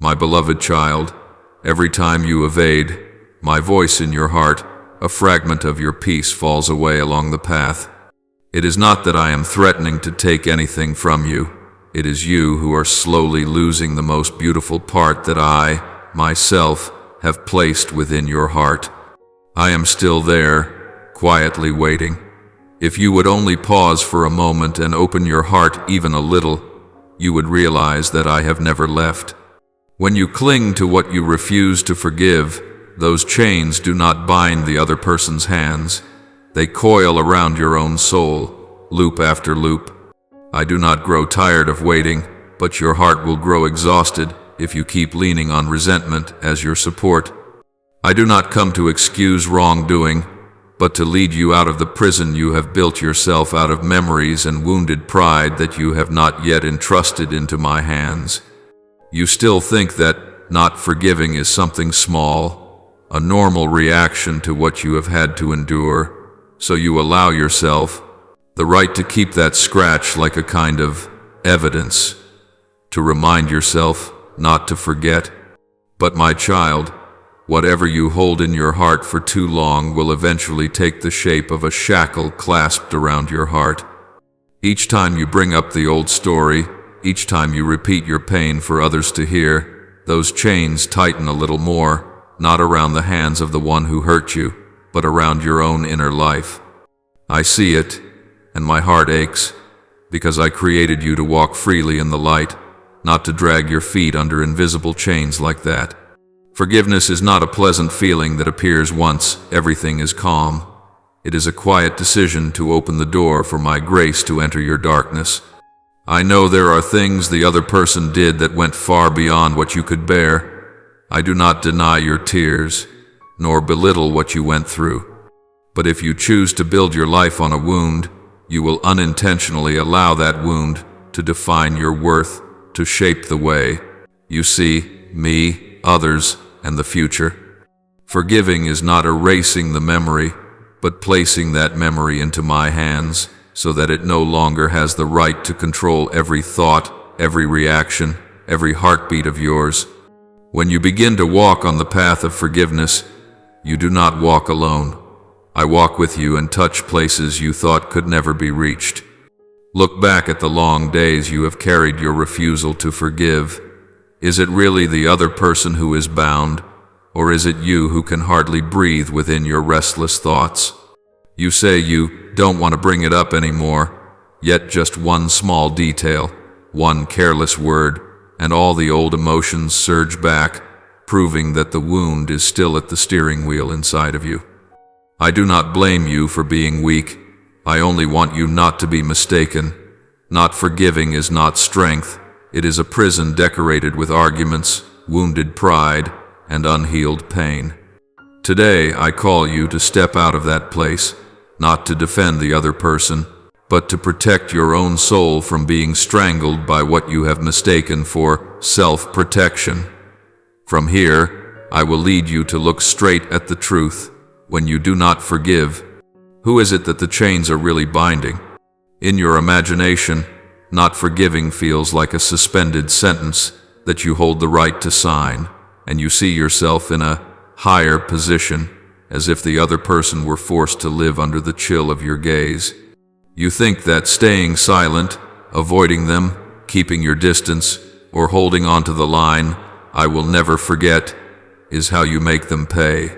My beloved child, every time you evade my voice in your heart, a fragment of your peace falls away along the path. It is not that I am threatening to take anything from you. It is you who are slowly losing the most beautiful part that I, myself, have placed within your heart. I am still there, quietly waiting. If you would only pause for a moment and open your heart even a little, you would realize that I have never left. When you cling to what you refuse to forgive, those chains do not bind the other person's hands. They coil around your own soul, loop after loop. I do not grow tired of waiting, but your heart will grow exhausted if you keep leaning on resentment as your support. I do not come to excuse wrongdoing, but to lead you out of the prison you have built yourself out of memories and wounded pride that you have not yet entrusted into my hands. You still think that not forgiving is something small, a normal reaction to what you have had to endure, so you allow yourself the right to keep that scratch like a kind of evidence, to remind yourself not to forget. But my child, whatever you hold in your heart for too long will eventually take the shape of a shackle clasped around your heart. Each time you bring up the old story, each time you repeat your pain for others to hear, those chains tighten a little more, not around the hands of the one who hurt you, but around your own inner life. I see it, and my heart aches, because I created you to walk freely in the light, not to drag your feet under invisible chains like that. Forgiveness is not a pleasant feeling that appears once everything is calm. It is a quiet decision to open the door for my grace to enter your darkness. I know there are things the other person did that went far beyond what you could bear. I do not deny your tears, nor belittle what you went through. But if you choose to build your life on a wound, you will unintentionally allow that wound to define your worth, to shape the way you see me, others, and the future. Forgiving is not erasing the memory, but placing that memory into my hands so that it no longer has the right to control every thought, every reaction, every heartbeat of yours. When you begin to walk on the path of forgiveness, you do not walk alone. I walk with you and touch places you thought could never be reached. Look back at the long days you have carried your refusal to forgive. Is it really the other person who is bound, or is it you who can hardly breathe within your restless thoughts? You say you don't want to bring it up anymore, yet just one small detail, one careless word, and all the old emotions surge back, proving that the wound is still at the steering wheel inside of you. I do not blame you for being weak. I only want you not to be mistaken. Not forgiving is not strength. It is a prison decorated with arguments, wounded pride, and unhealed pain. Today, I call you to step out of that place, not to defend the other person, but to protect your own soul from being strangled by what you have mistaken for self-protection. From here, I will lead you to look straight at the truth. When you do not forgive, who is it that the chains are really binding? In your imagination, not forgiving feels like a suspended sentence that you hold the right to sign, and you see yourself in a higher position, as if the other person were forced to live under the chill of your gaze. You think that staying silent, avoiding them, keeping your distance, or holding on to the line, "I will never forget," is how you make them pay.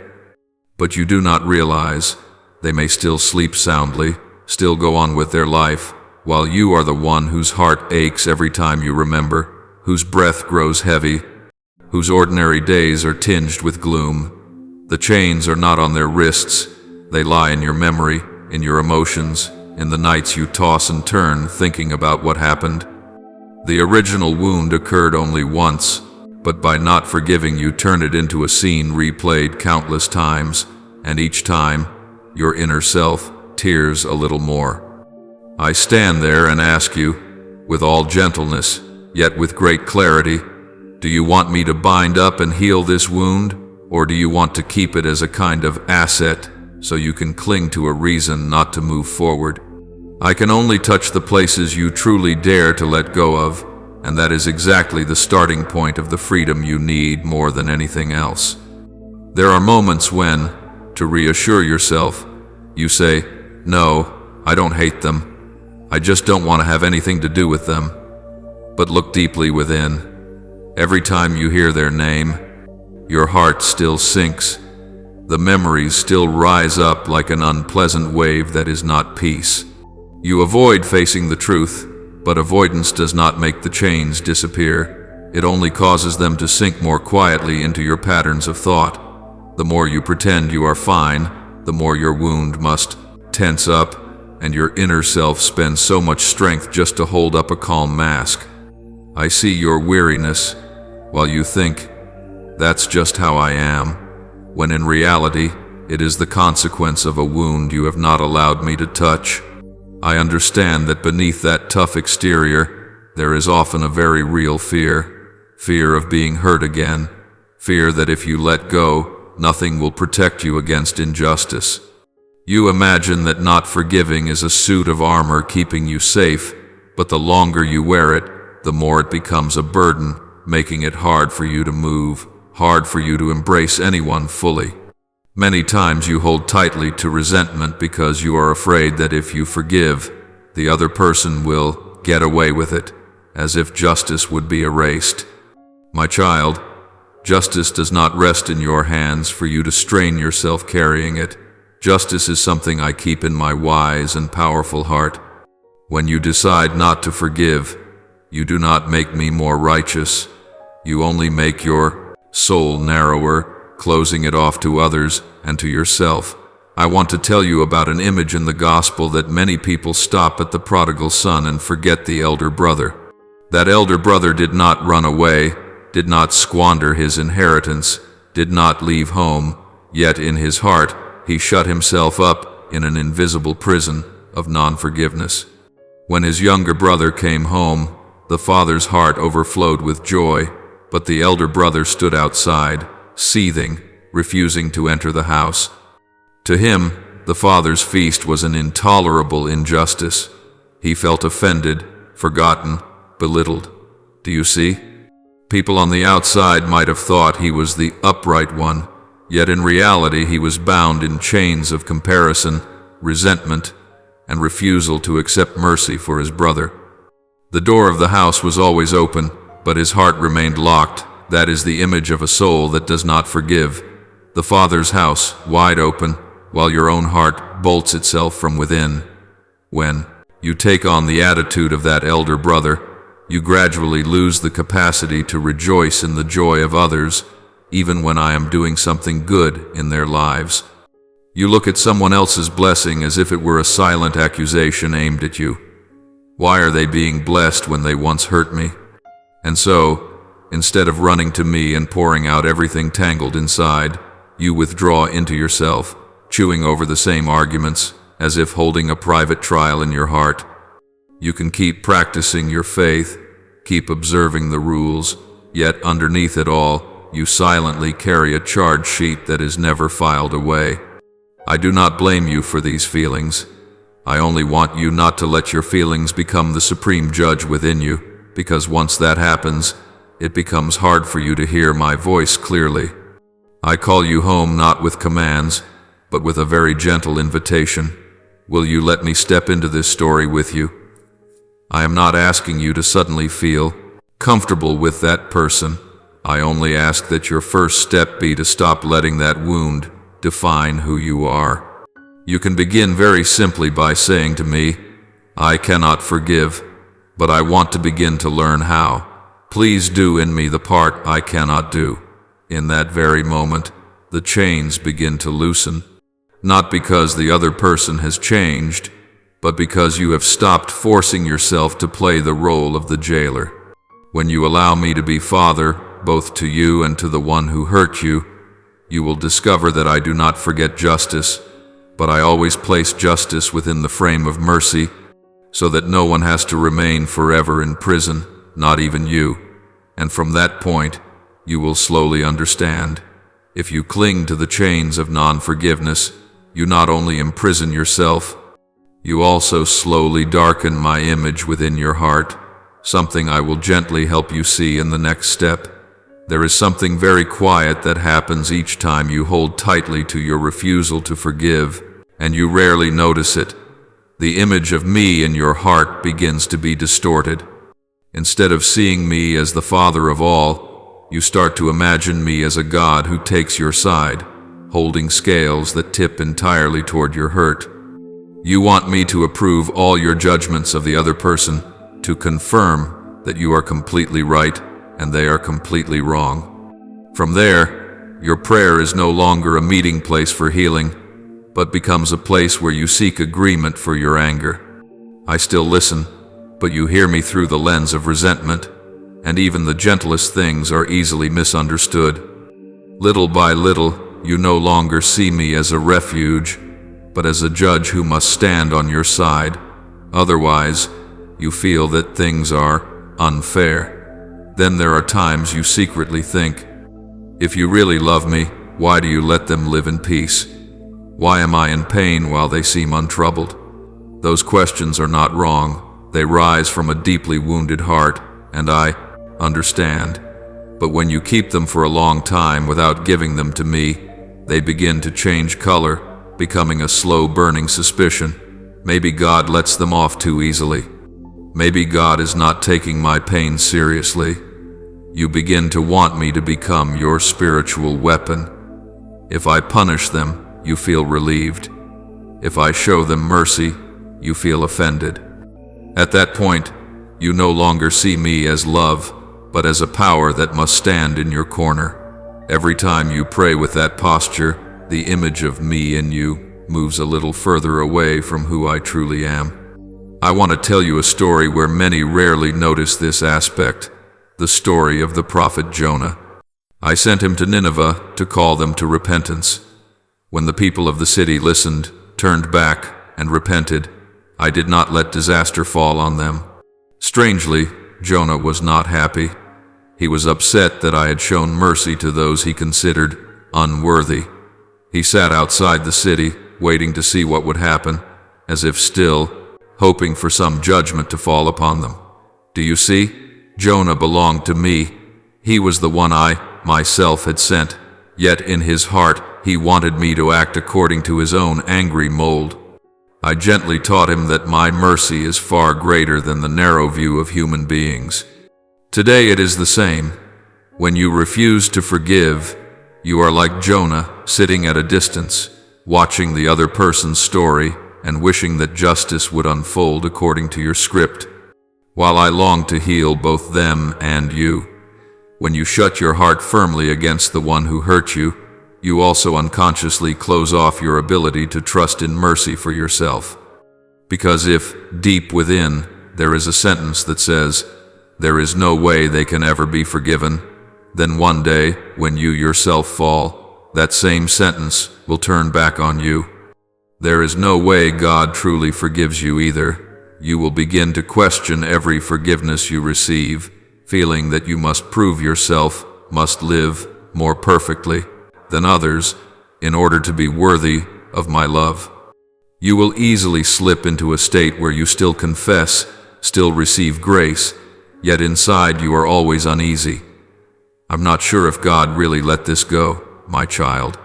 But you do not realize they may still sleep soundly, still go on with their life, while you are the one whose heart aches every time you remember, whose breath grows heavy, whose ordinary days are tinged with gloom. The chains are not on their wrists. They lie in your memory, in your emotions, in the nights you toss and turn thinking about what happened. The original wound occurred only once, but by not forgiving you turn it into a scene replayed countless times, and each time, your inner self tears a little more. I stand there and ask you, with all gentleness, yet with great clarity, do you want me to bind up and heal this wound, or do you want to keep it as a kind of asset so you can cling to a reason not to move forward? I can only touch the places you truly dare to let go of, and that is exactly the starting point of the freedom you need more than anything else. There are moments when, to reassure yourself, you say, "No, I don't hate them. I just don't want to have anything to do with them." But look deeply within. Every time you hear their name, your heart still sinks. The memories still rise up like an unpleasant wave that is not peace. You avoid facing the truth, but avoidance does not make the chains disappear. It only causes them to sink more quietly into your patterns of thought. The more you pretend you are fine, the more your wound must tense up, and your inner self spends so much strength just to hold up a calm mask. I see your weariness, while you think, "That's just how I am," when in reality, it is the consequence of a wound you have not allowed me to touch. I understand that beneath that tough exterior, there is often a very real fear. Fear of being hurt again. Fear that if you let go, nothing will protect you against injustice. You imagine that not forgiving is a suit of armor keeping you safe, but the longer you wear it, the more it becomes a burden, making it hard for you to move, hard for you to embrace anyone fully. Many times you hold tightly to resentment because you are afraid that if you forgive, the other person will get away with it, as if justice would be erased. My child, justice does not rest in your hands for you to strain yourself carrying it. Justice is something I keep in my wise and powerful heart. When you decide not to forgive, you do not make me more righteous. You only make your soul narrower, closing it off to others and to yourself. I want to tell you about an image in the gospel that many people stop at the prodigal son and forget the elder brother. That elder brother did not run away, did not squander his inheritance, did not leave home, yet in his heart he shut himself up in an invisible prison of non-forgiveness. When his younger brother came home, the father's heart overflowed with joy, but the elder brother stood outside, seething, refusing to enter the house. To him, the father's feast was an intolerable injustice. He felt offended, forgotten, belittled. Do you see? People on the outside might have thought he was the upright one, yet in reality he was bound in chains of comparison, resentment, and refusal to accept mercy for his brother. The door of the house was always open, but his heart remained locked. That is the image of a soul that does not forgive. The Father's house, wide open, while your own heart bolts itself from within. When you take on the attitude of that elder brother, you gradually lose the capacity to rejoice in the joy of others, even when I am doing something good in their lives. You look at someone else's blessing as if it were a silent accusation aimed at you. Why are they being blessed when they once hurt me? And so, instead of running to me and pouring out everything tangled inside, you withdraw into yourself, chewing over the same arguments, as if holding a private trial in your heart. You can keep practicing your faith, keep observing the rules, yet underneath it all, you silently carry a charge sheet that is never filed away. I do not blame you for these feelings. I only want you not to let your feelings become the supreme judge within you, because once that happens, it becomes hard for you to hear my voice clearly. I call you home not with commands, but with a very gentle invitation. Will you let me step into this story with you? I am not asking you to suddenly feel comfortable with that person. I only ask that your first step be to stop letting that wound define who you are. You can begin very simply by saying to me, "I cannot forgive, but I want to begin to learn how. Please do in me the part I cannot do." In that very moment, the chains begin to loosen. Not because the other person has changed, but because you have stopped forcing yourself to play the role of the jailer. When you allow me to be Father, both to you and to the one who hurt you, you will discover that I do not forget justice, but I always place justice within the frame of mercy, so that no one has to remain forever in prison, not even you. And from that point, you will slowly understand. If you cling to the chains of non-forgiveness, you not only imprison yourself, you also slowly darken my image within your heart. something I will gently help you see in the next step. There is something very quiet that happens each time you hold tightly to your refusal to forgive, and you rarely notice it. The image of me in your heart begins to be distorted. Instead of seeing me as the Father of all, you start to imagine me as a God who takes your side, holding scales that tip entirely toward your hurt. You want me to approve all your judgments of the other person, to confirm that you are completely right and they are completely wrong. From there, your prayer is no longer a meeting place for healing, but becomes a place where you seek agreement for your anger. I still listen, but you hear me through the lens of resentment, and even the gentlest things are easily misunderstood. Little by little, you no longer see me as a refuge, but as a judge who must stand on your side. Otherwise, you feel that things are unfair. Then there are times you secretly think, if you really love me, why do you let them live in peace? Why am I in pain while they seem untroubled? Those questions are not wrong. They rise from a deeply wounded heart, and I understand. But when you keep them for a long time without giving them to me, they begin to change color, becoming a slow burning suspicion. Maybe God lets them off too easily. Maybe God is not taking my pain seriously. You begin to want me to become your spiritual weapon. If I punish them, you feel relieved. If I show them mercy, you feel offended. At that point, you no longer see me as love, but as a power that must stand in your corner. Every time you pray with that posture, the image of me in you moves a little further away from who I truly am. I want to tell you a story where many rarely notice this aspect, the story of the prophet Jonah. I sent him to Nineveh to call them to repentance. When the people of the city listened, turned back, and repented, I did not let disaster fall on them. Strangely, Jonah was not happy. He was upset that I had shown mercy to those he considered unworthy. He sat outside the city, waiting to see what would happen, as if still hoping for some judgment to fall upon them. Do you see? Jonah belonged to me. He was the one I, myself, had sent. Yet in his heart, he wanted me to act according to his own angry mold. I gently taught him that my mercy is far greater than the narrow view of human beings. Today it is the same. When you refuse to forgive, you are like Jonah, sitting at a distance, watching the other person's story and wishing that justice would unfold according to your script, while I long to heal both them and you. When you shut your heart firmly against the one who hurt you, you also unconsciously close off your ability to trust in mercy for yourself. Because if, deep within, there is a sentence that says, there is no way they can ever be forgiven, then one day, when you yourself fall, that same sentence will turn back on you. There is no way God truly forgives you either. You will begin to question every forgiveness you receive, feeling that you must prove yourself, must live more perfectly than others in order to be worthy of my love. You will easily slip into a state where you still confess, still receive grace, yet inside you are always uneasy. I'm not sure if God really let this go, my child.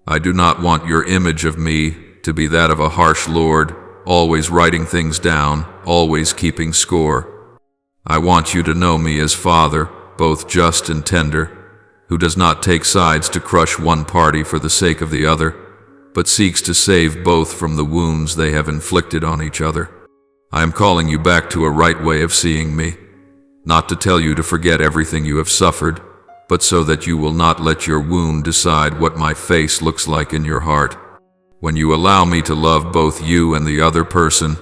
I do not want your image of me to be that of a harsh Lord, always writing things down, always keeping score. I want you to know me as Father, both just and tender, who does not take sides to crush one party for the sake of the other, but seeks to save both from the wounds they have inflicted on each other. I am calling you back to a right way of seeing me, not to tell you to forget everything you have suffered, but so that you will not let your wound decide what my face looks like in your heart. When you allow me to love both you and the other person,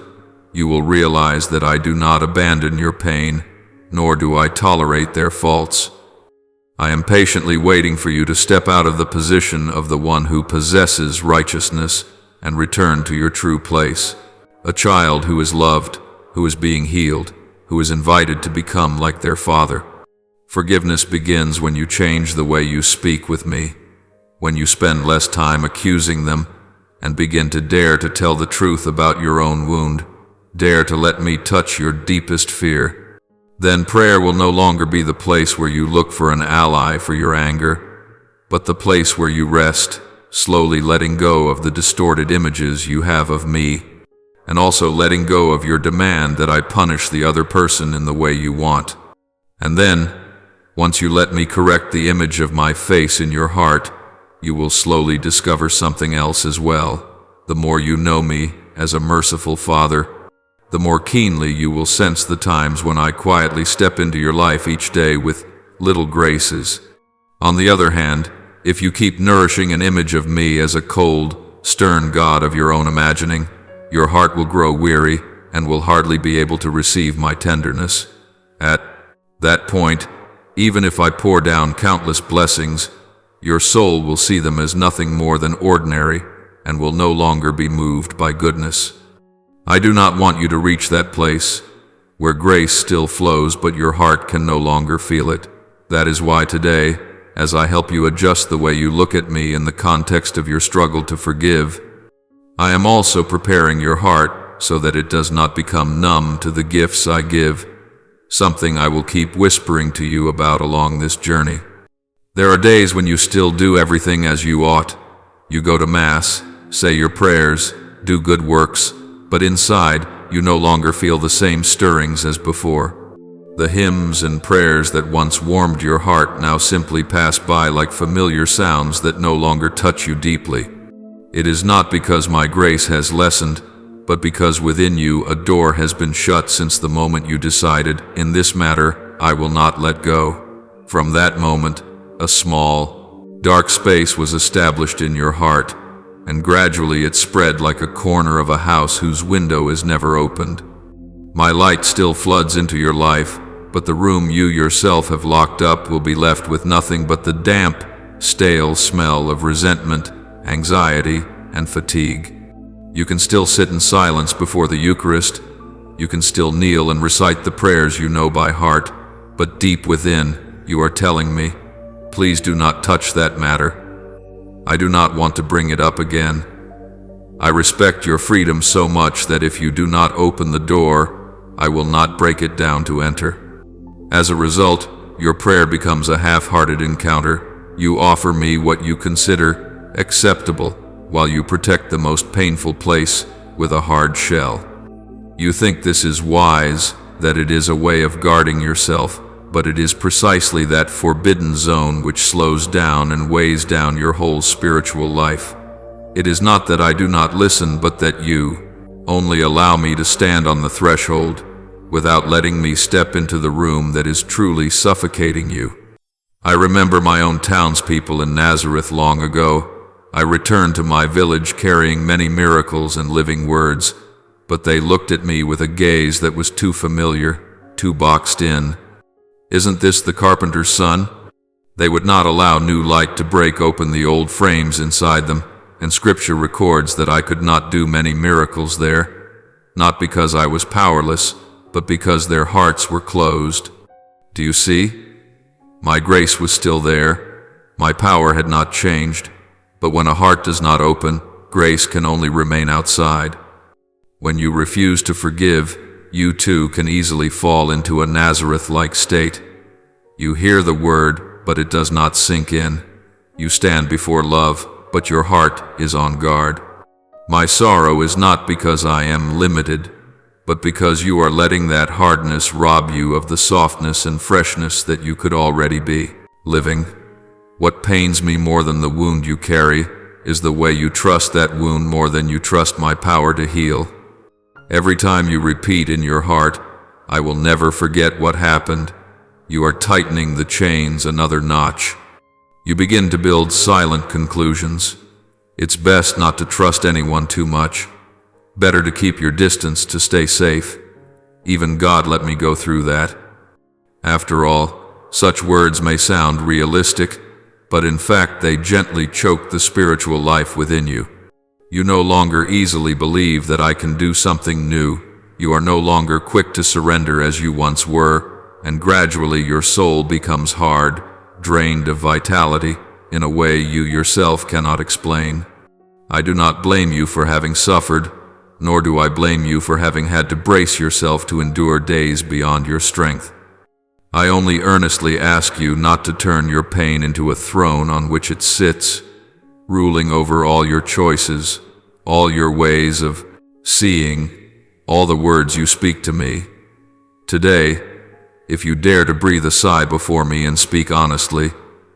you will realize that I do not abandon your pain, nor do I tolerate their faults. I am patiently waiting for you to step out of the position of the one who possesses righteousness and return to your true place. A child who is loved, who is being healed, who is invited to become like their father. Forgiveness begins when you change the way you speak with me, when you spend less time accusing them and begin to dare to tell the truth about your own wound, dare to let me touch your deepest fear. Then prayer will no longer be the place where you look for an ally for your anger, but the place where you rest, slowly letting go of the distorted images you have of me, and also letting go of your demand that I punish the other person in the way you want. And then, once you let me correct the image of my face in your heart, you will slowly discover something else as well. The more you know me as a merciful Father, the more keenly you will sense the times when I quietly step into your life each day with little graces. On the other hand, if you keep nourishing an image of me as a cold, stern God of your own imagining, your heart will grow weary and will hardly be able to receive my tenderness. At that point, even if I pour down countless blessings, your soul will see them as nothing more than ordinary and will no longer be moved by goodness. I do not want you to reach that place where grace still flows but your heart can no longer feel it. That is why today, as I help you adjust the way you look at me in the context of your struggle to forgive, I am also preparing your heart so that it does not become numb to the gifts I give, something I will keep whispering to you about along this journey. There are days when you still do everything as you ought. You go to Mass, say your prayers, do good works, but inside you no longer feel the same stirrings as before. The hymns and prayers that once warmed your heart now simply pass by like familiar sounds that no longer touch you deeply. It is not because my grace has lessened, but because within you a door has been shut since the moment you decided, in this matter, I will not let go. From that moment, a small, dark space was established in your heart, and gradually it spread like a corner of a house whose window is never opened. My light still floods into your life, but the room you yourself have locked up will be left with nothing but the damp, stale smell of resentment, anxiety, and fatigue. You can still sit in silence before the Eucharist. You can still kneel and recite the prayers you know by heart, but deep within, you are telling me, please do not touch that matter. I do not want to bring it up again. I respect your freedom so much that if you do not open the door, I will not break it down to enter. As a result, your prayer becomes a half-hearted encounter. You offer me what you consider acceptable, while you protect the most painful place with a hard shell. You think this is wise, that it is a way of guarding yourself, but it is precisely that forbidden zone which slows down and weighs down your whole spiritual life. It is not that I do not listen, but that you only allow me to stand on the threshold without letting me step into the room that is truly suffocating you. I remember my own townspeople in Nazareth long ago. I returned to my village carrying many miracles and living words, but they looked at me with a gaze that was too familiar, too boxed in. Isn't this the carpenter's son? They would not allow new light to break open the old frames inside them, and Scripture records that I could not do many miracles there, not because I was powerless, but because their hearts were closed. Do you see? My grace was still there. My power had not changed, but when a heart does not open, grace can only remain outside. When you refuse to forgive, you too can easily fall into a Nazareth-like state. You hear the word, but it does not sink in. You stand before love, but your heart is on guard. My sorrow is not because I am limited, but because you are letting that hardness rob you of the softness and freshness that you could already be living. What pains me more than the wound you carry is the way you trust that wound more than you trust my power to heal. Every time you repeat in your heart, I will never forget what happened, you are tightening the chains another notch. You begin to build silent conclusions. It's best not to trust anyone too much. Better to keep your distance to stay safe. Even God let me go through that. After all, such words may sound realistic, but in fact they gently choke the spiritual life within you. You no longer easily believe that I can do something new. You are no longer quick to surrender as you once were, and gradually your soul becomes hard, drained of vitality, in a way you yourself cannot explain. I do not blame you for having suffered, nor do I blame you for having had to brace yourself to endure days beyond your strength. I only earnestly ask you not to turn your pain into a throne on which it sits, ruling over all your choices, all your ways of seeing, all the words you speak to me. Today, if you dare to breathe a sigh before me and speak honestly,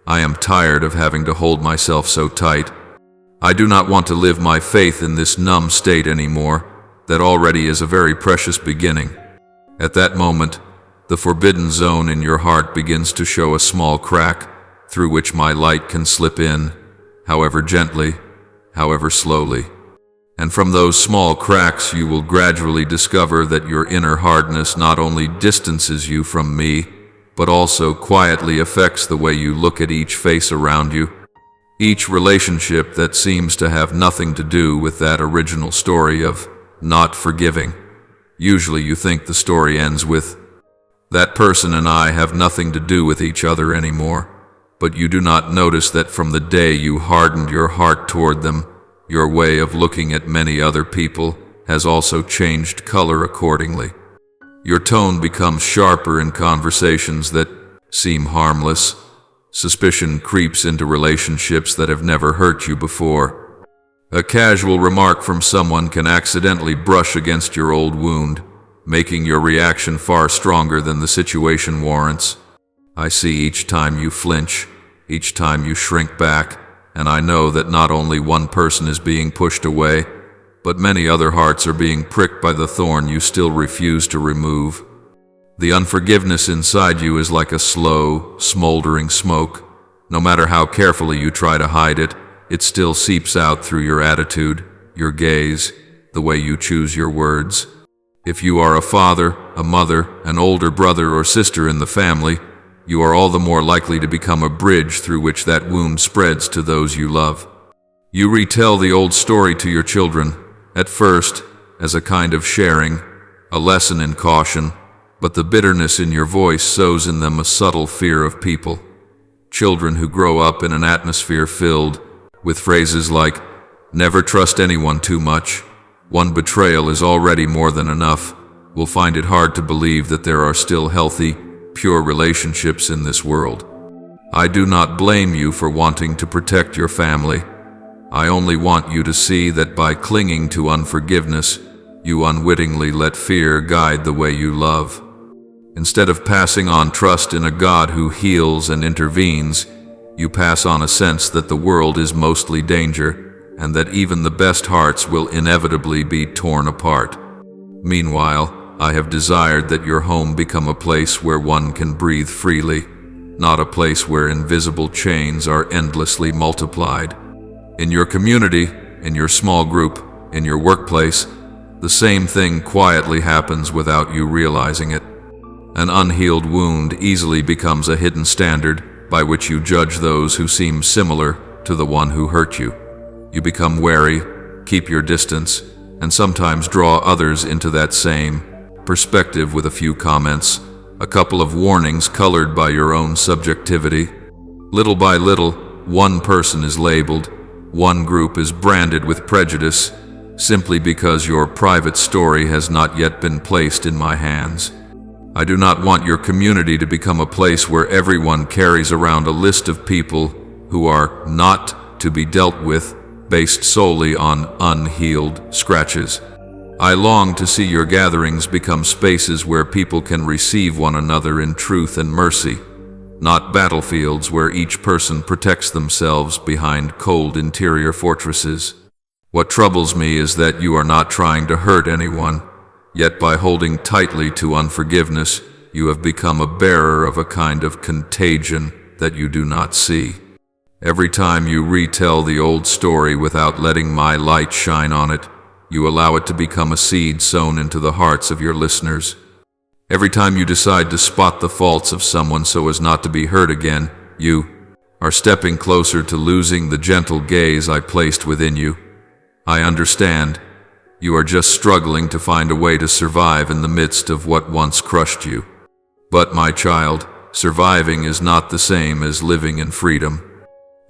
I am tired of having to hold myself so tight. I do not want to live my faith in this numb state anymore, that already is a very precious beginning. At that moment, the forbidden zone in your heart begins to show a small crack through which my light can slip in, however gently, however slowly. And from those small cracks you will gradually discover that your inner hardness not only distances you from me, but also quietly affects the way you look at each face around you. Each relationship that seems to have nothing to do with that original story of not forgiving. Usually you think the story ends with, "That person and I have nothing to do with each other anymore," but you do not notice that from the day you hardened your heart toward them, your way of looking at many other people has also changed color accordingly. Your tone becomes sharper in conversations that seem harmless. Suspicion creeps into relationships that have never hurt you before. A casual remark from someone can accidentally brush against your old wound, making your reaction far stronger than the situation warrants. I see each time you flinch, each time you shrink back, and I know that not only one person is being pushed away, but many other hearts are being pricked by the thorn you still refuse to remove. The unforgiveness inside you is like a slow, smoldering smoke. No matter how carefully you try to hide it, it still seeps out through your attitude, your gaze, the way you choose your words. If you are a father, a mother, an older brother or sister in the family, you are all the more likely to become a bridge through which that wound spreads to those you love. You retell the old story to your children, at first, as a kind of sharing, a lesson in caution, but the bitterness in your voice sows in them a subtle fear of people. Children who grow up in an atmosphere filled with phrases like, "Never trust anyone too much," "One betrayal is already more than enough," will find it hard to believe that there are still healthy, pure relationships in this world. I do not blame you for wanting to protect your family. I only want you to see that by clinging to unforgiveness, you unwittingly let fear guide the way you love. Instead of passing on trust in a God who heals and intervenes, you pass on a sense that the world is mostly danger, and that even the best hearts will inevitably be torn apart. Meanwhile, I have desired that your home become a place where one can breathe freely, not a place where invisible chains are endlessly multiplied. In your community, in your small group, in your workplace, the same thing quietly happens without you realizing it. An unhealed wound easily becomes a hidden standard by which you judge those who seem similar to the one who hurt you. You become wary, keep your distance, and sometimes draw others into that same perspective with a few comments, a couple of warnings colored by your own subjectivity. Little by little, one person is labeled, one group is branded with prejudice, simply because your private story has not yet been placed in my hands. I do not want your community to become a place where everyone carries around a list of people who are not to be dealt with based solely on unhealed scratches. I long to see your gatherings become spaces where people can receive one another in truth and mercy, not battlefields where each person protects themselves behind cold interior fortresses. What troubles me is that you are not trying to hurt anyone, yet by holding tightly to unforgiveness, you have become a bearer of a kind of contagion that you do not see. Every time you retell the old story without letting my light shine on it, you allow it to become a seed sown into the hearts of your listeners. Every time you decide to spot the faults of someone so as not to be hurt again, you are stepping closer to losing the gentle gaze I placed within you. I understand. You are just struggling to find a way to survive in the midst of what once crushed you. But, my child, surviving is not the same as living in freedom.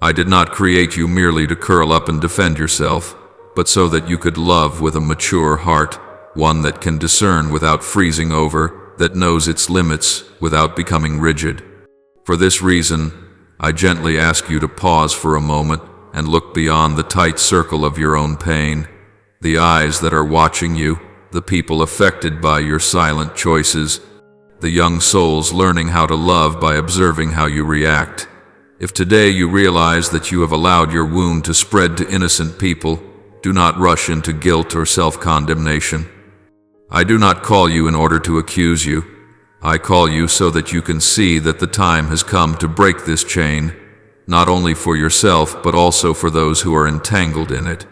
I did not create you merely to curl up and defend yourself, but so that you could love with a mature heart, one that can discern without freezing over, that knows its limits without becoming rigid. For this reason, I gently ask you to pause for a moment and look beyond the tight circle of your own pain, the eyes that are watching you, the people affected by your silent choices, the young souls learning how to love by observing how you react. If today you realize that you have allowed your wound to spread to innocent people, do not rush into guilt or self-condemnation. I do not call you in order to accuse you. I call you so that you can see that the time has come to break this chain, not only for yourself but also for those who are entangled in it.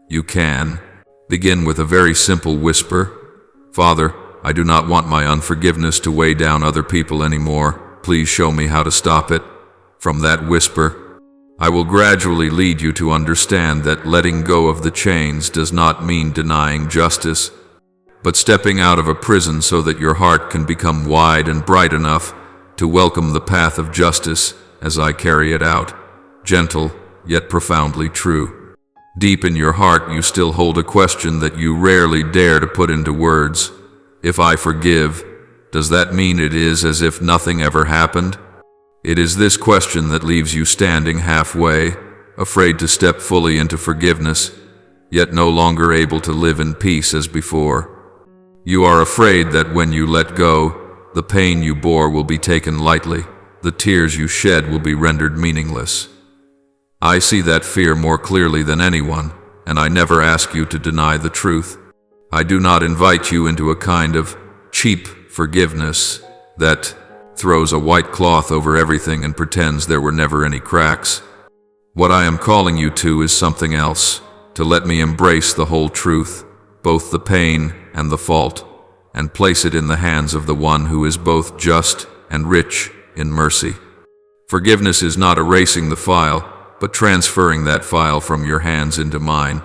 You can begin with a very simple whisper. Father, I do not want my unforgiveness to weigh down other people anymore. Please show me how to stop it. From that whisper, I will gradually lead you to understand that letting go of the chains does not mean denying justice, but stepping out of a prison so that your heart can become wide and bright enough to welcome the path of justice as I carry it out, gentle yet profoundly true. Deep in your heart you still hold a question that you rarely dare to put into words. If I forgive, does that mean it is as if nothing ever happened? It is this question that leaves you standing halfway, afraid to step fully into forgiveness, yet no longer able to live in peace as before. You are afraid that when you let go, the pain you bore will be taken lightly, the tears you shed will be rendered meaningless. I see that fear more clearly than anyone, and I never ask you to deny the truth. I do not invite you into a kind of cheap forgiveness that throws a white cloth over everything and pretends there were never any cracks. What I am calling you to is something else, to let me embrace the whole truth, both the pain and the fault, and place it in the hands of the one who is both just and rich in mercy. Forgiveness is not erasing the file, but transferring that file from your hands into mine.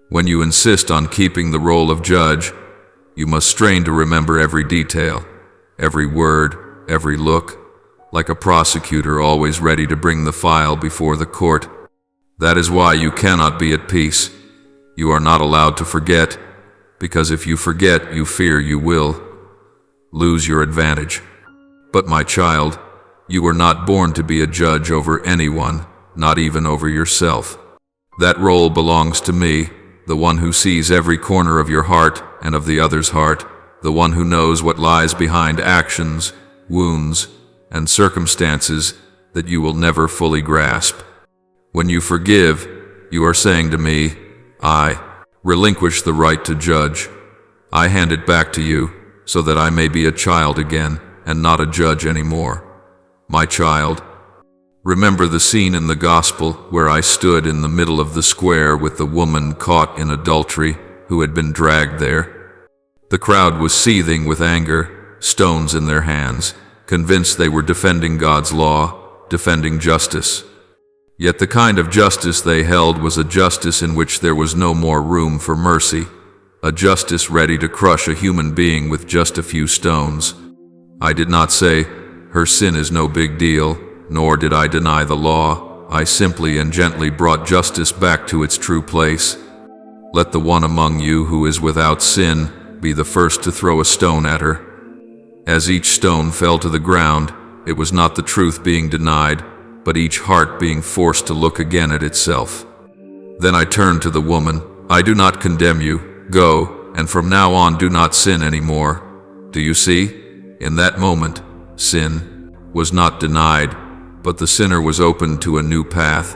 When you insist on keeping the role of judge, you must strain to remember every detail, every word, every look, like a prosecutor always ready to bring the file before the court. That is why you cannot be at peace. You are not allowed to forget, because if you forget, you fear you will lose your advantage. But my child, you were not born to be a judge over anyone, not even over yourself. That role belongs to me, the one who sees every corner of your heart and of the other's heart, the one who knows what lies behind actions, wounds, and circumstances that you will never fully grasp. When you forgive, you are saying to me, I relinquish the right to judge. I hand it back to you so that I may be a child again and not a judge anymore. My child, remember the scene in the Gospel where I stood in the middle of the square with the woman caught in adultery who had been dragged there. The crowd was seething with anger, stones in their hands, convinced they were defending God's law, defending justice. Yet the kind of justice they held was a justice in which there was no more room for mercy, a justice ready to crush a human being with just a few stones. I did not say, her sin is no big deal, nor did I deny the law. I simply and gently brought justice back to its true place. Let the one among you who is without sin be the first to throw a stone at her. As each stone fell to the ground, it was not the truth being denied, but each heart being forced to look again at itself. Then I turned to the woman. I do not condemn you. Go, and from now on do not sin anymore. Do you see? In that moment, sin was not denied, but the sinner was opened to a new path.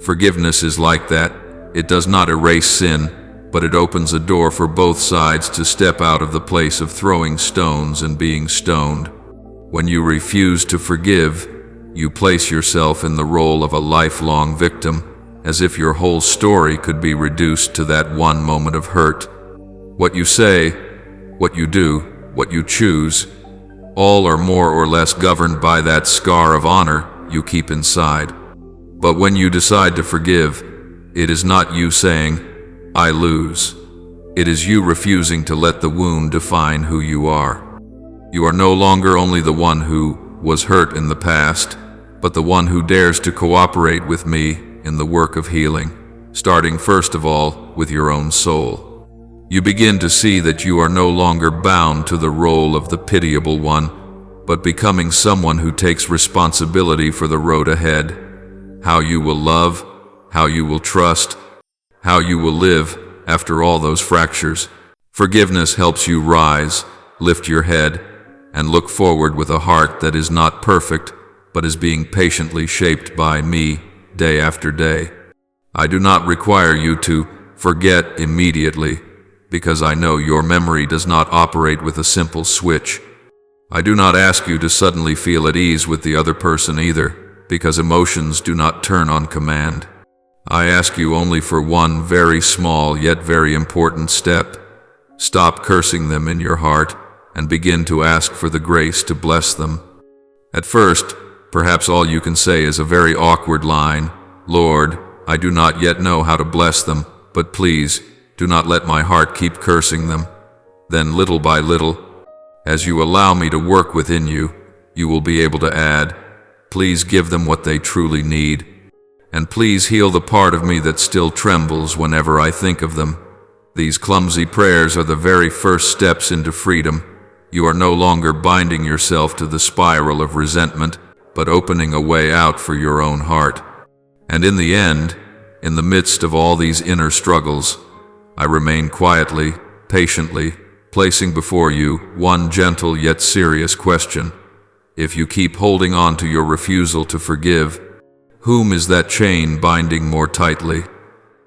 Forgiveness is like that. It does not erase sin, but it opens a door for both sides to step out of the place of throwing stones and being stoned. When you refuse to forgive, you place yourself in the role of a lifelong victim, as if your whole story could be reduced to that one moment of hurt. What you say, what you do, what you choose, all are more or less governed by that scar of honor you keep inside. But when you decide to forgive, it is not you saying, I lose. It is you refusing to let the wound define who you are. You are no longer only the one who was hurt in the past, but the one who dares to cooperate with me in the work of healing, starting first of all with your own soul. You begin to see that you are no longer bound to the role of the pitiable one, but becoming someone who takes responsibility for the road ahead, how you will love, how you will trust, how you will live after all those fractures. Forgiveness helps you rise, lift your head, and look forward with a heart that is not perfect, but is being patiently shaped by me day after day. I do not require you to forget immediately, because I know your memory does not operate with a simple switch. I do not ask you to suddenly feel at ease with the other person either, because emotions do not turn on command. I ask you only for one very small yet very important step. Stop cursing them in your heart and begin to ask for the grace to bless them. At first, perhaps all you can say is a very awkward line, "Lord, I do not yet know how to bless them, but please, do not let my heart keep cursing them." Then little by little, as you allow me to work within you, you will be able to add, "Please give them what they truly need. And please heal the part of me that still trembles whenever I think of them." These clumsy prayers are the very first steps into freedom. You are no longer binding yourself to the spiral of resentment, but opening a way out for your own heart. And in the end, in the midst of all these inner struggles, I remain quietly, patiently, placing before you one gentle yet serious question. If you keep holding on to your refusal to forgive, whom is that chain binding more tightly?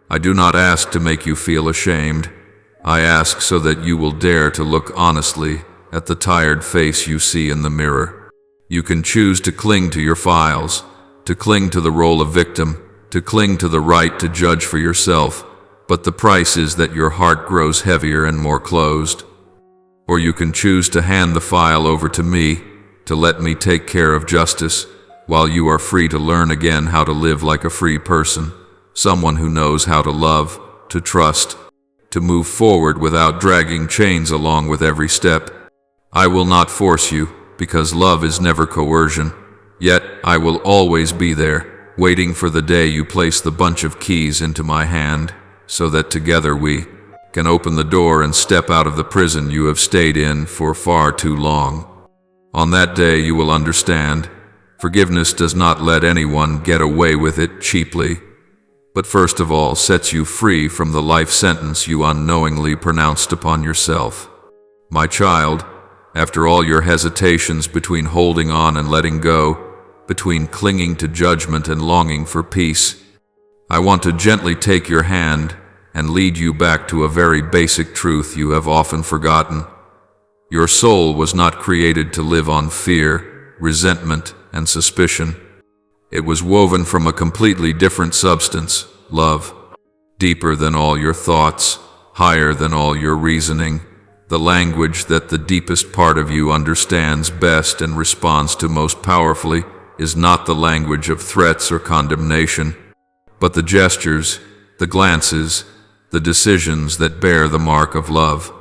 I do not ask to make you feel ashamed. I ask so that you will dare to look honestly at the tired face you see in the mirror. You can choose to cling to your files, to cling to the role of victim, to cling to the right to judge for yourself, but the price is that your heart grows heavier and more closed. Or you can choose to hand the file over to me, to let me take care of justice, while you are free to learn again how to live like a free person, someone who knows how to love, to trust, to move forward without dragging chains along with every step. I will not force you, because love is never coercion, yet I will always be there, waiting for the day you place the bunch of keys into my hand, so that together we can open the door and step out of the prison you have stayed in for far too long. On that day you will understand, forgiveness does not let anyone get away with it cheaply, but first of all sets you free from the life sentence you unknowingly pronounced upon yourself. My child, after all your hesitations between holding on and letting go, between clinging to judgment and longing for peace, I want to gently take your hand and lead you back to a very basic truth you have often forgotten. Your soul was not created to live on fear, resentment, and suspicion. It was woven from a completely different substance, love, deeper than all your thoughts, higher than all your reasoning, the language that the deepest part of you understands best and responds to most powerfully is not the language of threats or condemnation, but the gestures, the glances, the decisions that bear the mark of love.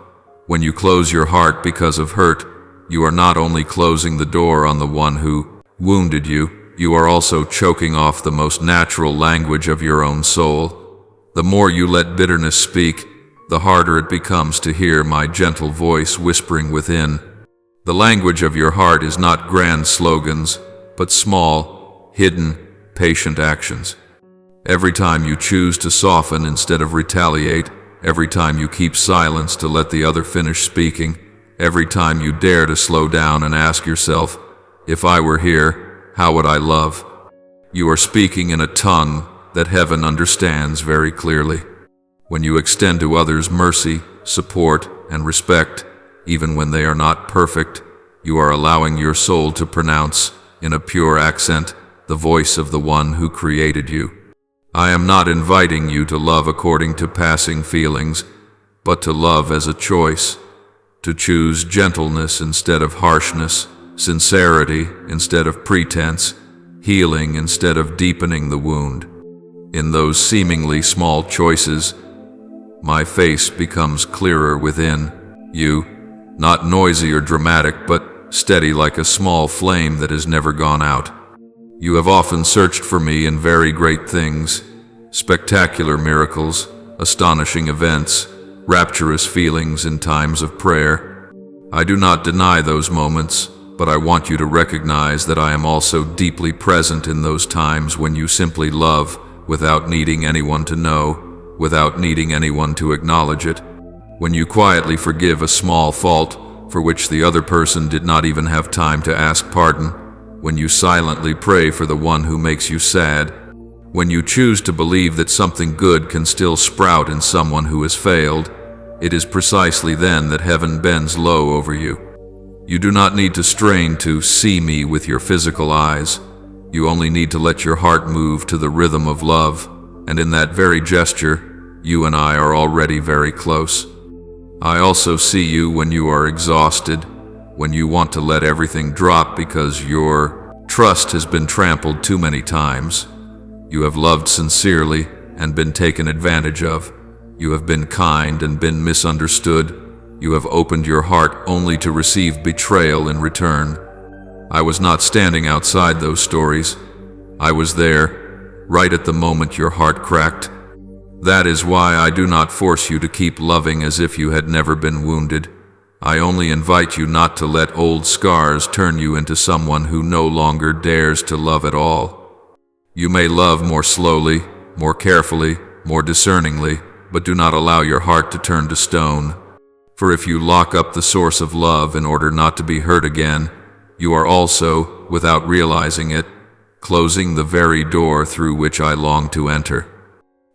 When you close your heart because of hurt, you are not only closing the door on the one who wounded you, you are also choking off the most natural language of your own soul. The more you let bitterness speak, the harder it becomes to hear my gentle voice whispering within. The language of your heart is not grand slogans, but small, hidden, patient actions. Every time you choose to soften instead of retaliate, every time you keep silence to let the other finish speaking, every time you dare to slow down and ask yourself, if I were here, how would I love? You are speaking in a tongue that heaven understands very clearly. When you extend to others mercy, support, and respect, even when they are not perfect, you are allowing your soul to pronounce, in a pure accent, the voice of the one who created you. I am not inviting you to love according to passing feelings, but to love as a choice, to choose gentleness instead of harshness, sincerity instead of pretense, healing instead of deepening the wound. In those seemingly small choices, my face becomes clearer within you, not noisy or dramatic, but steady like a small flame that has never gone out. You have often searched for me in very great things, spectacular miracles, astonishing events, rapturous feelings in times of prayer. I do not deny those moments, but I want you to recognize that I am also deeply present in those times when you simply love without needing anyone to know, without needing anyone to acknowledge it. When you quietly forgive a small fault for which the other person did not even have time to ask pardon. When you silently pray for the one who makes you sad. When you choose to believe that something good can still sprout in someone who has failed, it is precisely then that heaven bends low over you. You do not need to strain to see me with your physical eyes. You only need to let your heart move to the rhythm of love, and in that very gesture, you and I are already very close. I also see you when you are exhausted, when you want to let everything drop because your trust has been trampled too many times. You have loved sincerely and been taken advantage of. You have been kind and been misunderstood. You have opened your heart only to receive betrayal in return. I was not standing outside those stories. I was there, right at the moment your heart cracked. That is why I do not force you to keep loving as if you had never been wounded. I only invite you not to let old scars turn you into someone who no longer dares to love at all. You may love more slowly, more carefully, more discerningly, but do not allow your heart to turn to stone. For if you lock up the source of love in order not to be hurt again, you are also, without realizing it, closing the very door through which I long to enter.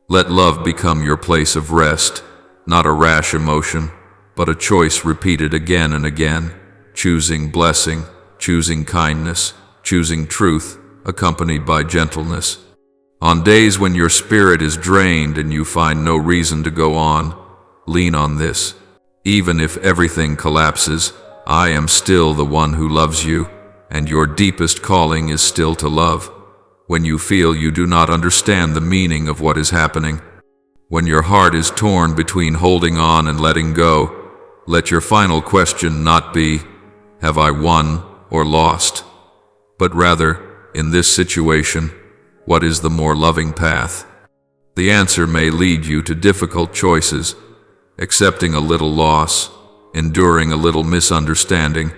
Let love become your place of rest, not a rash emotion, but a choice repeated again and again, choosing blessing, choosing kindness, choosing truth, accompanied by gentleness. On days when your spirit is drained and you find no reason to go on, lean on this. Even if everything collapses, I am still the one who loves you, and your deepest calling is still to love. When you feel you do not understand the meaning of what is happening, when your heart is torn between holding on and letting go, let your final question not be, have I won or lost? But rather, in this situation, what is the more loving path? The answer may lead you to difficult choices, accepting a little loss, enduring a little misunderstanding,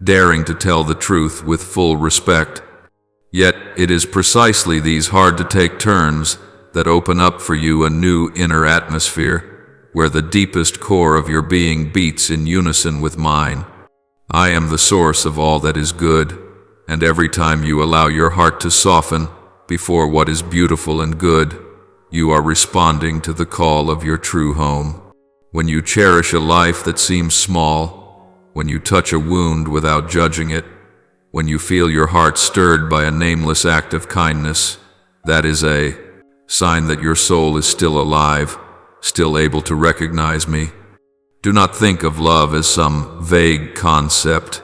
daring to tell the truth with full respect. Yet it is precisely these hard-to-take turns that open up for you a new inner atmosphere, where the deepest core of your being beats in unison with mine. I am the source of all that is good, and every time you allow your heart to soften before what is beautiful and good, you are responding to the call of your true home. When you cherish a life that seems small, when you touch a wound without judging it, when you feel your heart stirred by a nameless act of kindness, that is a sign that your soul is still alive, still able to recognize me. Do not think of love as some vague concept.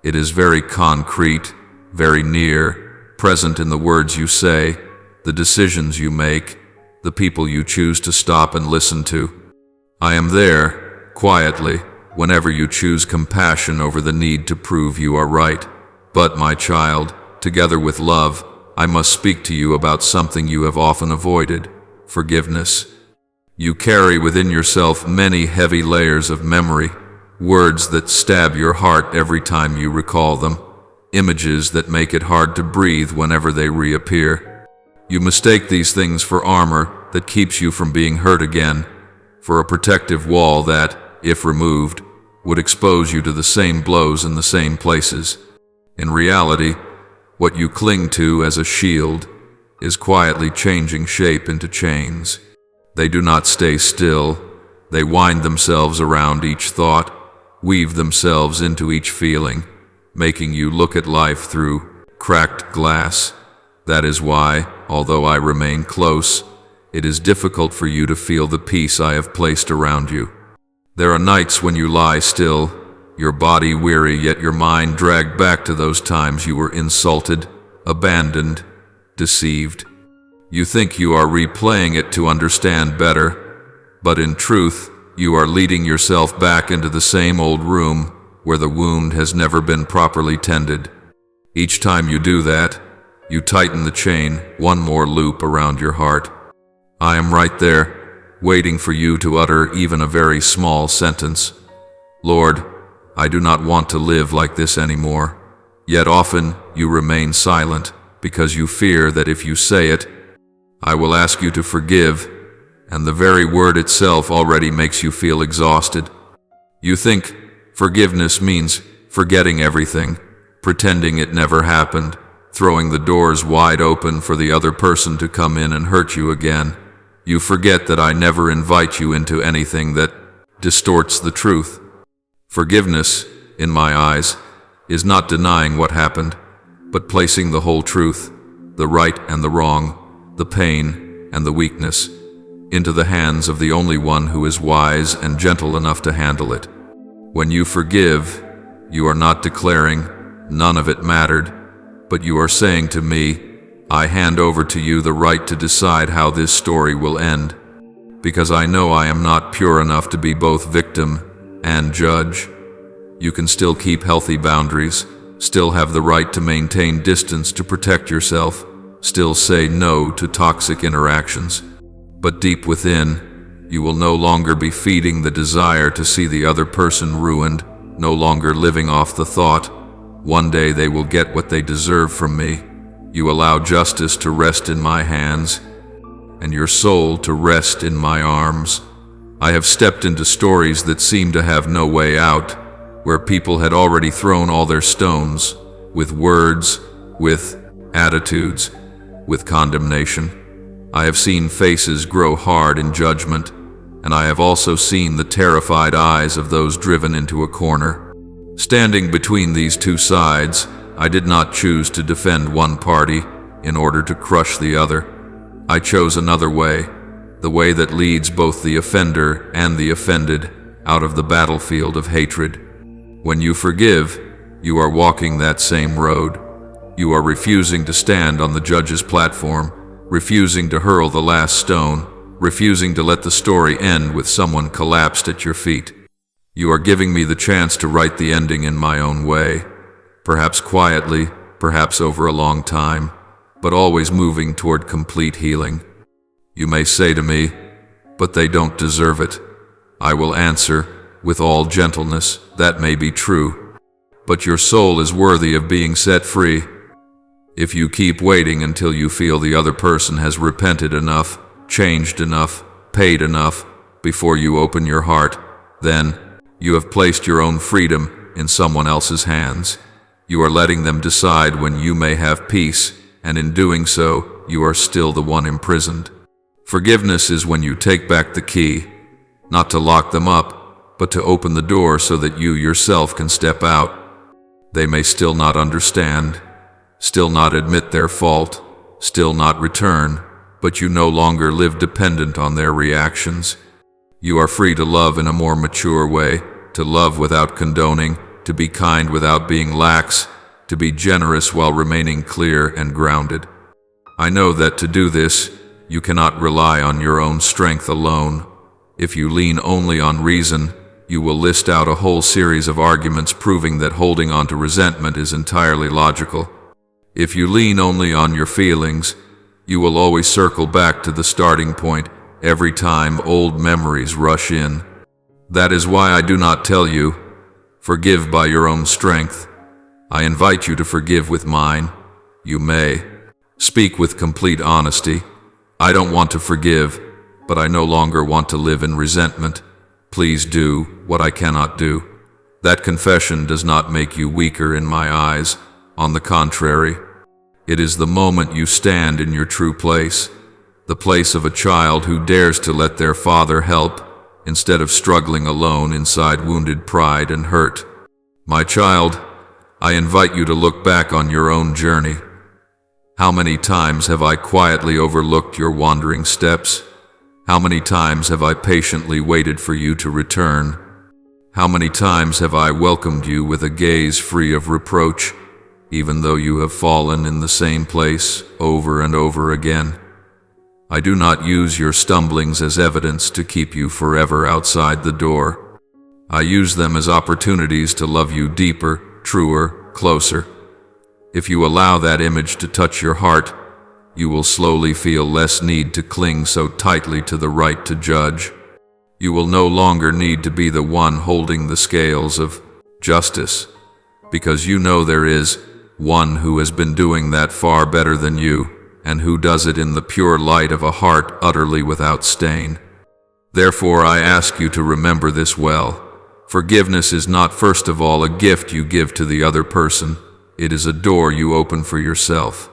It is very concrete, very near, present in the words you say, the decisions you make, the people you choose to stop and listen to. I am there, quietly, whenever you choose compassion over the need to prove you are right. But, my child, together with love, I must speak to you about something you have often avoided: forgiveness. You carry within yourself many heavy layers of memory, words that stab your heart every time you recall them, images that make it hard to breathe whenever they reappear. You mistake these things for armor that keeps you from being hurt again, for a protective wall that, if removed, would expose you to the same blows in the same places. In reality, what you cling to as a shield is quietly changing shape into chains. They do not stay still. They wind themselves around each thought, weave themselves into each feeling, making you look at life through cracked glass. That is why, although I remain close, it is difficult for you to feel the peace I have placed around you. There are nights when you lie still, your body weary, yet your mind dragged back to those times you were insulted, abandoned, deceived. You think you are replaying it to understand better, but in truth, you are leading yourself back into the same old room where the wound has never been properly tended. Each time you do that, you tighten the chain one more loop around your heart. I am right there, waiting for you to utter even a very small sentence. Lord, I do not want to live like this anymore. Yet often you remain silent because you fear that if you say it, I will ask you to forgive, and the very word itself already makes you feel exhausted. You think forgiveness means forgetting everything, pretending it never happened, throwing the doors wide open for the other person to come in and hurt you again. You forget that I never invite you into anything that distorts the truth. Forgiveness, in my eyes, is not denying what happened, but placing the whole truth, the right and the wrong, the pain and the weakness, into the hands of the only one who is wise and gentle enough to handle it. When you forgive, you are not declaring, none of it mattered, but you are saying to me, I hand over to you the right to decide how this story will end, because I know I am not pure enough to be both victim and judge. You can still keep healthy boundaries, still have the right to maintain distance to protect yourself, still say no to toxic interactions. But deep within, you will no longer be feeding the desire to see the other person ruined, no longer living off the thought, one day they will get what they deserve from me. You allow justice to rest in my hands, and your soul to rest in my arms. I have stepped into stories that seemed to have no way out, where people had already thrown all their stones, with words, with attitudes, with condemnation. I have seen faces grow hard in judgment, and I have also seen the terrified eyes of those driven into a corner. Standing between these two sides, I did not choose to defend one party in order to crush the other. I chose another way, the way that leads both the offender and the offended out of the battlefield of hatred. When you forgive, you are walking that same road. You are refusing to stand on the judge's platform, refusing to hurl the last stone, refusing to let the story end with someone collapsed at your feet. You are giving me the chance to write the ending in my own way, perhaps quietly, perhaps over a long time, but always moving toward complete healing. You may say to me, but they don't deserve it. I will answer, with all gentleness, that may be true, but your soul is worthy of being set free. If you keep waiting until you feel the other person has repented enough, changed enough, paid enough, before you open your heart, then you have placed your own freedom in someone else's hands. You are letting them decide when you may have peace, and in doing so, you are still the one imprisoned. Forgiveness is when you take back the key, not to lock them up, but to open the door so that you yourself can step out. They may still not understand, still not admit their fault, still not return, but you no longer live dependent on their reactions. You are free to love in a more mature way, to love without condoning, to be kind without being lax, to be generous while remaining clear and grounded. I know that to do this, you cannot rely on your own strength alone. If you lean only on reason, you will list out a whole series of arguments proving that holding on to resentment is entirely logical. If you lean only on your feelings, you will always circle back to the starting point every time old memories rush in. That is why I do not tell you, forgive by your own strength. I invite you to forgive with mine. You may. Speak with complete honesty. I don't want to forgive, but I no longer want to live in resentment. Please do what I cannot do. That confession does not make you weaker in my eyes. On the contrary, it is the moment you stand in your true place, the place of a child who dares to let their father help instead of struggling alone inside wounded pride and hurt. My child, I invite you to look back on your own journey. How many times have I quietly overlooked your wandering steps? How many times have I patiently waited for you to return? How many times have I welcomed you with a gaze free of reproach, even though you have fallen in the same place over and over again? I do not use your stumblings as evidence to keep you forever outside the door. I use them as opportunities to love you deeper, truer, closer. If you allow that image to touch your heart, you will slowly feel less need to cling so tightly to the right to judge. You will no longer need to be the one holding the scales of justice, because you know there is one who has been doing that far better than you, and who does it in the pure light of a heart utterly without stain. Therefore, I ask you to remember this well. Forgiveness is not first of all a gift you give to the other person. It is a door you open for yourself.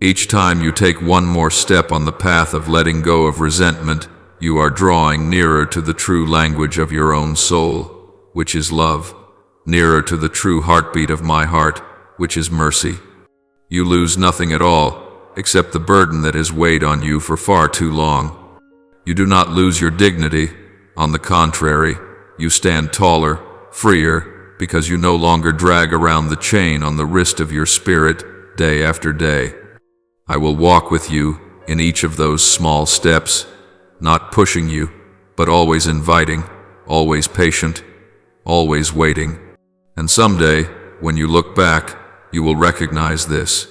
Each time you take one more step on the path of letting go of resentment, you are drawing nearer to the true language of your own soul, which is love, nearer to the true heartbeat of my heart, which is mercy. You lose nothing at all, except the burden that has weighed on you for far too long. You do not lose your dignity. On the contrary, you stand taller, freer, because you no longer drag around the chain on the wrist of your spirit day after day. I will walk with you in each of those small steps, not pushing you, but always inviting, always patient, always waiting. And someday, when you look back, you will recognize this.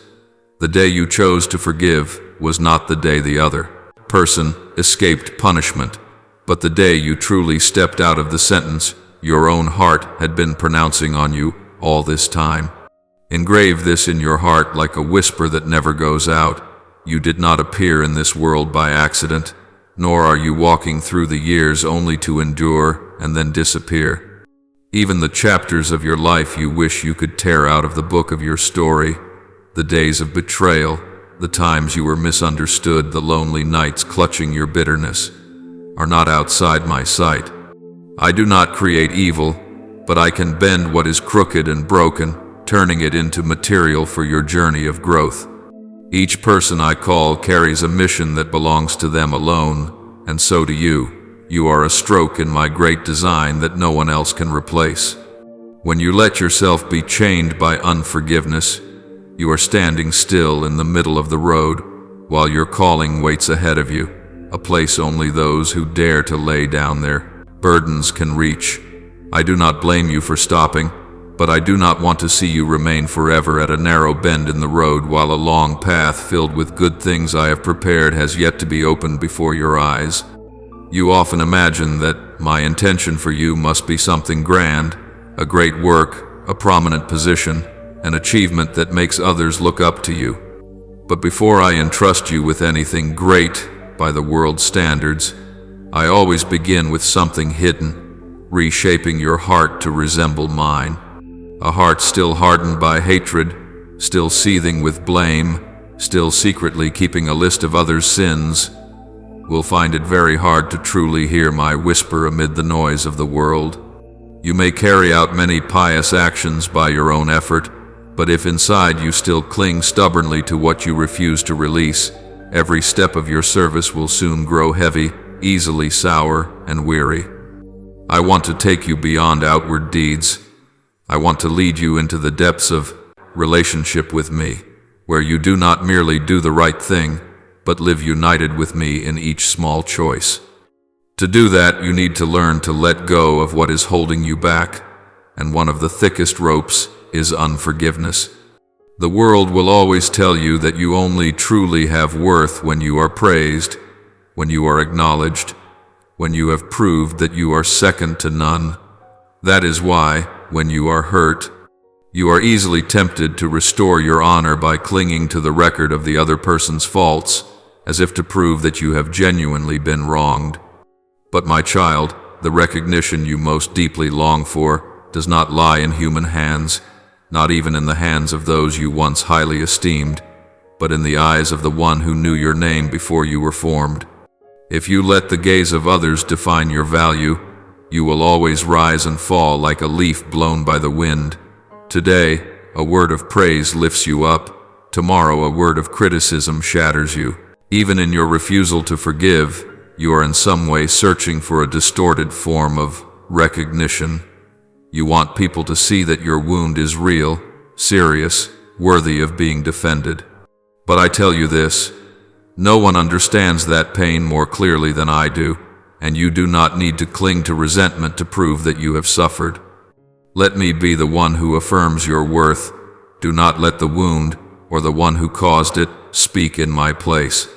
The day you chose to forgive was not the day the other person escaped punishment, but the day you truly stepped out of the sentence your own heart had been pronouncing on you all this time. Engrave this in your heart like a whisper that never goes out. You did not appear in this world by accident, nor are you walking through the years only to endure and then disappear. Even the chapters of your life you wish you could tear out of the book of your story, the days of betrayal, the times you were misunderstood, the lonely nights clutching your bitterness, are not outside my sight. I do not create evil, but I can bend what is crooked and broken, turning it into material for your journey of growth. Each person I call carries a mission that belongs to them alone, and so do you. You are a stroke in my great design that no one else can replace. When you let yourself be chained by unforgiveness, you are standing still in the middle of the road, while your calling waits ahead of you, a place only those who dare to lay down their burdens can reach. I do not blame you for stopping, but I do not want to see you remain forever at a narrow bend in the road while a long path filled with good things I have prepared has yet to be opened before your eyes. You often imagine that my intention for you must be something grand, a great work, a prominent position, an achievement that makes others look up to you. But before I entrust you with anything great by the world's standards, I always begin with something hidden, reshaping your heart to resemble mine. A heart still hardened by hatred, still seething with blame, still secretly keeping a list of others' sins, will find it very hard to truly hear my whisper amid the noise of the world. You may carry out many pious actions by your own effort, but if inside you still cling stubbornly to what you refuse to release, every step of your service will soon grow heavy, easily sour and weary. I want to take you beyond outward deeds. I want to lead you into the depths of relationship with me, where you do not merely do the right thing, but live united with me in each small choice. To do that, you need to learn to let go of what is holding you back, and one of the thickest ropes is unforgiveness. The world will always tell you that you only truly have worth when you are praised, when you are acknowledged, when you have proved that you are second to none. That is why, when you are hurt, you are easily tempted to restore your honor by clinging to the record of the other person's faults, as if to prove that you have genuinely been wronged. But my child, the recognition you most deeply long for does not lie in human hands, not even in the hands of those you once highly esteemed, but in the eyes of the one who knew your name before you were formed. If you let the gaze of others define your value, you will always rise and fall like a leaf blown by the wind. Today, a word of praise lifts you up. Tomorrow, a word of criticism shatters you. Even in your refusal to forgive, you are in some way searching for a distorted form of recognition. You want people to see that your wound is real, serious, worthy of being defended. But I tell you this, no one understands that pain more clearly than I do, and you do not need to cling to resentment to prove that you have suffered. Let me be the one who affirms your worth. Do not let the wound, or the one who caused it, speak in my place.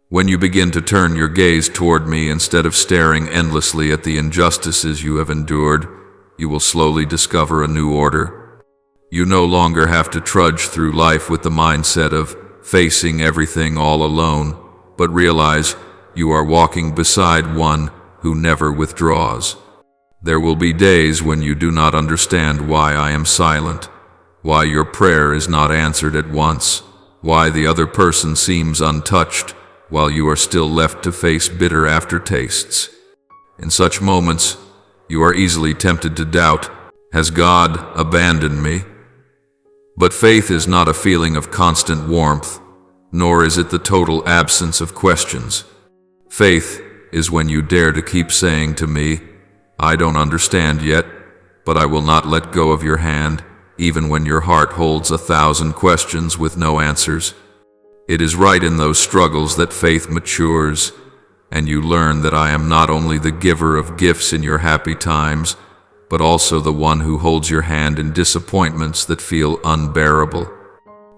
When you begin to turn your gaze toward me instead of staring endlessly at the injustices you have endured, you will slowly discover a new order. You no longer have to trudge through life with the mindset of facing everything all alone, but realize you are walking beside one who never withdraws. There will be days when you do not understand why I am silent, why your prayer is not answered at once, why the other person seems untouched, while you are still left to face bitter aftertastes. In such moments, you are easily tempted to doubt, has God abandoned me? But faith is not a feeling of constant warmth, nor is it the total absence of questions. Faith is when you dare to keep saying to me, I don't understand yet, but I will not let go of your hand, even when your heart holds 1,000 questions with no answers. It is right in those struggles that faith matures, and you learn that I am not only the giver of gifts in your happy times, but also the one who holds your hand in disappointments that feel unbearable.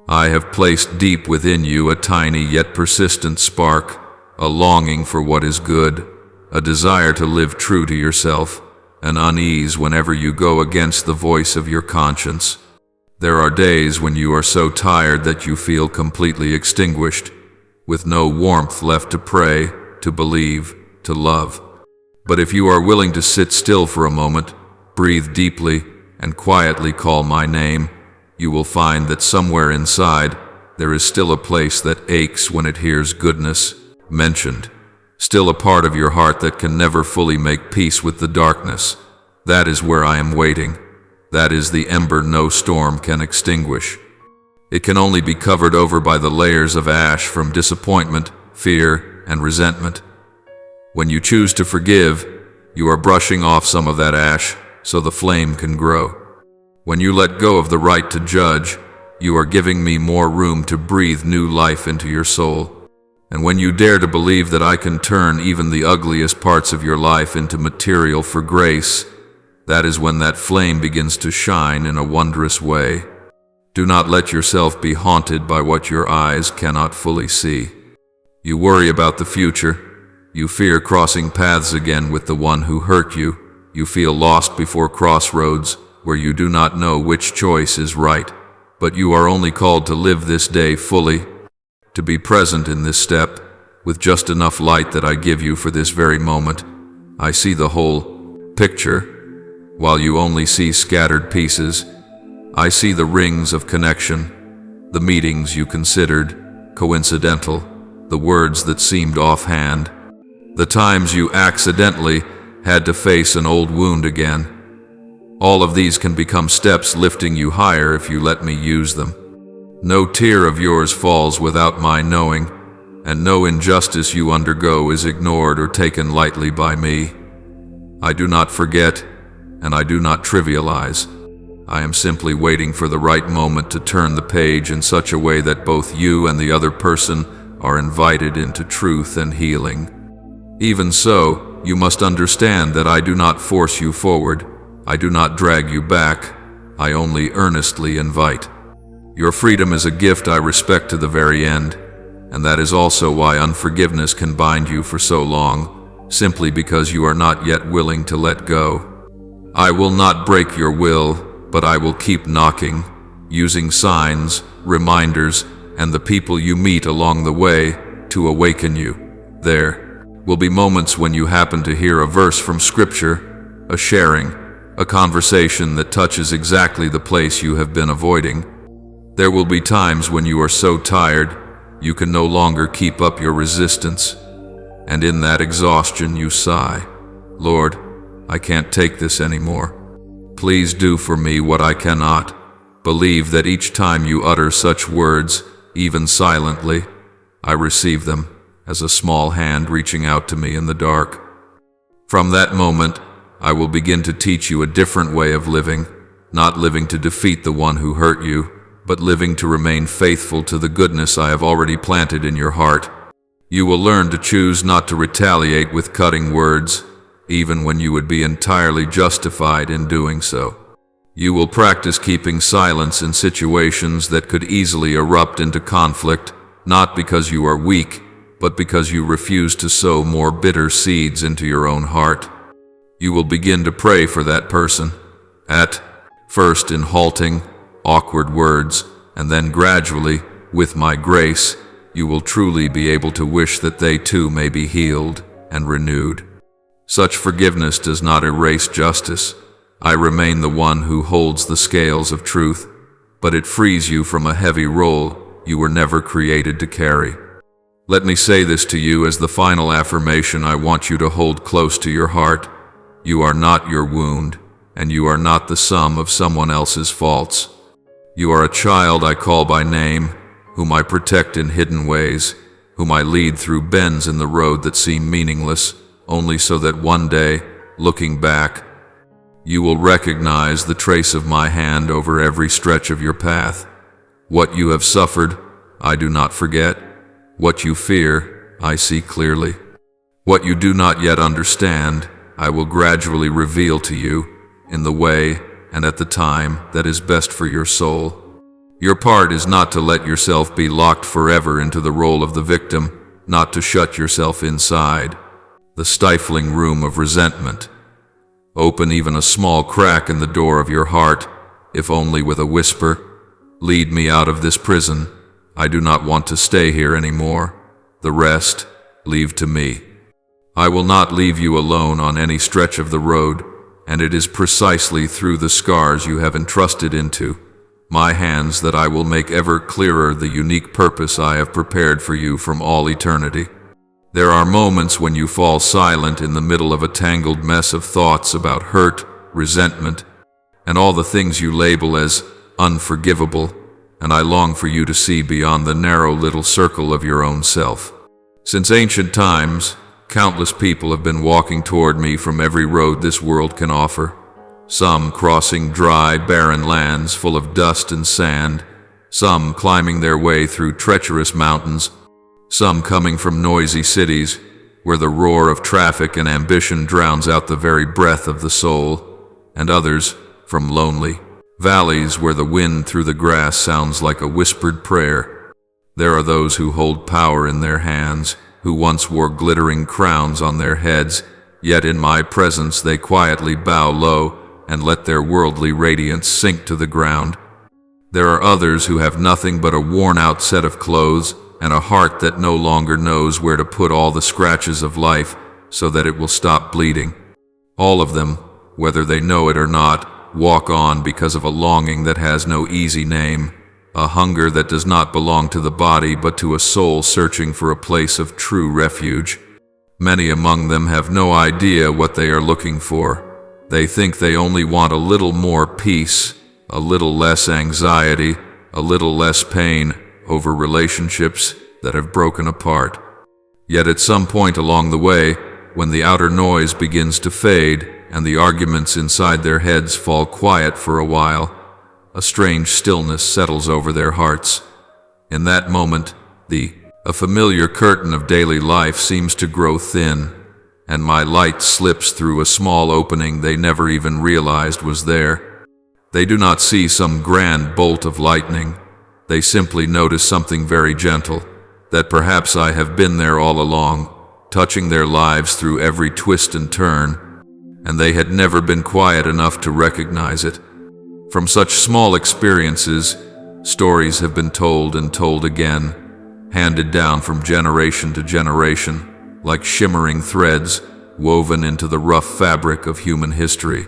I have placed deep within you a tiny yet persistent spark, a longing for what is good, a desire to live true to yourself, an unease whenever you go against the voice of your conscience. There are days when you are so tired that you feel completely extinguished, with no warmth left to pray, to believe, to love. But if you are willing to sit still for a moment, breathe deeply, and quietly call my name, you will find that somewhere inside there is still a place that aches when it hears goodness mentioned, still a part of your heart that can never fully make peace with the darkness. That is where I am waiting. That is the ember no storm can extinguish. It can only be covered over by the layers of ash from disappointment, fear, and resentment. When you choose to forgive, you are brushing off some of that ash so the flame can grow. When you let go of the right to judge, you are giving me more room to breathe new life into your soul. And when you dare to believe that I can turn even the ugliest parts of your life into material for grace, that is when that flame begins to shine in a wondrous way. Do not let yourself be haunted by what your eyes cannot fully see. You worry about the future. You fear crossing paths again with the one who hurt you. You feel lost before crossroads where you do not know which choice is right. But you are only called to live this day fully, to be present in this step, with just enough light that I give you for this very moment. I see the whole picture, while you only see scattered pieces. I see the rings of connection, the meetings you considered coincidental, the words that seemed offhand, the times you accidentally had to face an old wound again. All of these can become steps lifting you higher if you let me use them. No tear of yours falls without my knowing, and no injustice you undergo is ignored or taken lightly by me. I do not forget, and I do not trivialize. I am simply waiting for the right moment to turn the page in such a way that both you and the other person are invited into truth and healing. Even so, you must understand that I do not force you forward. I do not drag you back. I only earnestly invite. Your freedom is a gift I respect to the very end, and that is also why unforgiveness can bind you for so long, simply because you are not yet willing to let go. I will not break your will, but I will keep knocking, using signs, reminders, and the people you meet along the way to awaken you. There will be moments when you happen to hear a verse from Scripture, a sharing, a conversation that touches exactly the place you have been avoiding. There will be times when you are so tired, you can no longer keep up your resistance, and in that exhaustion you sigh, Lord, I can't take this anymore. Please do for me what I cannot. Believe that each time you utter such words, even silently, I receive them as a small hand reaching out to me in the dark. From that moment, I will begin to teach you a different way of living, not living to defeat the one who hurt you, but living to remain faithful to the goodness I have already planted in your heart. You will learn to choose not to retaliate with cutting words, even when you would be entirely justified in doing so. You will practice keeping silence in situations that could easily erupt into conflict, not because you are weak, but because you refuse to sow more bitter seeds into your own heart. You will begin to pray for that person, at first in halting, awkward words, and then gradually, with my grace, you will truly be able to wish that they too may be healed and renewed. Such forgiveness does not erase justice. I remain the one who holds the scales of truth, but it frees you from a heavy role you were never created to carry. Let me say this to you as the final affirmation I want you to hold close to your heart. You are not your wound, and you are not the sum of someone else's faults. You are a child I call by name, whom I protect in hidden ways, whom I lead through bends in the road that seem meaningless, only so that one day, looking back, you will recognize the trace of my hand over every stretch of your path. What you have suffered, I do not forget. What you fear, I see clearly. What you do not yet understand, I will gradually reveal to you, in the way and at the time that is best for your soul. Your part is not to let yourself be locked forever into the role of the victim, not to shut yourself inside the stifling room of resentment. Open even a small crack in the door of your heart, if only with a whisper, "Lead me out of this prison. I do not want to stay here anymore. The rest, leave to me." I will not leave you alone on any stretch of the road, and it is precisely through the scars you have entrusted into my hands that I will make ever clearer the unique purpose I have prepared for you from all eternity. There are moments when you fall silent in the middle of a tangled mess of thoughts about hurt, resentment, and all the things you label as unforgivable, and I long for you to see beyond the narrow little circle of your own self. Since ancient times, countless people have been walking toward me from every road this world can offer, some crossing dry, barren lands full of dust and sand, some climbing their way through treacherous mountains, some coming from noisy cities where the roar of traffic and ambition drowns out the very breath of the soul, and others from lonely valleys where the wind through the grass sounds like a whispered prayer. There are those who hold power in their hands, who once wore glittering crowns on their heads, yet in my presence they quietly bow low and let their worldly radiance sink to the ground. There are others who have nothing but a worn-out set of clothes and a heart that no longer knows where to put all the scratches of life so that it will stop bleeding. All of them, whether they know it or not, walk on because of a longing that has no easy name, a hunger that does not belong to the body but to a soul searching for a place of true refuge. Many among them have no idea what they are looking for. They think they only want a little more peace, a little less anxiety, a little less pain over relationships that have broken apart. Yet at some point along the way, when the outer noise begins to fade and the arguments inside their heads fall quiet for a while, a strange stillness settles over their hearts. In that moment, a familiar curtain of daily life seems to grow thin, and my light slips through a small opening they never even realized was there. They do not see some grand bolt of lightning. They simply notice something very gentle, that perhaps I have been there all along, touching their lives through every twist and turn, and they had never been quiet enough to recognize it. From such small experiences, stories have been told and told again, handed down from generation to generation, like shimmering threads woven into the rough fabric of human history.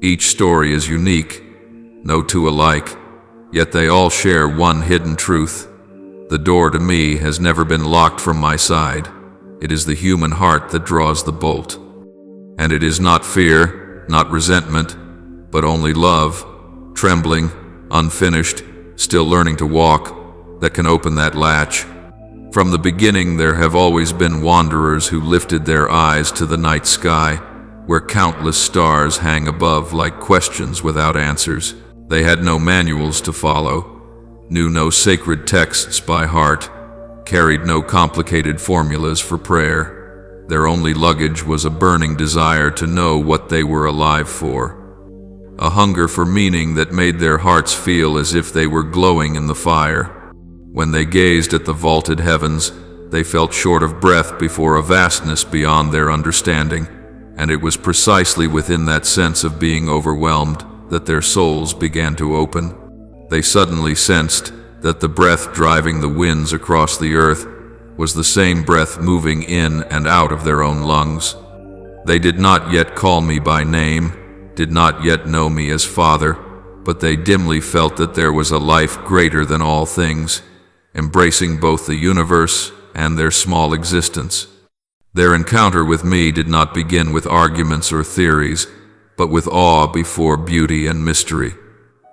Each story is unique, no two alike, yet they all share one hidden truth. The door to me has never been locked from my side. It is the human heart that draws the bolt. And it is not fear, not resentment, but only love, trembling, unfinished, still learning to walk, that can open that latch. From the beginning there have always been wanderers who lifted their eyes to the night sky, where countless stars hang above like questions without answers. They had no manuals to follow, knew no sacred texts by heart, carried no complicated formulas for prayer. Their only luggage was a burning desire to know what they were alive for, a hunger for meaning that made their hearts feel as if they were glowing in the fire. When they gazed at the vaulted heavens, they felt short of breath before a vastness beyond their understanding, and it was precisely within that sense of being overwhelmed that their souls began to open. They suddenly sensed that the breath driving the winds across the earth was the same breath moving in and out of their own lungs. They did not yet call me by name, did not yet know me as Father, but they dimly felt that there was a life greater than all things, embracing both the universe and their small existence. Their encounter with me did not begin with arguments or theories, but with awe before beauty and mystery.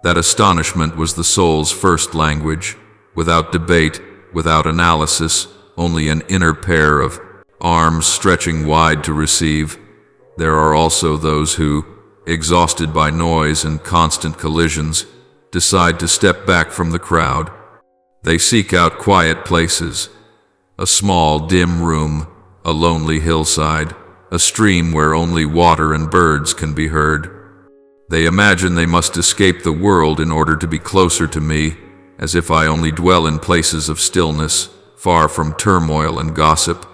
That astonishment was the soul's first language, without debate, without analysis, only an inner pair of arms stretching wide to receive. There are also those who, exhausted by noise and constant collisions, decide to step back from the crowd. They seek out quiet places, a small, dim room, a lonely hillside, a stream where only water and birds can be heard. They imagine they must escape the world in order to be closer to me, as if I only dwell in places of stillness, far from turmoil and gossip.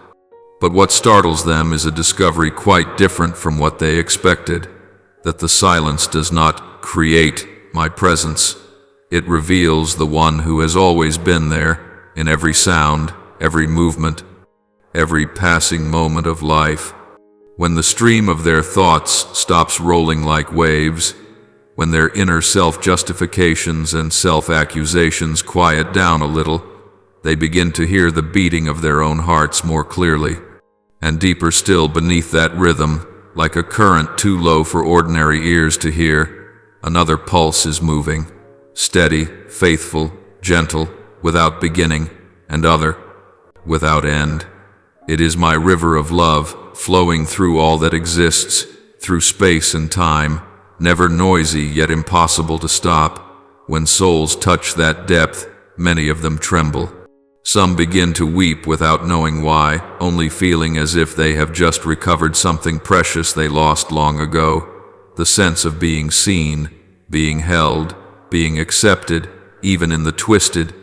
But what startles them is a discovery quite different from what they expected, that the silence does not create my presence. It reveals the one who has always been there, in every sound, every movement, every passing moment of life. When the stream of their thoughts stops rolling like waves, when their inner self-justifications and self-accusations quiet down a little, they begin to hear the beating of their own hearts more clearly. And deeper still beneath that rhythm, like a current too low for ordinary ears to hear, another pulse is moving, steady, faithful, gentle, without beginning, and other, without end. It is my river of love, flowing through all that exists, through space and time, never noisy yet impossible to stop. When souls touch that depth, many of them tremble. Some begin to weep without knowing why, only feeling as if they have just recovered something precious they lost long ago. The sense of being seen, being held, being accepted, even in the twisted,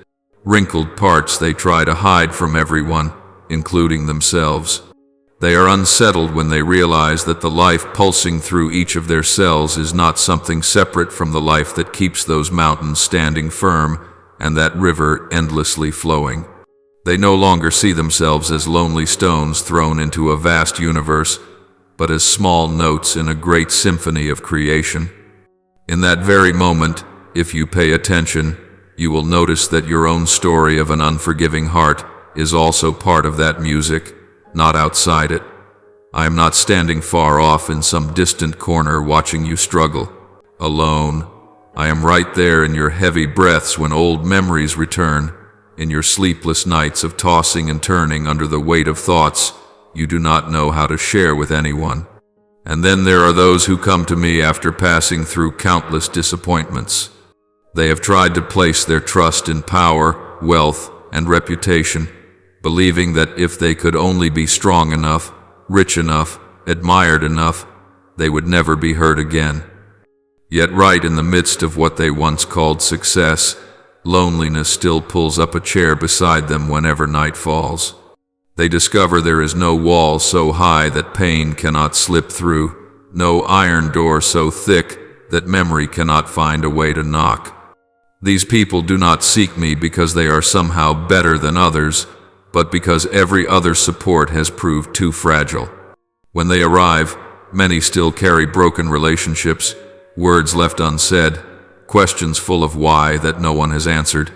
wrinkled parts they try to hide from everyone, including themselves. They are unsettled when they realize that the life pulsing through each of their cells is not something separate from the life that keeps those mountains standing firm and that river endlessly flowing. They no longer see themselves as lonely stones thrown into a vast universe, but as small notes in a great symphony of creation. In that very moment, if you pay attention, you will notice that your own story of an unforgiving heart is also part of that music, not outside it. I am not standing far off in some distant corner watching you struggle, alone. I am right there in your heavy breaths when old memories return, in your sleepless nights of tossing and turning under the weight of thoughts you do not know how to share with anyone. And then there are those who come to me after passing through countless disappointments. They have tried to place their trust in power, wealth, and reputation, believing that if they could only be strong enough, rich enough, admired enough, they would never be hurt again. Yet right in the midst of what they once called success, loneliness still pulls up a chair beside them whenever night falls. They discover there is no wall so high that pain cannot slip through, no iron door so thick that memory cannot find a way to knock. These people do not seek me because they are somehow better than others, but because every other support has proved too fragile. When they arrive, many still carry broken relationships, words left unsaid, questions full of why that no one has answered.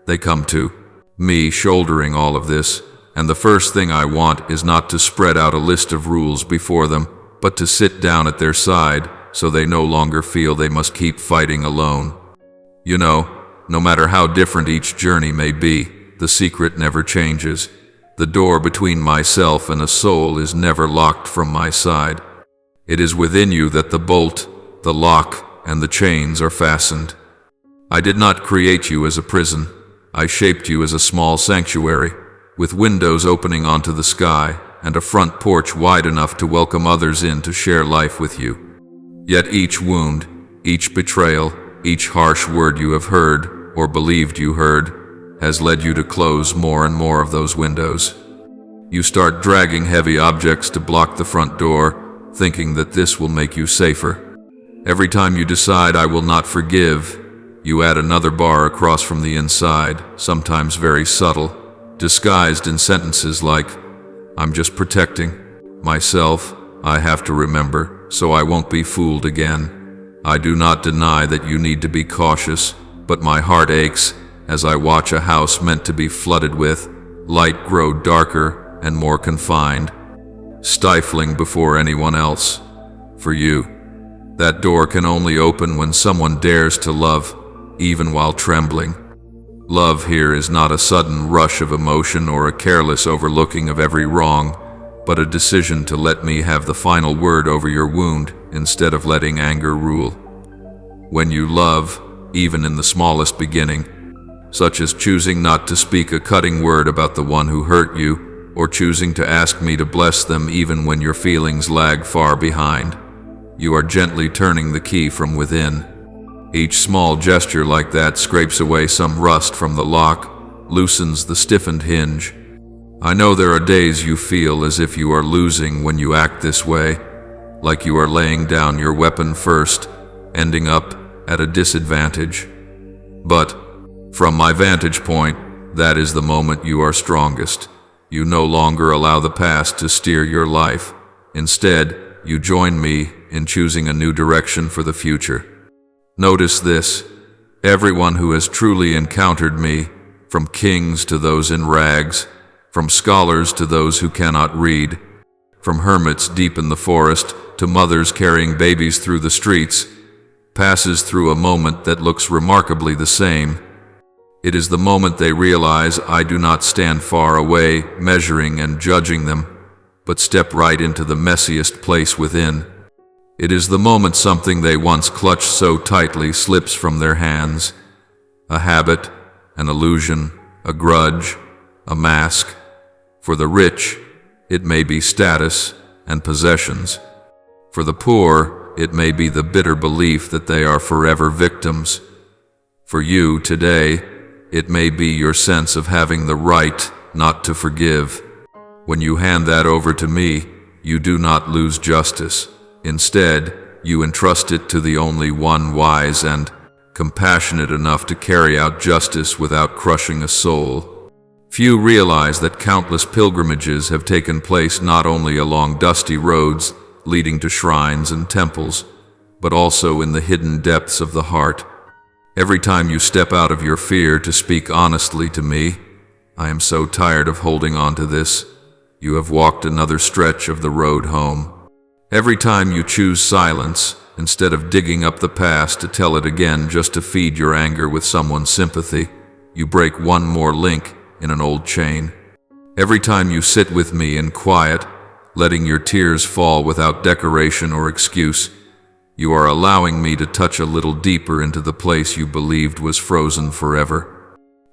They come to me shouldering all of this, and the first thing I want is not to spread out a list of rules before them, but to sit down at their side so they no longer feel they must keep fighting alone. You know, no matter how different each journey may be, the secret never changes. The door between myself and a soul is never locked from my side. It is within you that the bolt, the lock, and the chains are fastened. I did not create you as a prison. I shaped you as a small sanctuary, with windows opening onto the sky and a front porch wide enough to welcome others in to share life with you. Yet each wound, each betrayal, each harsh word you have heard, or believed you heard, has led you to close more and more of those windows. You start dragging heavy objects to block the front door, thinking that this will make you safer. Every time you decide, "I will not forgive," you add another bar across from the inside, sometimes very subtle, disguised in sentences like, "I'm just protecting myself. I have to remember, so I won't be fooled again." I do not deny that you need to be cautious, but my heart aches as I watch a house meant to be flooded with light grow darker and more confined, stifling before anyone else. For you, that door can only open when someone dares to love, even while trembling. Love here is not a sudden rush of emotion or a careless overlooking of every wrong, but a decision to let me have the final word over your wound instead of letting anger rule. When you love, even in the smallest beginning, such as choosing not to speak a cutting word about the one who hurt you, or choosing to ask me to bless them even when your feelings lag far behind, you are gently turning the key from within. Each small gesture like that scrapes away some rust from the lock, loosens the stiffened hinge. I know there are days you feel as if you are losing when you act this way, like you are laying down your weapon first, ending up at a disadvantage. But, from my vantage point, that is the moment you are strongest. You no longer allow the past to steer your life. Instead, you join me in choosing a new direction for the future. Notice this: everyone who has truly encountered me, from kings to those in rags, from scholars to those who cannot read, from hermits deep in the forest to mothers carrying babies through the streets, passes through a moment that looks remarkably the same. It is the moment they realize I do not stand far away, measuring and judging them, but step right into the messiest place within. It is the moment something they once clutched so tightly slips from their hands. A habit, an illusion, a grudge, a mask. For the rich, it may be status and possessions. For the poor, it may be the bitter belief that they are forever victims. For you today, it may be your sense of having the right not to forgive. When you hand that over to me, you do not lose justice. Instead, you entrust it to the only one wise and compassionate enough to carry out justice without crushing a soul. Few realize that countless pilgrimages have taken place not only along dusty roads leading to shrines and temples, but also in the hidden depths of the heart. Every time you step out of your fear to speak honestly to me, "I am so tired of holding on to this," you have walked another stretch of the road home. Every time you choose silence, instead of digging up the past to tell it again just to feed your anger with someone's sympathy, you break one more link in an old chain. Every time you sit with me in quiet, letting your tears fall without decoration or excuse, you are allowing me to touch a little deeper into the place you believed was frozen forever.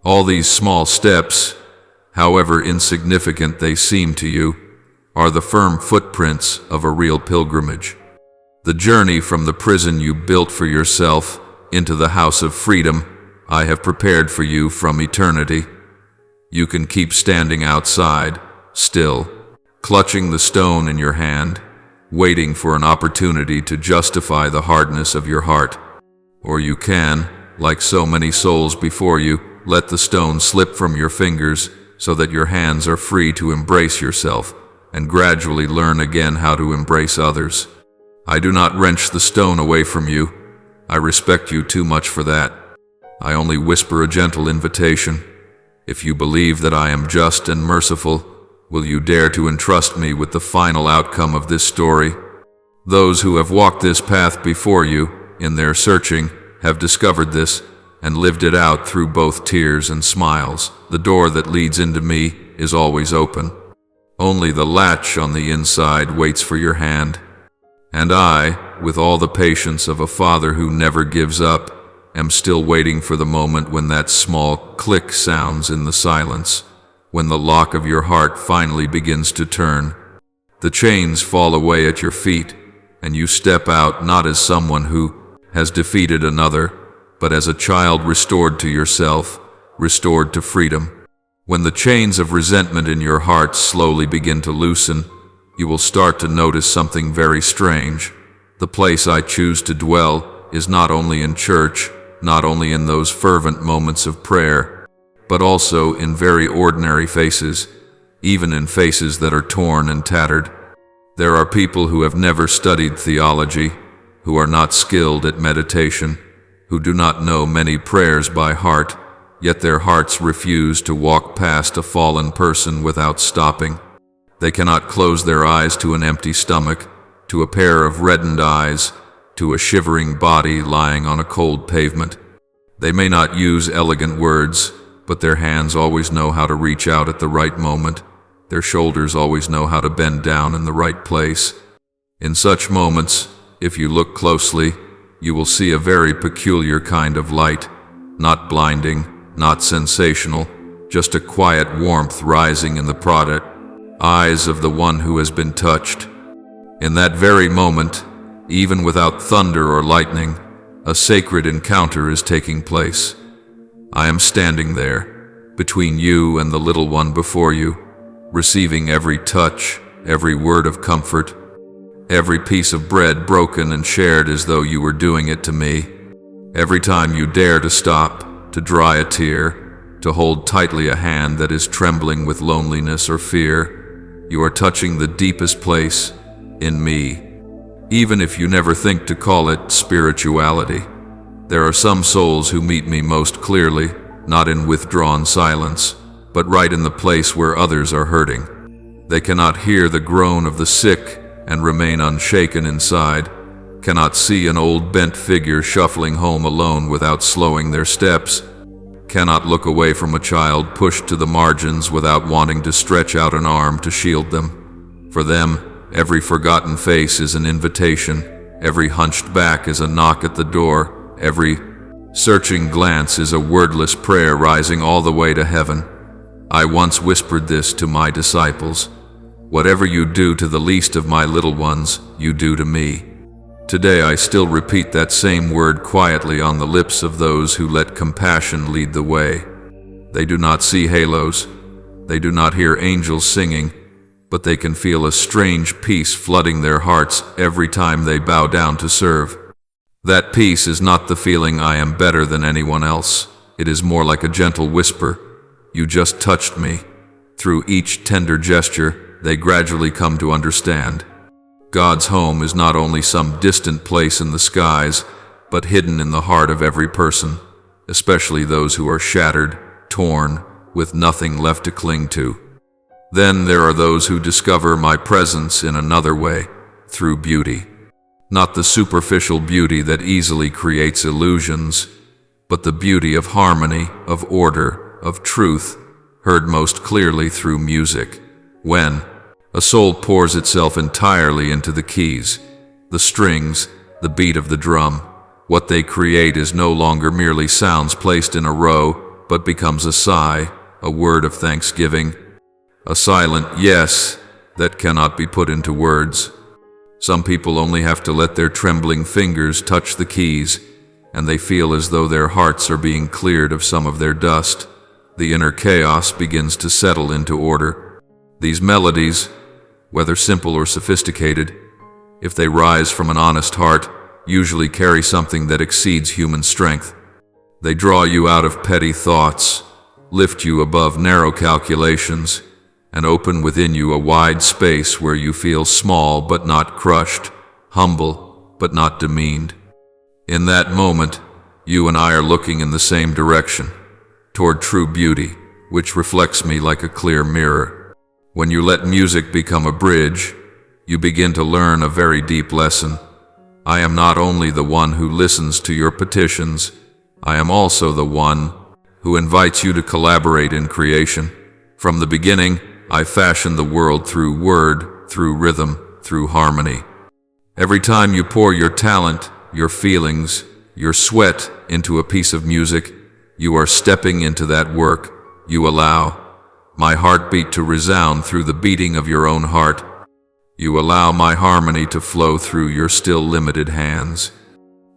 All these small steps, however insignificant they seem to you, are the firm footprints of a real pilgrimage. The journey from the prison you built for yourself into the house of freedom I have prepared for you from eternity. You can keep standing outside, still, clutching the stone in your hand, waiting for an opportunity to justify the hardness of your heart. Or you can, like so many souls before you, let the stone slip from your fingers so that your hands are free to embrace yourself and gradually learn again how to embrace others. I do not wrench the stone away from you. I respect you too much for that. I only whisper a gentle invitation. If you believe that I am just and merciful, will you dare to entrust me with the final outcome of this story? Those who have walked this path before you, in their searching, have discovered this and lived it out through both tears and smiles. The door that leads into me is always open. Only the latch on the inside waits for your hand. And I, with all the patience of a father who never gives up, am still waiting for the moment when that small click sounds in the silence, when the lock of your heart finally begins to turn. The chains fall away at your feet, and you step out not as someone who has defeated another, but as a child restored to yourself, restored to freedom. When the chains of resentment in your heart slowly begin to loosen, you will start to notice something very strange. The place I choose to dwell is not only in church, not only in those fervent moments of prayer, but also in very ordinary faces, even in faces that are torn and tattered. There are people who have never studied theology, who are not skilled at meditation, who do not know many prayers by heart, yet their hearts refuse to walk past a fallen person without stopping. They cannot close their eyes to an empty stomach, to a pair of reddened eyes, to a shivering body lying on a cold pavement. They may not use elegant words, but their hands always know how to reach out at the right moment. Their shoulders always know how to bend down in the right place. In such moments, if you look closely, you will see a very peculiar kind of light, not blinding, not sensational, just a quiet warmth rising in the product eyes of the one who has been touched. In that very moment, even without thunder or lightning, a sacred encounter is taking place. I am standing there, between you and the little one before you, receiving every touch, every word of comfort, every piece of bread broken and shared as though you were doing it to me. Every time you dare to stop, to dry a tear, to hold tightly a hand that is trembling with loneliness or fear, you are touching the deepest place in me, even if you never think to call it spirituality. There are some souls who meet me most clearly, not in withdrawn silence, but right in the place where others are hurting. They cannot hear the groan of the sick and remain unshaken inside, cannot see an old bent figure shuffling home alone without slowing their steps, cannot look away from a child pushed to the margins without wanting to stretch out an arm to shield them. For them, every forgotten face is an invitation, every hunched back is a knock at the door, every searching glance is a wordless prayer rising all the way to heaven. I once whispered this to my disciples: "Whatever you do to the least of my little ones, you do to me." Today I still repeat that same word quietly on the lips of those who let compassion lead the way. They do not see halos, they do not hear angels singing, but they can feel a strange peace flooding their hearts every time they bow down to serve. That peace is not the feeling I am better than anyone else. It is more like a gentle whisper: "You just touched me." Through each tender gesture, they gradually come to understand. God's home is not only some distant place in the skies, but hidden in the heart of every person, especially those who are shattered, torn, with nothing left to cling to. Then there are those who discover my presence in another way, through beauty. Not the superficial beauty that easily creates illusions, but the beauty of harmony, of order, of truth, heard most clearly through music. When a soul pours itself entirely into the keys, the strings, the beat of the drum, what they create is no longer merely sounds placed in a row, but becomes a sigh, a word of thanksgiving, a silent yes that cannot be put into words. Some people only have to let their trembling fingers touch the keys, and they feel as though their hearts are being cleared of some of their dust. The inner chaos begins to settle into order. These melodies, whether simple or sophisticated, if they rise from an honest heart, usually carry something that exceeds human strength. They draw you out of petty thoughts, lift you above narrow calculations, and open within you a wide space where you feel small but not crushed, humble but not demeaned. In that moment, you and I are looking in the same direction, toward true beauty, which reflects me like a clear mirror. When you let music become a bridge, you begin to learn a very deep lesson. I am not only the one who listens to your petitions, I am also the one who invites you to collaborate in creation. From the beginning, I fashioned the world through word, through rhythm, through harmony. Every time you pour your talent, your feelings, your sweat into a piece of music, you are stepping into that work. You allow my heartbeat to resound through the beating of your own heart. You allow my harmony to flow through your still limited hands.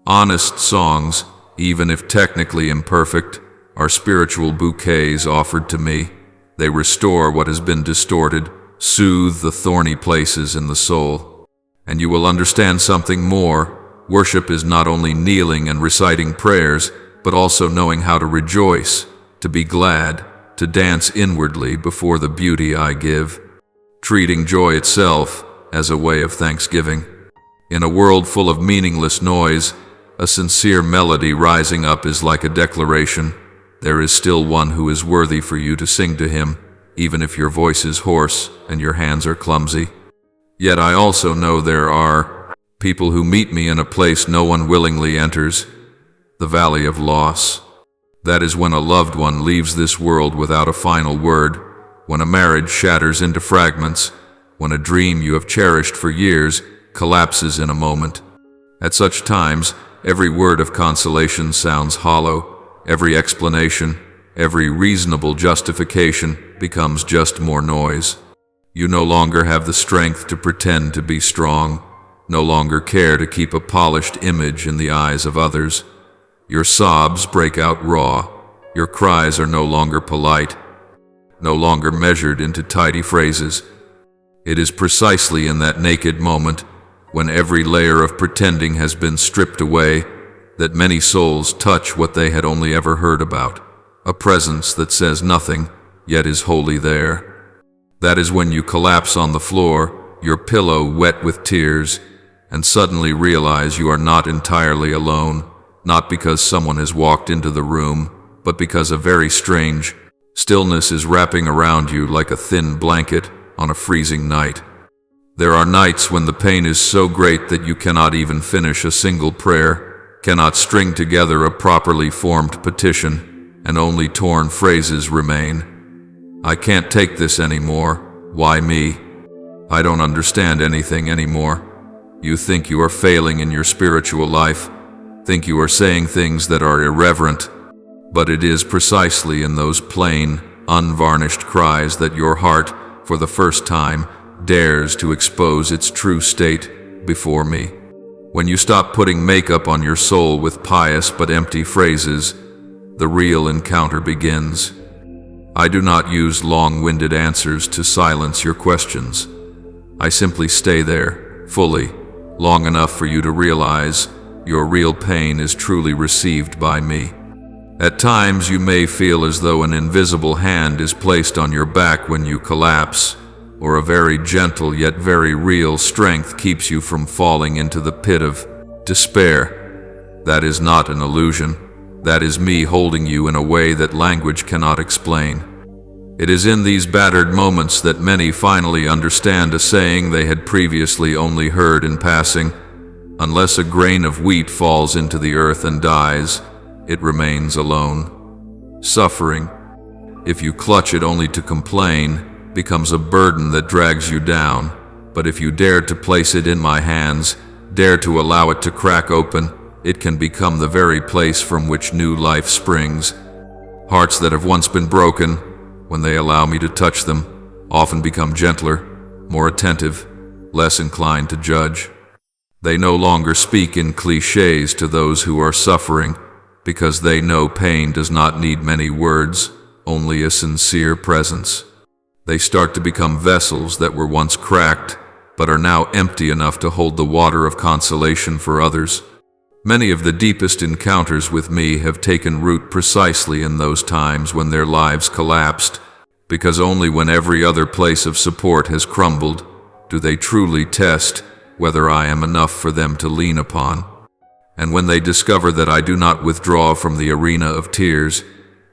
Honest songs, even if technically imperfect, are spiritual bouquets offered to me. They restore what has been distorted, soothe the thorny places in the soul. And you will understand something more. Worship is not only kneeling and reciting prayers, but also knowing how to rejoice, to be glad, to dance inwardly before the beauty I give, treating joy itself as a way of thanksgiving. In a world full of meaningless noise, a sincere melody rising up is like a declaration. There is still one who is worthy for you to sing to him, even if your voice is hoarse and your hands are clumsy. Yet I also know there are people who meet me in a place no one willingly enters, the valley of loss. That is when a loved one leaves this world without a final word, when a marriage shatters into fragments, when a dream you have cherished for years collapses in a moment. At such times, every word of consolation sounds hollow. Every explanation, every reasonable justification becomes just more noise. You no longer have the strength to pretend to be strong, no longer care to keep a polished image in the eyes of others. Your sobs break out raw. Your cries are no longer polite, no longer measured into tidy phrases. It is precisely in that naked moment, when every layer of pretending has been stripped away, that many souls touch what they had only ever heard about, a presence that says nothing, yet is wholly there. That is when you collapse on the floor, your pillow wet with tears, and suddenly realize you are not entirely alone, not because someone has walked into the room, but because a very strange stillness is wrapping around you like a thin blanket on a freezing night. There are nights when the pain is so great that you cannot even finish a single prayer, cannot string together a properly formed petition, and only torn phrases remain. I can't take this anymore. Why me? I don't understand anything anymore. You think you are failing in your spiritual life, think you are saying things that are irreverent, but it is precisely in those plain, unvarnished cries that your heart, for the first time, dares to expose its true state before me. When you stop putting makeup on your soul with pious but empty phrases, the real encounter begins. I do not use long-winded answers to silence your questions. I simply stay there, fully, long enough for you to realize your real pain is truly received by me. At times you may feel as though an invisible hand is placed on your back when you collapse, or a very gentle yet very real strength keeps you from falling into the pit of despair. That is not an illusion. That is me holding you in a way that language cannot explain. It is in these battered moments that many finally understand a saying they had previously only heard in passing. Unless a grain of wheat falls into the earth and dies, it remains alone. Suffering, if you clutch it only to complain, becomes a burden that drags you down. But if you dare to place it in my hands, dare to allow it to crack open, it can become the very place from which new life springs. Hearts that have once been broken, when they allow me to touch them, often become gentler, more attentive, less inclined to judge. They no longer speak in cliches to those who are suffering, because they know pain does not need many words, only a sincere presence. They start to become vessels that were once cracked, but are now empty enough to hold the water of consolation for others. Many of the deepest encounters with me have taken root precisely in those times when their lives collapsed, because only when every other place of support has crumbled do they truly test whether I am enough for them to lean upon. And when they discover that I do not withdraw from the arena of tears,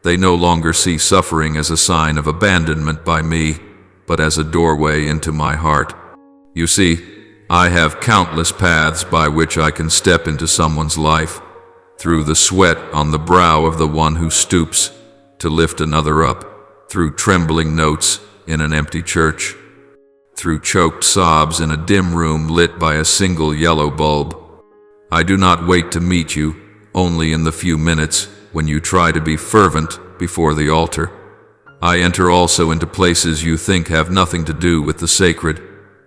they no longer see suffering as a sign of abandonment by me, but as a doorway into my heart. You see, I have countless paths by which I can step into someone's life, through the sweat on the brow of the one who stoops to lift another up, through trembling notes in an empty church, through choked sobs in a dim room lit by a single yellow bulb. I do not wait to meet you, only in the few minutes when you try to be fervent before the altar. I enter also into places you think have nothing to do with the sacred,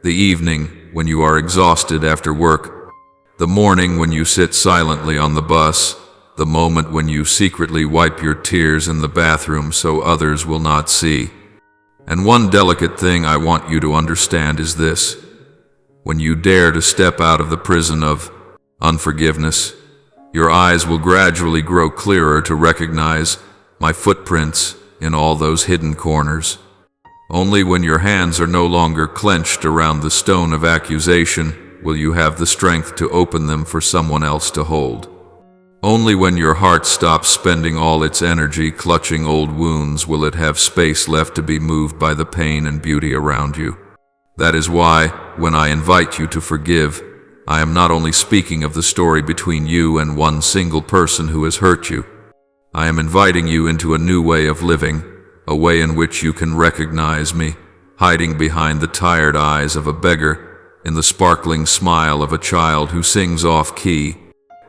the evening when you are exhausted after work, the morning when you sit silently on the bus, the moment when you secretly wipe your tears in the bathroom so others will not see. And one delicate thing I want you to understand is this. When you dare to step out of the prison of unforgiveness, your eyes will gradually grow clearer to recognize my footprints in all those hidden corners. Only when your hands are no longer clenched around the stone of accusation will you have the strength to open them for someone else to hold. Only when your heart stops spending all its energy clutching old wounds will it have space left to be moved by the pain and beauty around you. That is why, when I invite you to forgive, I am not only speaking of the story between you and one single person who has hurt you. I am inviting you into a new way of living, a way in which you can recognize me, hiding behind the tired eyes of a beggar, in the sparkling smile of a child who sings off-key,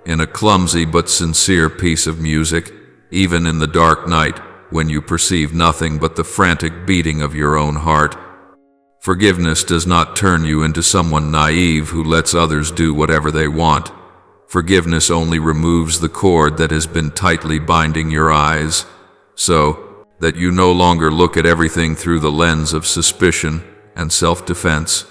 in a clumsy but sincere piece of music, even in the dark night when you perceive nothing but the frantic beating of your own heart. Forgiveness does not turn you into someone naive who lets others do whatever they want. Forgiveness only removes the cord that has been tightly binding your eyes, so that you no longer look at everything through the lens of suspicion and self-defense.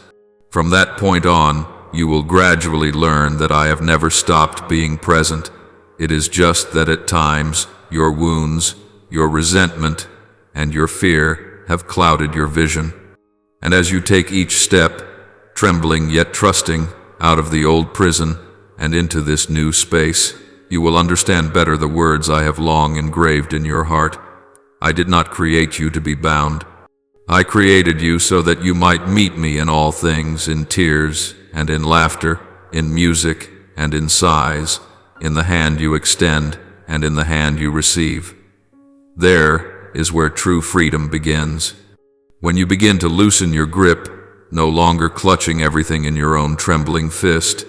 From that point on, you will gradually learn that I have never stopped being present. It is just that at times, your wounds, your resentment, and your fear have clouded your vision. And as you take each step, trembling yet trusting, out of the old prison and into this new space, you will understand better the words I have long engraved in your heart. I did not create you to be bound. I created you so that you might meet me in all things, in tears and in laughter, in music and in sighs, in the hand you extend and in the hand you receive. There is where true freedom begins. When you begin to loosen your grip, no longer clutching everything in your own trembling fist,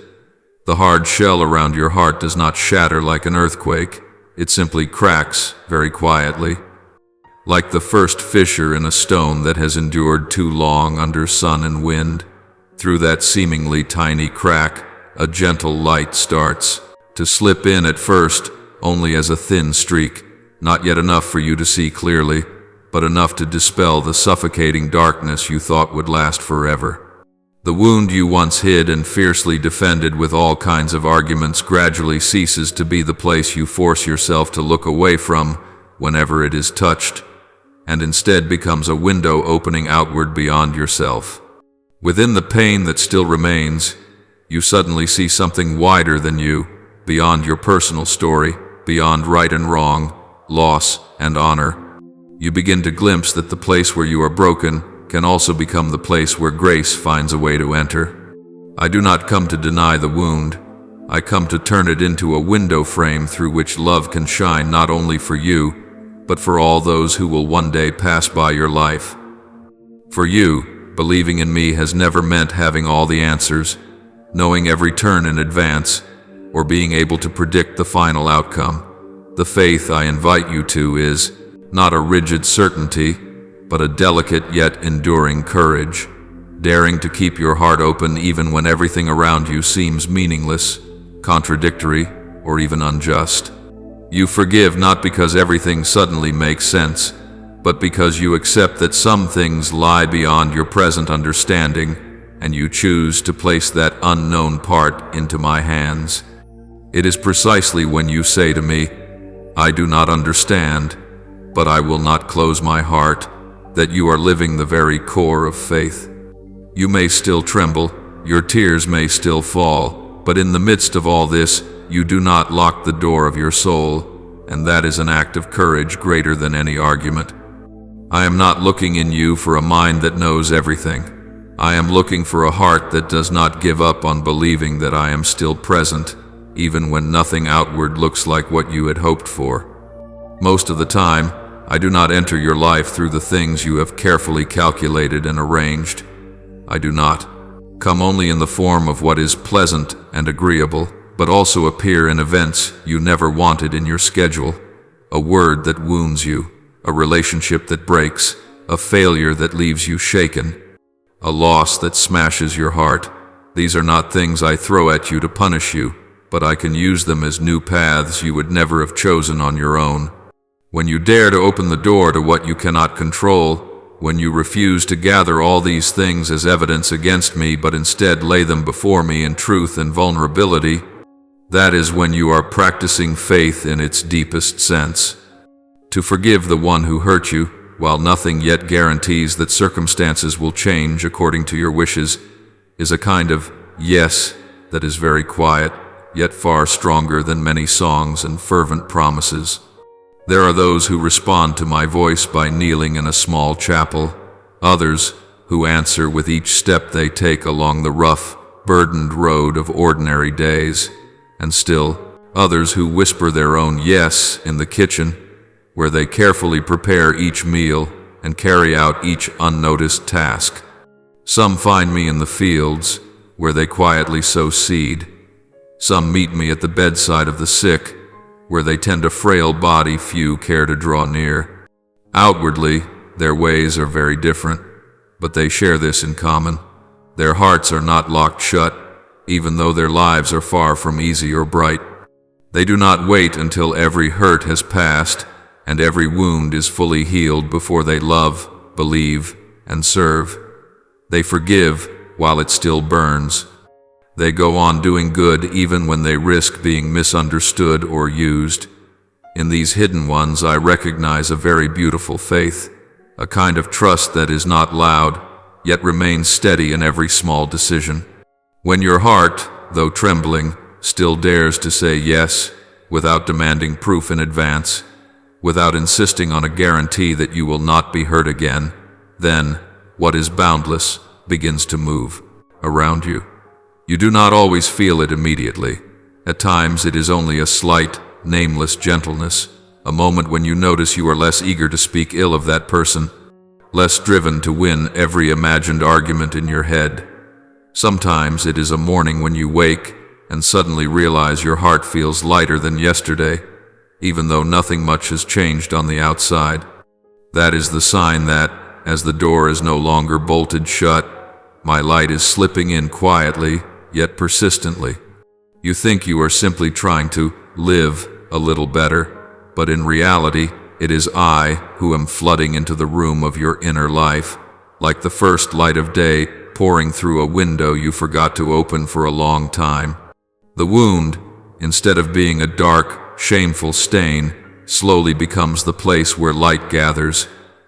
the hard shell around your heart does not shatter like an earthquake. It simply cracks very quietly, like the first fissure in a stone that has endured too long under sun and wind. Through that seemingly tiny crack, a gentle light starts to slip in, at first only as a thin streak, not yet enough for you to see clearly, but enough to dispel the suffocating darkness you thought would last forever. The wound you once hid and fiercely defended with all kinds of arguments gradually ceases to be the place you force yourself to look away from whenever it is touched, and instead becomes a window opening outward beyond yourself. Within the pain that still remains, you suddenly see something wider than you, beyond your personal story, beyond right and wrong, loss and honor. You begin to glimpse that the place where you are broken can also become the place where grace finds a way to enter. I do not come to deny the wound. I come to turn it into a window frame through which love can shine, not only for you, but for all those who will one day pass by your life. For you, believing in me has never meant having all the answers, knowing every turn in advance, or being able to predict the final outcome. The faith I invite you to is not a rigid certainty, but a delicate yet enduring courage, daring to keep your heart open even when everything around you seems meaningless, contradictory, or even unjust. You forgive not because everything suddenly makes sense, but because you accept that some things lie beyond your present understanding, and you choose to place that unknown part into my hands. It is precisely when you say to me, "I do not understand, but I will not close my heart," that you are living the very core of faith. You may still tremble, your tears may still fall, but in the midst of all this, you do not lock the door of your soul, and that is an act of courage greater than any argument. I am not looking in you for a mind that knows everything. I am looking for a heart that does not give up on believing that I am still present, even when nothing outward looks like what you had hoped for. Most of the time, I do not enter your life through the things you have carefully calculated and arranged. I do not come only in the form of what is pleasant and agreeable, but also appear in events you never wanted in your schedule, a word that wounds you, a relationship that breaks, a failure that leaves you shaken, a loss that smashes your heart. These are not things I throw at you to punish you, but I can use them as new paths you would never have chosen on your own. When you dare to open the door to what you cannot control, when you refuse to gather all these things as evidence against me but instead lay them before me in truth and vulnerability, that is when you are practicing faith in its deepest sense. To forgive the one who hurt you, while nothing yet guarantees that circumstances will change according to your wishes, is a kind of yes that is very quiet, yet far stronger than many songs and fervent promises. There are those who respond to my voice by kneeling in a small chapel, others who answer with each step they take along the rough, burdened road of ordinary days, and still others who whisper their own yes in the kitchen, where they carefully prepare each meal and carry out each unnoticed task. Some find me in the fields, where they quietly sow seed. Some meet me at the bedside of the sick, where they tend a frail body few care to draw near. Outwardly, their ways are very different, but they share this in common. Their hearts are not locked shut, even though their lives are far from easy or bright. They do not wait until every hurt has passed and every wound is fully healed before they love, believe, and serve. They forgive while it still burns. They go on doing good even when they risk being misunderstood or used. In these hidden ones I recognize a very beautiful faith, a kind of trust that is not loud, yet remains steady in every small decision. When your heart, though trembling, still dares to say yes, without demanding proof in advance, without insisting on a guarantee that you will not be hurt again, then what is boundless begins to move around you. You do not always feel it immediately. At times it is only a slight, nameless gentleness, a moment when you notice you are less eager to speak ill of that person, less driven to win every imagined argument in your head. Sometimes it is a morning when you wake and suddenly realize your heart feels lighter than yesterday, even though nothing much has changed on the outside. That is the sign that, as the door is no longer bolted shut, my light is slipping in quietly, yet persistently. You think you are simply trying to live a little better, but in reality, it is I who am flooding into the room of your inner life, like the first light of day pouring through a window you forgot to open for a long time. The wound, instead of being a dark, shameful stain, slowly becomes the place where light gathers,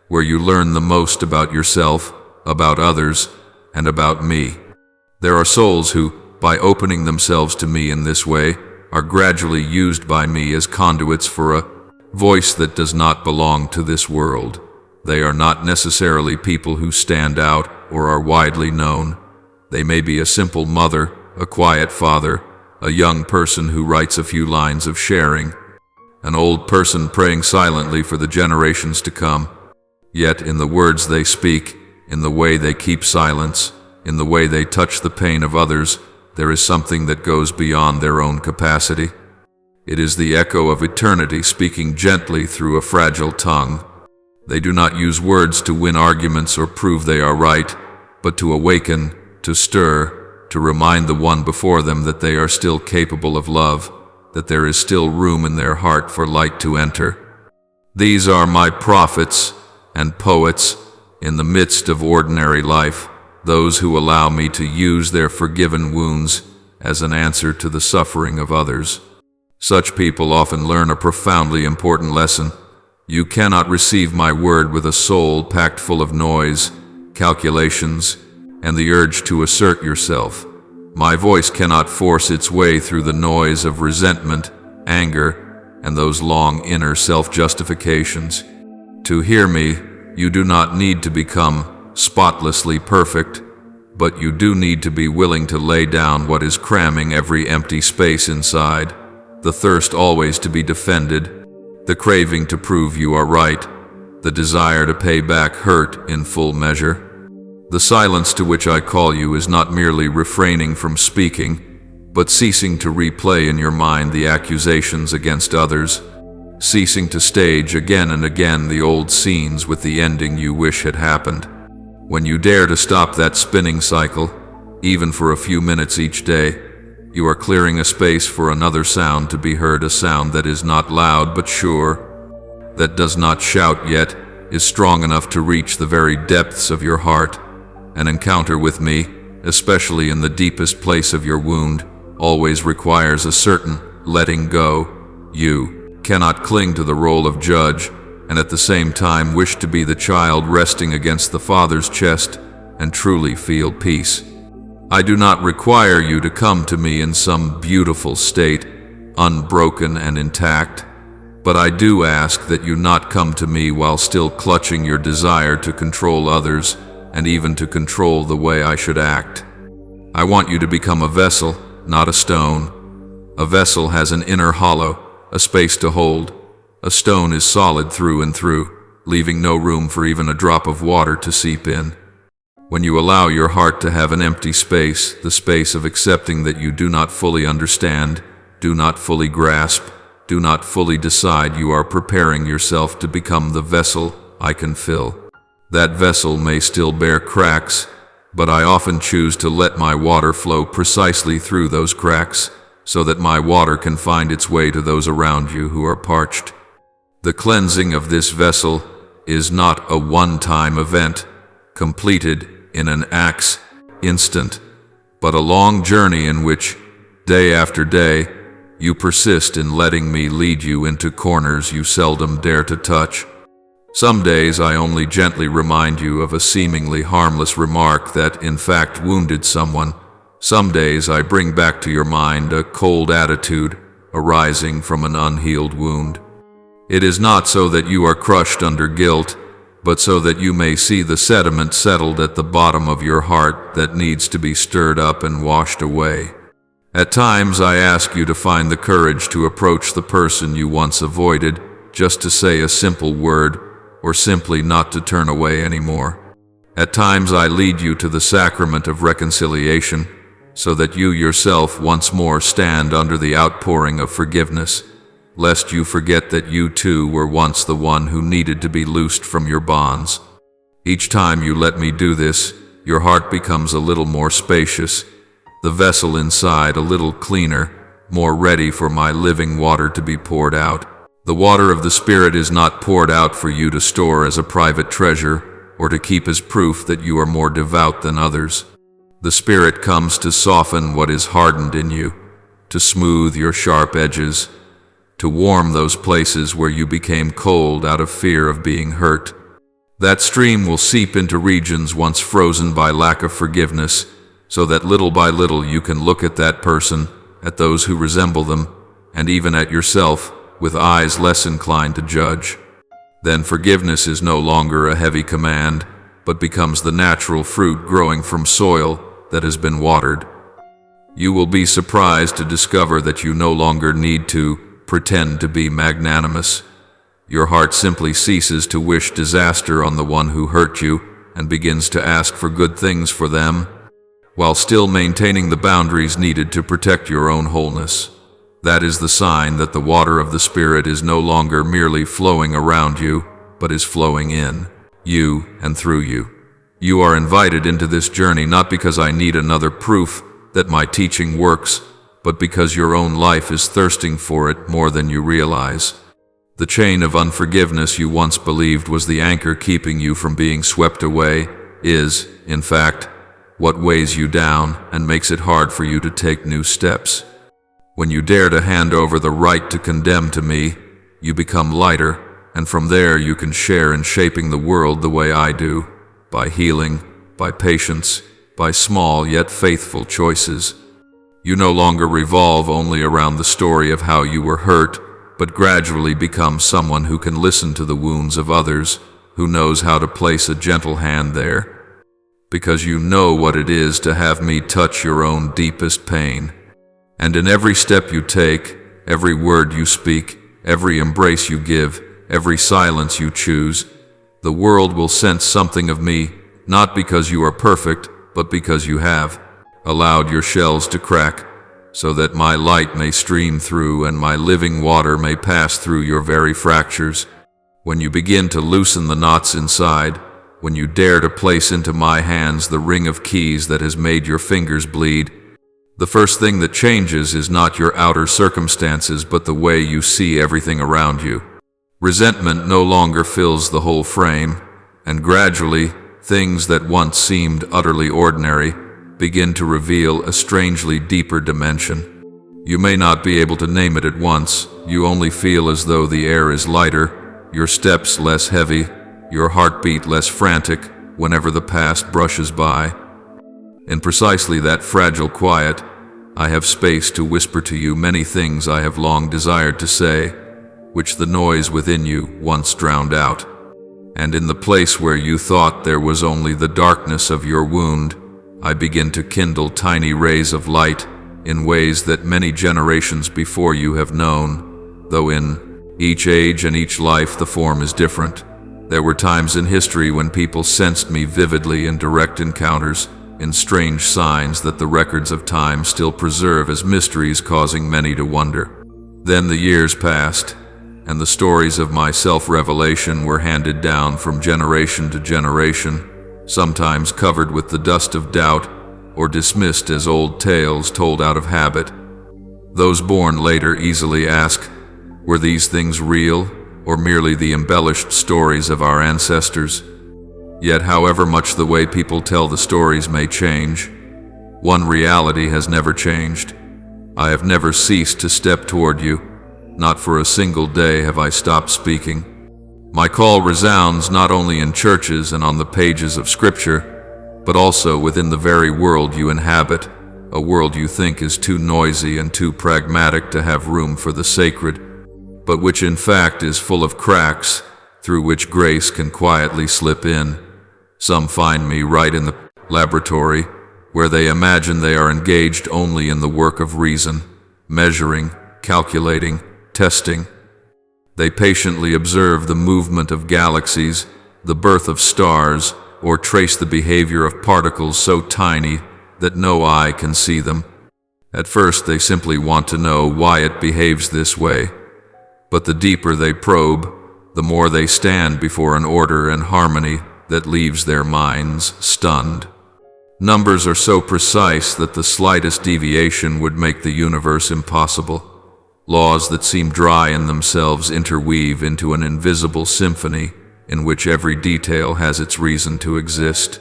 where you learn the most about yourself, about others, and about me. There are souls who, by opening themselves to me in this way, are gradually used by me as conduits for a voice that does not belong to this world. They are not necessarily people who stand out or are widely known. They may be a simple mother, a quiet father, a young person who writes a few lines of sharing, an old person praying silently for the generations to come. Yet in the words they speak, in the way they keep silence, in the way they touch the pain of others, there is something that goes beyond their own capacity. It is the echo of eternity speaking gently through a fragile tongue. They do not use words to win arguments or prove they are right, but to awaken, to stir, to remind the one before them that they are still capable of love, that there is still room in their heart for light to enter. These are my prophets and poets in the midst of ordinary life, those who allow me to use their forgiven wounds as an answer to the suffering of others. Such people often learn a profoundly important lesson. You cannot receive my word with a soul packed full of noise, calculations, and the urge to assert yourself. My voice cannot force its way through the noise of resentment, anger, and those long inner self-justifications. To hear me, you do not need to become spotlessly perfect, but you do need to be willing to lay down what is cramming every empty space inside, the thirst always to be defended, the craving to prove you are right, the desire to pay back hurt in full measure. The silence to which I call you is not merely refraining from speaking, but ceasing to replay in your mind the accusations against others, ceasing to stage again and again the old scenes with the ending you wish had happened. When you dare to stop that spinning cycle, even for a few minutes each day, You are clearing a space for another sound to be heard, a sound that is not loud but sure, that does not shout yet, is strong enough to reach the very depths of your heart. An encounter with me, especially in the deepest place of your wound, always requires a certain letting go. You cannot cling to the role of judge and at the same time wish to be the child resting against the Father's chest and truly feel peace. I do not require you to come to me in some beautiful state, unbroken and intact, but I do ask that you not come to me while still clutching your desire to control others and even to control the way I should act. I want you to become a vessel, not a stone. A vessel has an inner hollow, a space to hold. A stone is solid through and through, leaving no room for even a drop of water to seep in. When you allow your heart to have an empty space, the space of accepting that you do not fully understand, do not fully grasp, do not fully decide, you are preparing yourself to become the vessel I can fill. That vessel may still bear cracks, but I often choose to let my water flow precisely through those cracks, so that my water can find its way to those around you who are parched. The cleansing of this vessel is not a one-time event, completed in an axe instant, but a long journey in which, day after day, you persist in letting me lead you into corners you seldom dare to touch. Some days I only gently remind you of a seemingly harmless remark that in fact wounded someone. Some days I bring back to your mind a cold attitude arising from an unhealed wound. It is not so that you are crushed under guilt, but so that you may see the sediment settled at the bottom of your heart that needs to be stirred up and washed away. At times I ask you to find the courage to approach the person you once avoided, just to say a simple word, or simply not to turn away anymore. At times I lead you to the sacrament of reconciliation, so that you yourself once more stand under the outpouring of forgiveness, lest you forget that you too were once the one who needed to be loosed from your bonds. Each time you let me do this, your heart becomes a little more spacious, the vessel inside a little cleaner, more ready for my living water to be poured out. The water of the Spirit is not poured out for you to store as a private treasure or to keep as proof that you are more devout than others. The Spirit comes to soften what is hardened in you, to smooth your sharp edges, to warm those places where you became cold out of fear of being hurt. That stream will seep into regions once frozen by lack of forgiveness, so that little by little you can look at that person, at those who resemble them, and even at yourself, with eyes less inclined to judge. Then forgiveness is no longer a heavy command, but becomes the natural fruit growing from soil that has been watered. You will be surprised to discover that you no longer need to pretend to be magnanimous. Your heart simply ceases to wish disaster on the one who hurt you and begins to ask for good things for them, while still maintaining the boundaries needed to protect your own wholeness. That is the sign that the water of the Spirit is no longer merely flowing around you, but is flowing in you and through you. You are invited into this journey not because I need another proof that my teaching works, but because your own life is thirsting for it more than you realize. The chain of unforgiveness you once believed was the anchor keeping you from being swept away is, in fact, what weighs you down and makes it hard for you to take new steps. When you dare to hand over the right to condemn to me, you become lighter, and from there you can share in shaping the world the way I do, by healing, by patience, by small yet faithful choices. You no longer revolve only around the story of how you were hurt, but gradually become someone who can listen to the wounds of others, who knows how to place a gentle hand there. Because you know what it is to have me touch your own deepest pain. And in every step you take, every word you speak, every embrace you give, every silence you choose, the world will sense something of me, not because you are perfect, but because you have allowed your shells to crack, so that my light may stream through and my living water may pass through your very fractures. When you begin to loosen the knots inside, when you dare to place into my hands the ring of keys that has made your fingers bleed, The first thing that changes is not your outer circumstances, but the way you see everything around you. Resentment no longer fills the whole frame, and gradually, things that once seemed utterly ordinary begin to reveal a strangely deeper dimension. You may not be able to name it at once. You only feel as though the air is lighter, your steps less heavy, your heartbeat less frantic whenever the past brushes by. In precisely that fragile quiet, I have space to whisper to you many things I have long desired to say, which the noise within you once drowned out. And in the place where you thought there was only the darkness of your wound, I begin to kindle tiny rays of light in ways that many generations before you have known, though in each age and each life the form is different. There were times in history when people sensed me vividly in direct encounters, in strange signs that the records of time still preserve as mysteries causing many to wonder. Then the years passed, and the stories of my self-revelation were handed down from generation to generation, sometimes covered with the dust of doubt, or dismissed as old tales told out of habit. Those born later easily ask, were these things real, or merely the embellished stories of our ancestors? Yet however much the way people tell the stories may change, one reality has never changed. I have never ceased to step toward you. Not for a single day have I stopped speaking. My call resounds not only in churches and on the pages of Scripture, but also within the very world you inhabit, a world you think is too noisy and too pragmatic to have room for the sacred, but which in fact is full of cracks through which grace can quietly slip in. Some find me right in the laboratory, where they imagine they are engaged only in the work of reason, measuring, calculating, testing. They patiently observe the movement of galaxies, the birth of stars, or trace the behavior of particles so tiny that no eye can see them. At first they simply want to know why it behaves this way, but the deeper they probe, the more they stand before an order and harmony that leaves their minds stunned. Numbers are so precise that the slightest deviation would make the universe impossible. Laws that seem dry in themselves interweave into an invisible symphony in which every detail has its reason to exist.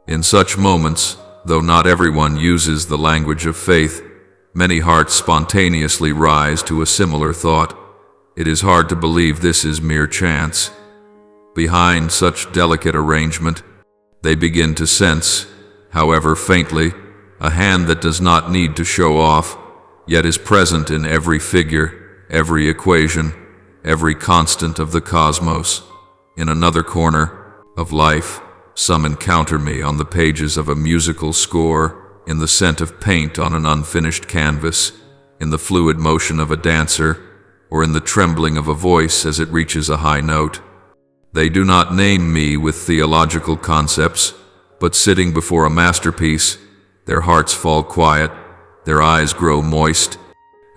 In such moments, though not everyone uses the language of faith, many hearts spontaneously rise to a similar thought. It is hard to believe this is mere chance. Behind such delicate arrangement, they begin to sense, however faintly, a hand that does not need to show off, yet is present in every figure, every equation, every constant of the cosmos. In another corner of life, some encounter me on the pages of a musical score, in the scent of paint on an unfinished canvas, in the fluid motion of a dancer, or in the trembling of a voice as it reaches a high note. They do not name me with theological concepts, but sitting before a masterpiece, their hearts fall quiet, their eyes grow moist,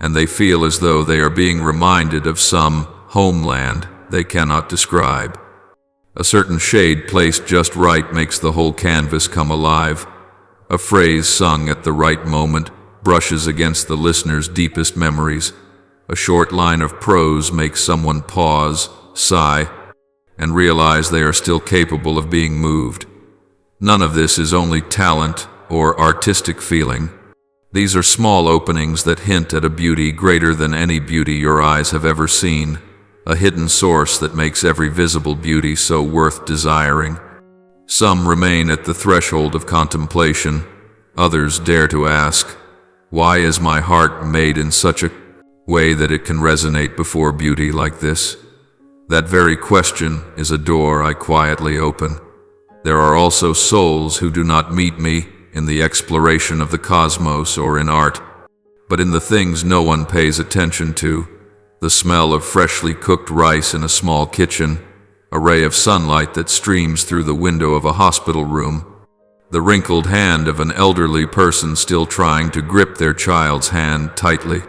and they feel as though they are being reminded of some homeland they cannot describe. A certain shade placed just right makes the whole canvas come alive. A phrase sung at the right moment brushes against the listener's deepest memories. A short line of prose makes someone pause, sigh, and realize they are still capable of being moved. None of this is only talent or artistic feeling. These are small openings that hint at a beauty greater than any beauty your eyes have ever seen, a hidden source that makes every visible beauty so worth desiring. Some remain at the threshold of contemplation, others dare to ask, why is my heart made in such a way that it can resonate before beauty like this? That very question is a door I quietly open. There are also souls who do not meet me in the exploration of the cosmos or in art, but in the things no one pays attention to. The smell of freshly cooked rice in a small kitchen, a ray of sunlight that streams through the window of a hospital room, the wrinkled hand of an elderly person still trying to grip their child's hand tightly.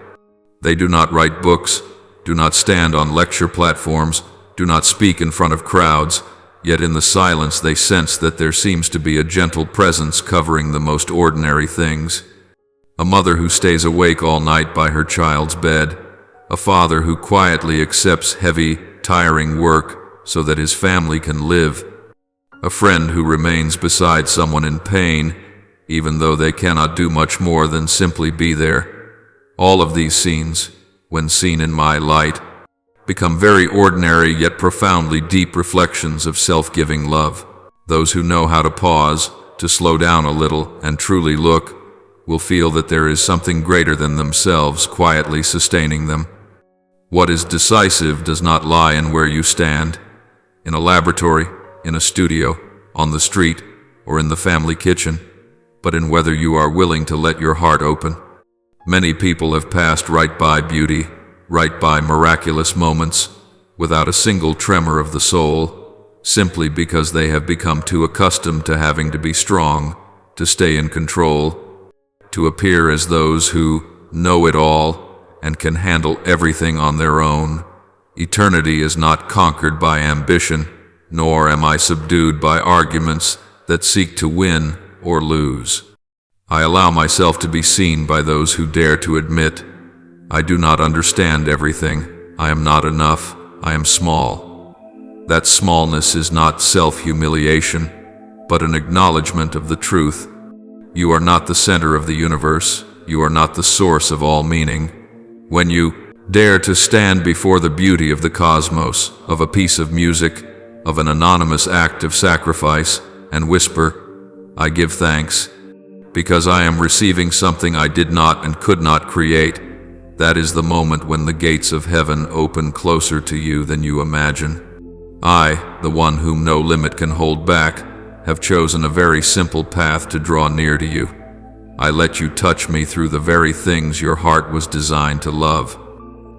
They do not write books, do not stand on lecture platforms, do not speak in front of crowds, yet in the silence they sense that there seems to be a gentle presence covering the most ordinary things. A mother who stays awake all night by her child's bed. A father who quietly accepts heavy, tiring work so that his family can live. A friend who remains beside someone in pain, even though they cannot do much more than simply be there. All of these scenes, when seen in my light, become very ordinary yet profoundly deep reflections of self-giving love. Those who know how to pause, to slow down a little and truly look, will feel that there is something greater than themselves quietly sustaining them. What is decisive does not lie in where you stand, in a laboratory, in a studio, on the street, or in the family kitchen, but in whether you are willing to let your heart open. Many people have passed right by beauty, right by miraculous moments, without a single tremor of the soul, simply because they have become too accustomed to having to be strong, to stay in control, to appear as those who know it all and can handle everything on their own. Eternity is not conquered by ambition, nor am I subdued by arguments that seek to win or lose. I allow myself to be seen by those who dare to admit, I do not understand everything, I am not enough, I am small. That smallness is not self-humiliation, but an acknowledgement of the truth. You are not the center of the universe, you are not the source of all meaning. When you dare to stand before the beauty of the cosmos, of a piece of music, of an anonymous act of sacrifice, and whisper, I give thanks, because I am receiving something I did not and could not create, that is the moment when the gates of heaven open closer to you than you imagine. I, the one whom no limit can hold back, have chosen a very simple path to draw near to you. I let you touch me through the very things your heart was designed to love.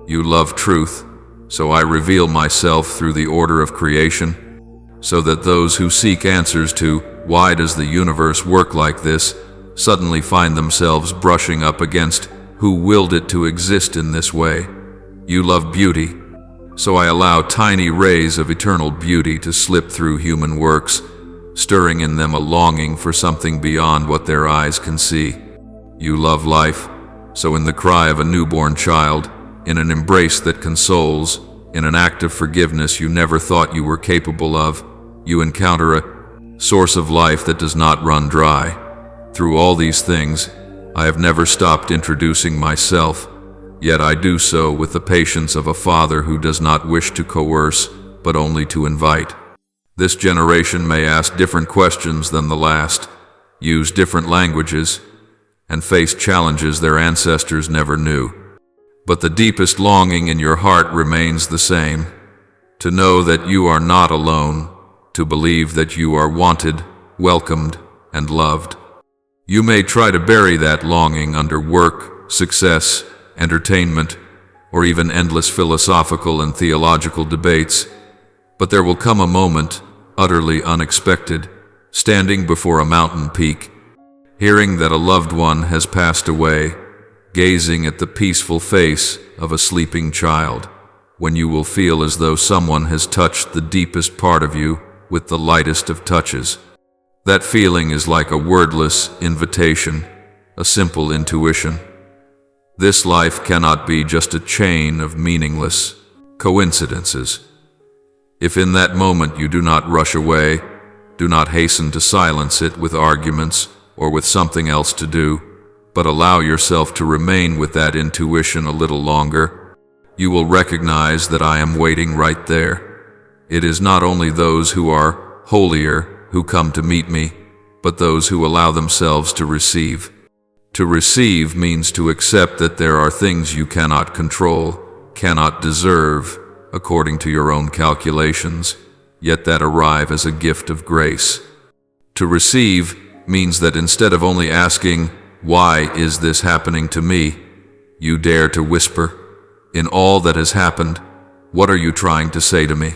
You love truth, so I reveal myself through the order of creation, so that those who seek answers to why does the universe work like this suddenly find themselves brushing up against who willed it to exist in this way. You love beauty, so I allow tiny rays of eternal beauty to slip through human works, stirring in them a longing for something beyond what their eyes can see. You love life, so in the cry of a newborn child, in an embrace that consoles, in an act of forgiveness you never thought you were capable of, you encounter a source of life that does not run dry. Through all these things, I have never stopped introducing myself, yet I do so with the patience of a father who does not wish to coerce, but only to invite. This generation may ask different questions than the last, use different languages, and face challenges their ancestors never knew. But the deepest longing in your heart remains the same, to know that you are not alone, to believe that you are wanted, welcomed, and loved. You may try to bury that longing under work, success, entertainment, or even endless philosophical and theological debates, but there will come a moment, utterly unexpected, standing before a mountain peak, hearing that a loved one has passed away, gazing at the peaceful face of a sleeping child, when you will feel as though someone has touched the deepest part of you with the lightest of touches. That feeling is like a wordless invitation, a simple intuition. This life cannot be just a chain of meaningless coincidences. If in that moment you do not rush away, do not hasten to silence it with arguments or with something else to do, but allow yourself to remain with that intuition a little longer, you will recognize that I am waiting right there. It is not only those who are holier who come to meet me, but those who allow themselves to receive. To receive means to accept that there are things you cannot control, cannot deserve, according to your own calculations, yet that arrive as a gift of grace. To receive means that instead of only asking, why is this happening to me, you dare to whisper, in all that has happened, what are you trying to say to me?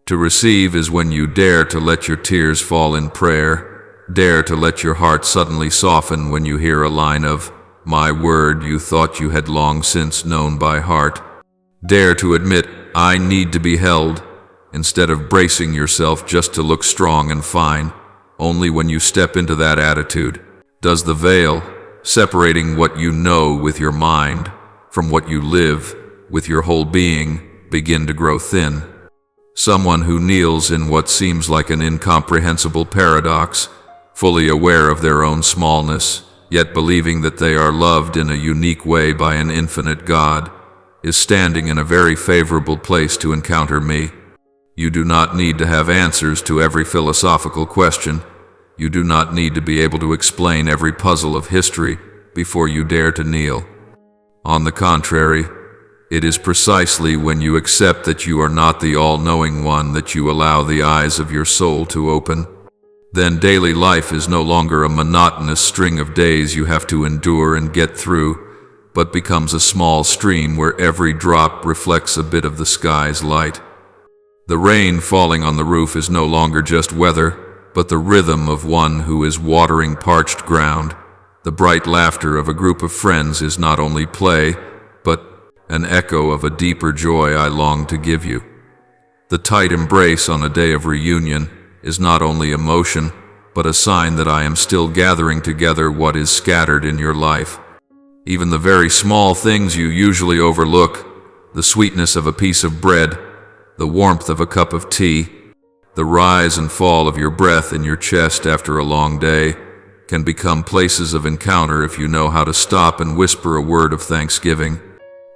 To receive is when you dare to let your tears fall in prayer, dare to let your heart suddenly soften when you hear a line of, my word you thought you had long since known by heart. Dare to admit, I need to be held, instead of bracing yourself just to look strong and fine. Only when you step into that attitude does the veil, separating what you know with your mind from what you live with your whole being, begin to grow thin. Someone who kneels in what seems like an incomprehensible paradox, fully aware of their own smallness, yet believing that they are loved in a unique way by an infinite God, is standing in a very favorable place to encounter me. You do not need to have answers to every philosophical question. You do not need to be able to explain every puzzle of history before you dare to kneel. On the contrary, it is precisely when you accept that you are not the all-knowing one that you allow the eyes of your soul to open. Then daily life is no longer a monotonous string of days you have to endure and get through, but becomes a small stream where every drop reflects a bit of the sky's light. The rain falling on the roof is no longer just weather, but the rhythm of one who is watering parched ground. The bright laughter of a group of friends is not only play, but an echo of a deeper joy I long to give you. The tight embrace on a day of reunion is not only emotion, but a sign that I am still gathering together what is scattered in your life. Even the very small things you usually overlook, the sweetness of a piece of bread, the warmth of a cup of tea, the rise and fall of your breath in your chest after a long day, can become places of encounter if you know how to stop and whisper a word of thanksgiving.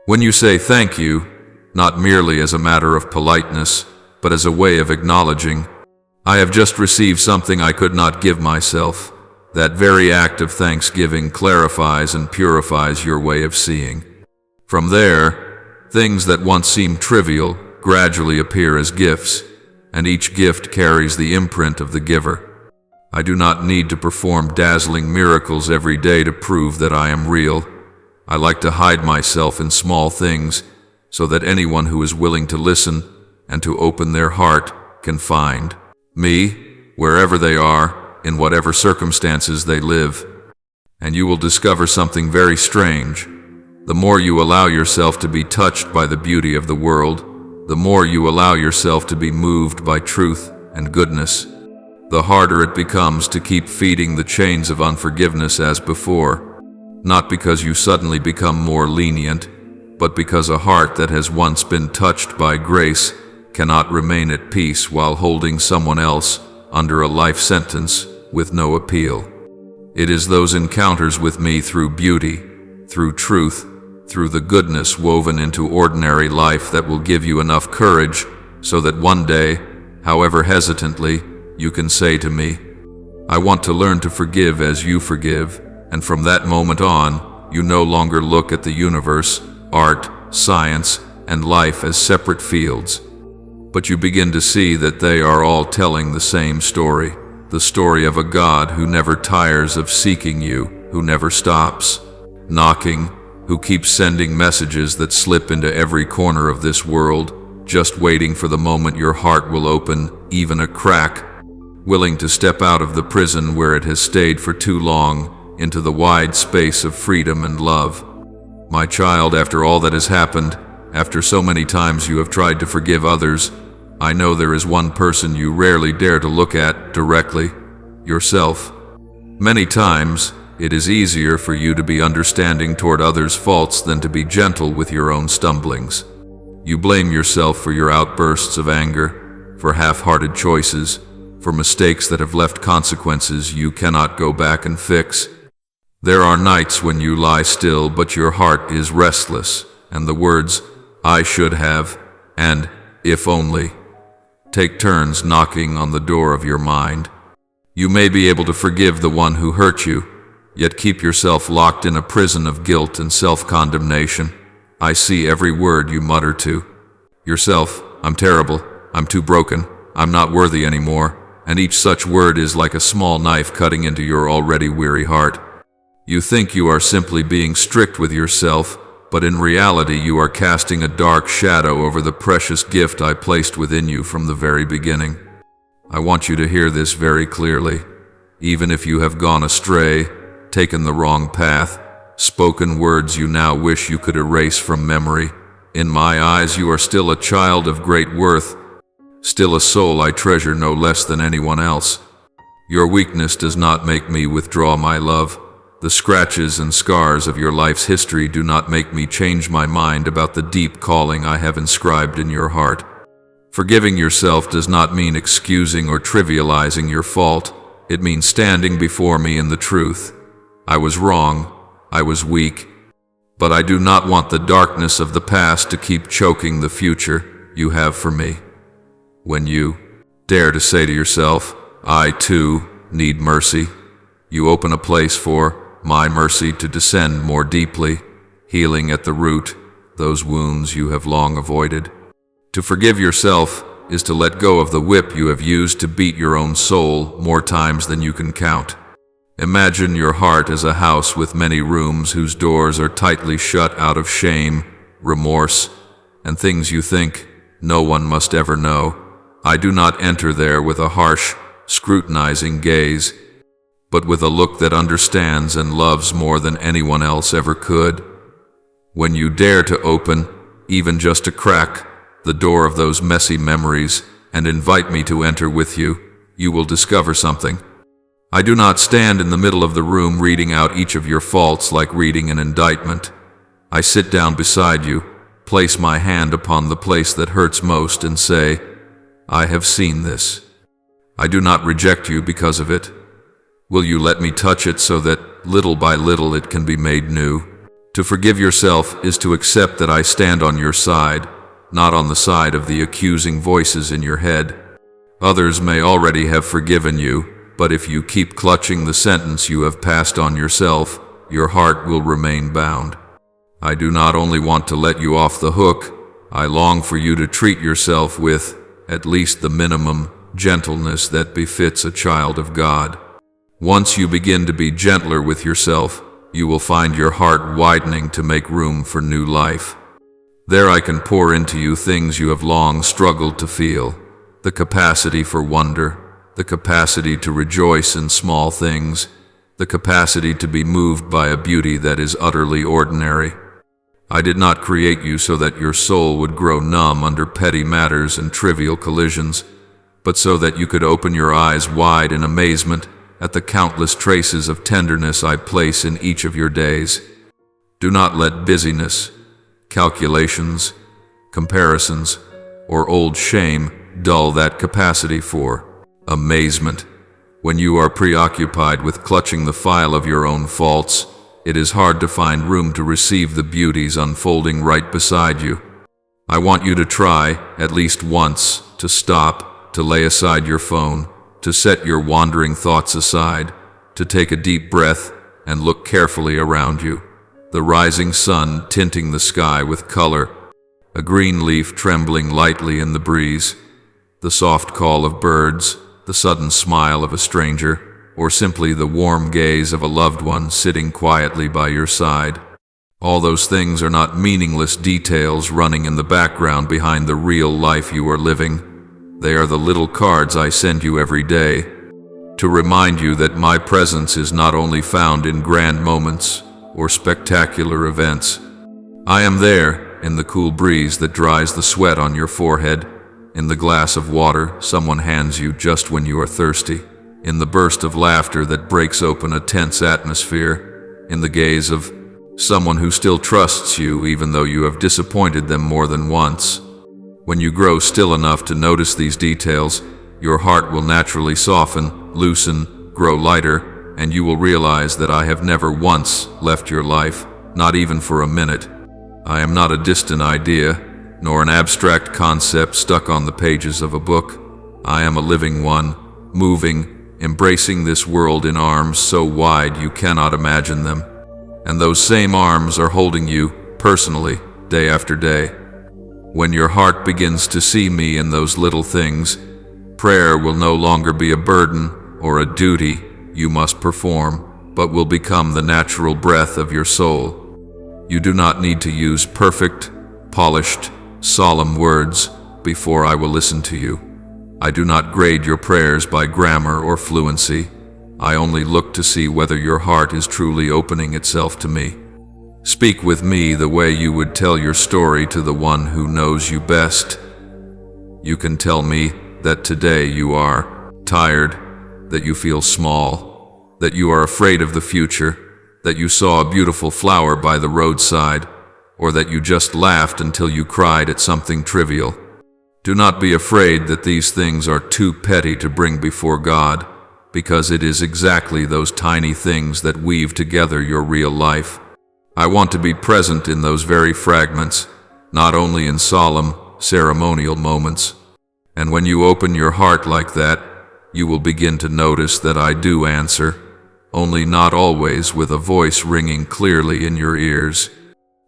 When you say thank you, not merely as a matter of politeness, but as a way of acknowledging, I have just received something I could not give myself, that very act of thanksgiving clarifies and purifies your way of seeing. From there, things that once seemed trivial gradually appear as gifts, and each gift carries the imprint of the giver. I do not need to perform dazzling miracles every day to prove that I am real. I like to hide myself in small things so that anyone who is willing to listen and to open their heart can find me wherever they are, in whatever circumstances they live. And you will discover something very strange. The more you allow yourself to be touched by the beauty of the world, the more you allow yourself to be moved by truth and goodness, the harder it becomes to keep feeding the chains of unforgiveness as before, not because you suddenly become more lenient, but because a heart that has once been touched by grace cannot remain at peace while holding someone else under a life sentence with no appeal. It is those encounters with me through beauty, through truth, through the goodness woven into ordinary life that will give you enough courage so that one day, however hesitantly, you can say to me, I want to learn to forgive as you forgive, and from that moment on, you no longer look at the universe, art, science, and life as separate fields, but you begin to see that they are all telling the same story, the story of a God who never tires of seeking you, who never stops knocking, who keeps sending messages that slip into every corner of this world, just waiting for the moment your heart will open even a crack, willing to step out of the prison where it has stayed for too long into the wide space of freedom and love. My child, after all that has happened, after so many times you have tried to forgive others, I know there is one person you rarely dare to look at directly, yourself. Many times, it is easier for you to be understanding toward others' faults than to be gentle with your own stumblings. You blame yourself for your outbursts of anger, for half-hearted choices, for mistakes that have left consequences you cannot go back and fix. There are nights when you lie still but your heart is restless, and the words, I should have, and if only, take turns knocking on the door of your mind. You may be able to forgive the one who hurt you, yet keep yourself locked in a prison of guilt and self-condemnation. I see every word you mutter to yourself, I'm terrible, I'm too broken, I'm not worthy anymore, and each such word is like a small knife cutting into your already weary heart. You think you are simply being strict with yourself, but in reality you are casting a dark shadow over the precious gift I placed within you from the very beginning. I want you to hear this very clearly. Even if you have gone astray, taken the wrong path, spoken words you now wish you could erase from memory, in my eyes you are still a child of great worth, still a soul I treasure no less than anyone else. Your weakness does not make me withdraw my love. The scratches and scars of your life's history do not make me change my mind about the deep calling I have inscribed in your heart. Forgiving yourself does not mean excusing or trivializing your fault. It means standing before me in the truth. I was wrong. I was weak. But I do not want the darkness of the past to keep choking the future you have for me. When you dare to say to yourself, I too need mercy, you open a place for my mercy to descend more deeply, healing at the root those wounds you have long avoided. To forgive yourself is to let go of the whip you have used to beat your own soul more times than you can count. Imagine your heart as a house with many rooms whose doors are tightly shut out of shame, remorse, and things you think no one must ever know. I do not enter there with a harsh, scrutinizing gaze, but with a look that understands and loves more than anyone else ever could. When you dare to open, even just a crack, the door of those messy memories and invite me to enter with you, you will discover something. I do not stand in the middle of the room reading out each of your faults like reading an indictment. I sit down beside you, place my hand upon the place that hurts most and say, I have seen this. I do not reject you because of it. Will you let me touch it so that little by little it can be made new? To forgive yourself is to accept that I stand on your side, not on the side of the accusing voices in your head. Others may already have forgiven you, but if you keep clutching the sentence you have passed on yourself, your heart will remain bound. I do not only want to let you off the hook, I long for you to treat yourself with, at least the minimum, gentleness that befits a child of God. Once you begin to be gentler with yourself, you will find your heart widening to make room for new life. There I can pour into you things you have long struggled to feel, the capacity for wonder, the capacity to rejoice in small things, the capacity to be moved by a beauty that is utterly ordinary. I did not create you so that your soul would grow numb under petty matters and trivial collisions, but so that you could open your eyes wide in amazement at the countless traces of tenderness I place in each of your days. Do not let busyness, calculations, comparisons, or old shame dull that capacity for amazement. When you are preoccupied with clutching the file of your own faults, it is hard to find room to receive the beauties unfolding right beside you. I want you to try, at least once, to stop, to lay aside your phone, to set your wandering thoughts aside, to take a deep breath and look carefully around you. The rising sun tinting the sky with color, a green leaf trembling lightly in the breeze, the soft call of birds, the sudden smile of a stranger, or simply the warm gaze of a loved one sitting quietly by your side. All those things are not meaningless details running in the background behind the real life you are living. They are the little cards I send you every day, to remind you that my presence is not only found in grand moments or spectacular events. I am there in the cool breeze that dries the sweat on your forehead, in the glass of water someone hands you just when you are thirsty, in the burst of laughter that breaks open a tense atmosphere, in the gaze of someone who still trusts you even though you have disappointed them more than once. When you grow still enough to notice these details, your heart will naturally soften, loosen, grow lighter, and you will realize that I have never once left your life, not even for a minute. I am not a distant idea, nor an abstract concept stuck on the pages of a book. I am a living one, moving, embracing this world in arms so wide you cannot imagine them. And those same arms are holding you, personally, day after day. When your heart begins to see me in those little things, prayer will no longer be a burden or a duty you must perform, but will become the natural breath of your soul. You do not need to use perfect, polished, solemn words before I will listen to you. I do not grade your prayers by grammar or fluency. I only look to see whether your heart is truly opening itself to me. Speak with me the way you would tell your story to the one who knows you best. You can tell me that today you are tired, that you feel small, that you are afraid of the future, that you saw a beautiful flower by the roadside, or that you just laughed until you cried at something trivial. Do not be afraid that these things are too petty to bring before God, because it is exactly those tiny things that weave together your real life. I want to be present in those very fragments, not only in solemn, ceremonial moments. And when you open your heart like that, you will begin to notice that I do answer, only not always with a voice ringing clearly in your ears.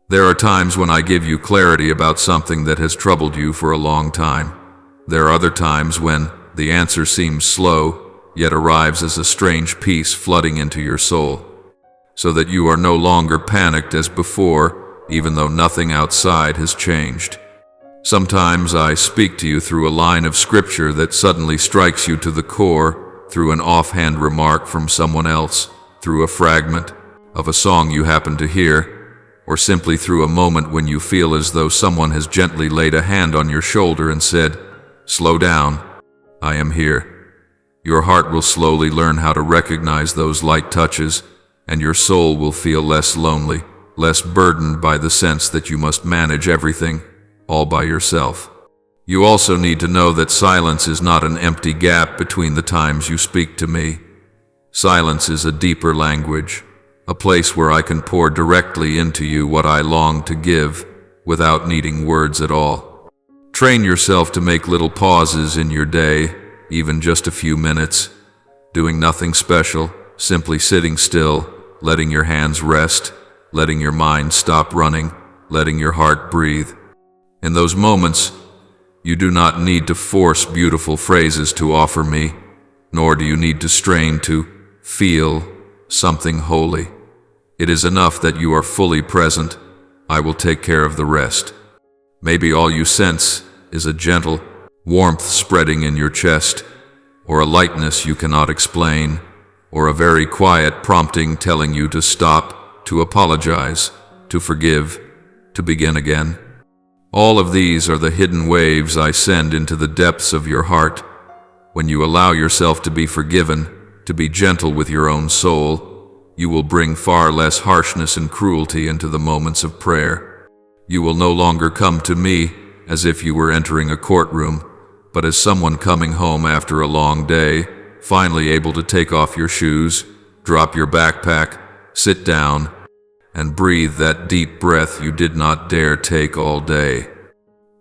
There are times when I give you clarity about something that has troubled you for a long time. There are other times when the answer seems slow, yet arrives as a strange peace flooding into your soul, so that you are no longer panicked as before, even though nothing outside has changed. Sometimes I speak to you through a line of scripture that suddenly strikes you to the core, through an offhand remark from someone else, through a fragment of a song you happen to hear, or simply through a moment when you feel as though someone has gently laid a hand on your shoulder and said, "Slow down, I am here." Your heart will slowly learn how to recognize those light touches, and your soul will feel less lonely, less burdened by the sense that you must manage everything all by yourself. You also need to know that silence is not an empty gap between the times you speak to me. Silence is a deeper language, a place where I can pour directly into you what I long to give, without needing words at all. Train yourself to make little pauses in your day, even just a few minutes, doing nothing special, simply sitting still, letting your hands rest, letting your mind stop running, letting your heart breathe. In those moments, you do not need to force beautiful phrases to offer me, nor do you need to strain to feel something holy. It is enough that you are fully present. I will take care of the rest. Maybe all you sense is a gentle warmth spreading in your chest, or a lightness you cannot explain, or a very quiet prompting telling you to stop, to apologize, to forgive, to begin again. All of these are the hidden waves I send into the depths of your heart. When you allow yourself to be forgiven, to be gentle with your own soul, you will bring far less harshness and cruelty into the moments of prayer. You will no longer come to me as if you were entering a courtroom, but as someone coming home after a long day, finally able to take off your shoes, drop your backpack, sit down, and breathe that deep breath you did not dare take all day.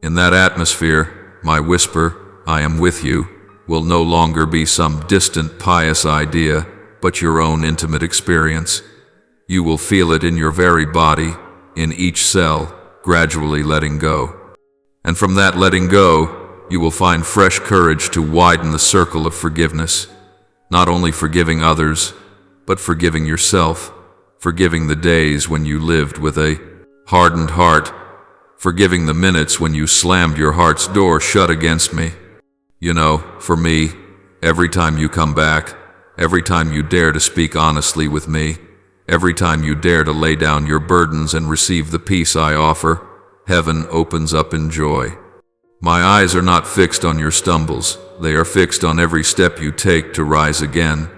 In that atmosphere, my whisper, "I am with you," will no longer be some distant pious idea, but your own intimate experience. You will feel it in your very body, in each cell, gradually letting go. And from that letting go, you will find fresh courage to widen the circle of forgiveness, not only forgiving others, but forgiving yourself, forgiving the days when you lived with a hardened heart, forgiving the minutes when you slammed your heart's door shut against me. You know, for me, every time you come back, every time you dare to speak honestly with me, every time you dare to lay down your burdens and receive the peace I offer, heaven opens up in joy. My eyes are not fixed on your stumbles, they are fixed on every step you take to rise again.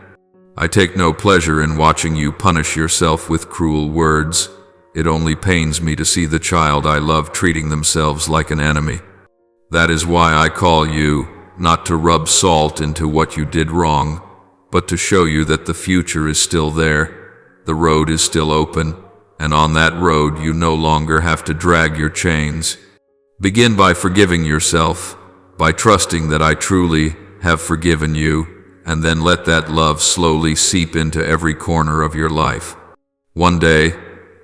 I take no pleasure in watching you punish yourself with cruel words. It only pains me to see the child I love treating themselves like an enemy. That is why I call you, not to rub salt into what you did wrong, but to show you that the future is still there, the road is still open, and on that road you no longer have to drag your chains. Begin by forgiving yourself, by trusting that I truly have forgiven you, and then let that love slowly seep into every corner of your life. One day,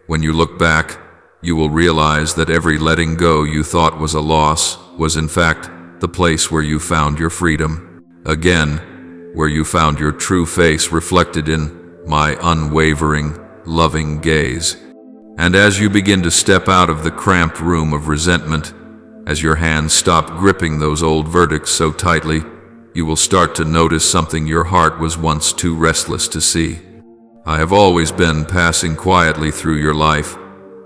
when you look back, you will realize that every letting go you thought was a loss was in fact the place where you found your freedom. Again, where you found your true face reflected in my unwavering, loving gaze. And as you begin to step out of the cramped room of resentment, as your hands stop gripping those old verdicts so tightly, you will start to notice something your heart was once too restless to see. I have always been passing quietly through your life,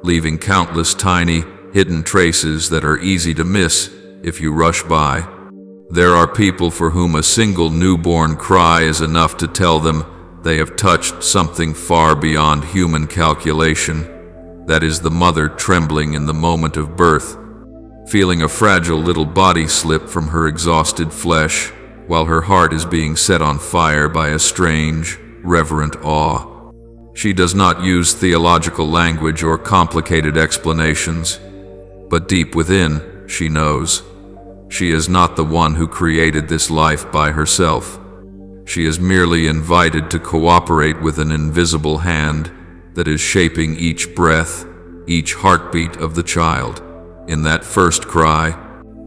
leaving countless tiny, hidden traces that are easy to miss if you rush by. There are people for whom a single newborn cry is enough to tell them They have touched something far beyond human calculation. That is the mother trembling in the moment of birth, feeling a fragile little body slip from her exhausted flesh, while her heart is being set on fire by a strange, reverent awe. She does not use theological language or complicated explanations, but deep within, she knows. She is not the one who created this life by herself. She is merely invited to cooperate with an invisible hand that is shaping each breath, each heartbeat of the child. In that first cry,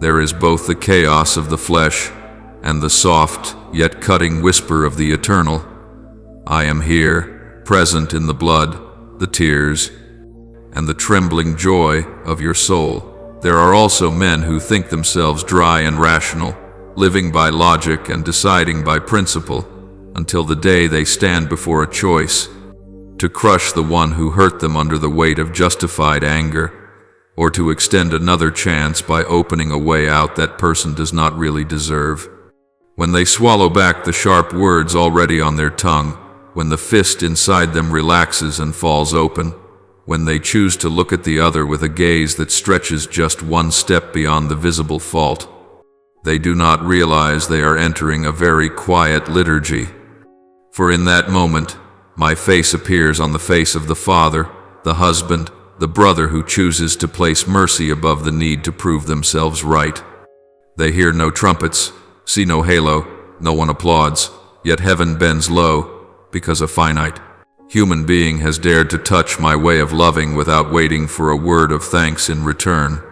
there is both the chaos of the flesh and the soft, yet cutting whisper of the eternal. I am here, present in the blood, the tears, and the trembling joy of your soul. There are also men who think themselves dry and rational, living by logic and deciding by principle, until the day they stand before a choice: to crush the one who hurt them under the weight of justified anger, or to extend another chance by opening a way out that person does not really deserve. When they swallow back the sharp words already on their tongue, when the fist inside them relaxes and falls open, when they choose to look at the other with a gaze that stretches just one step beyond the visible fault, they do not realize they are entering a very quiet liturgy. For in that moment, my face appears on the face of the father, the husband, the brother who chooses to place mercy above the need to prove themselves right. They hear no trumpets, see no halo, no one applauds, yet heaven bends low, because a finite human being has dared to touch my way of loving without waiting for a word of thanks in return.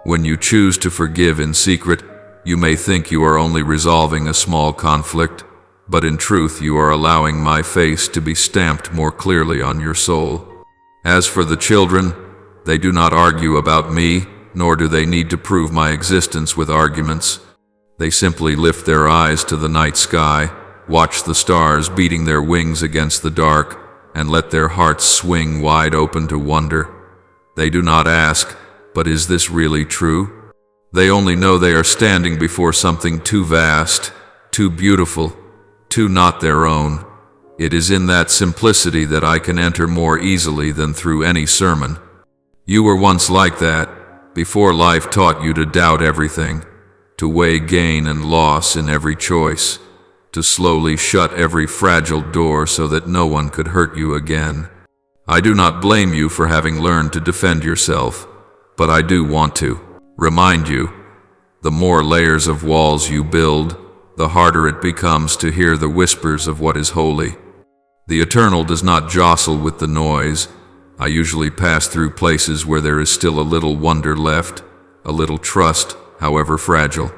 When you choose to forgive in secret, you may think you are only resolving a small conflict, but in truth you are allowing my face to be stamped more clearly on your soul. As for the children, they do not argue about me, nor do they need to prove my existence with arguments. They simply lift their eyes to the night sky, watch the stars beating their wings against the dark, and let their hearts swing wide open to wonder. They do not ask, but is this really true? They only know they are standing before something too vast, too beautiful, too not their own. It is in that simplicity that I can enter more easily than through any sermon. You were once like that, before life taught you to doubt everything, to weigh gain and loss in every choice, to slowly shut every fragile door so that no one could hurt you again. I do not blame you for having learned to defend yourself, but I do want to remind you, the more layers of walls you build, the harder it becomes to hear the whispers of what is holy. The eternal does not jostle with the noise. I usually pass through places where there is still a little wonder left, a little trust, however fragile.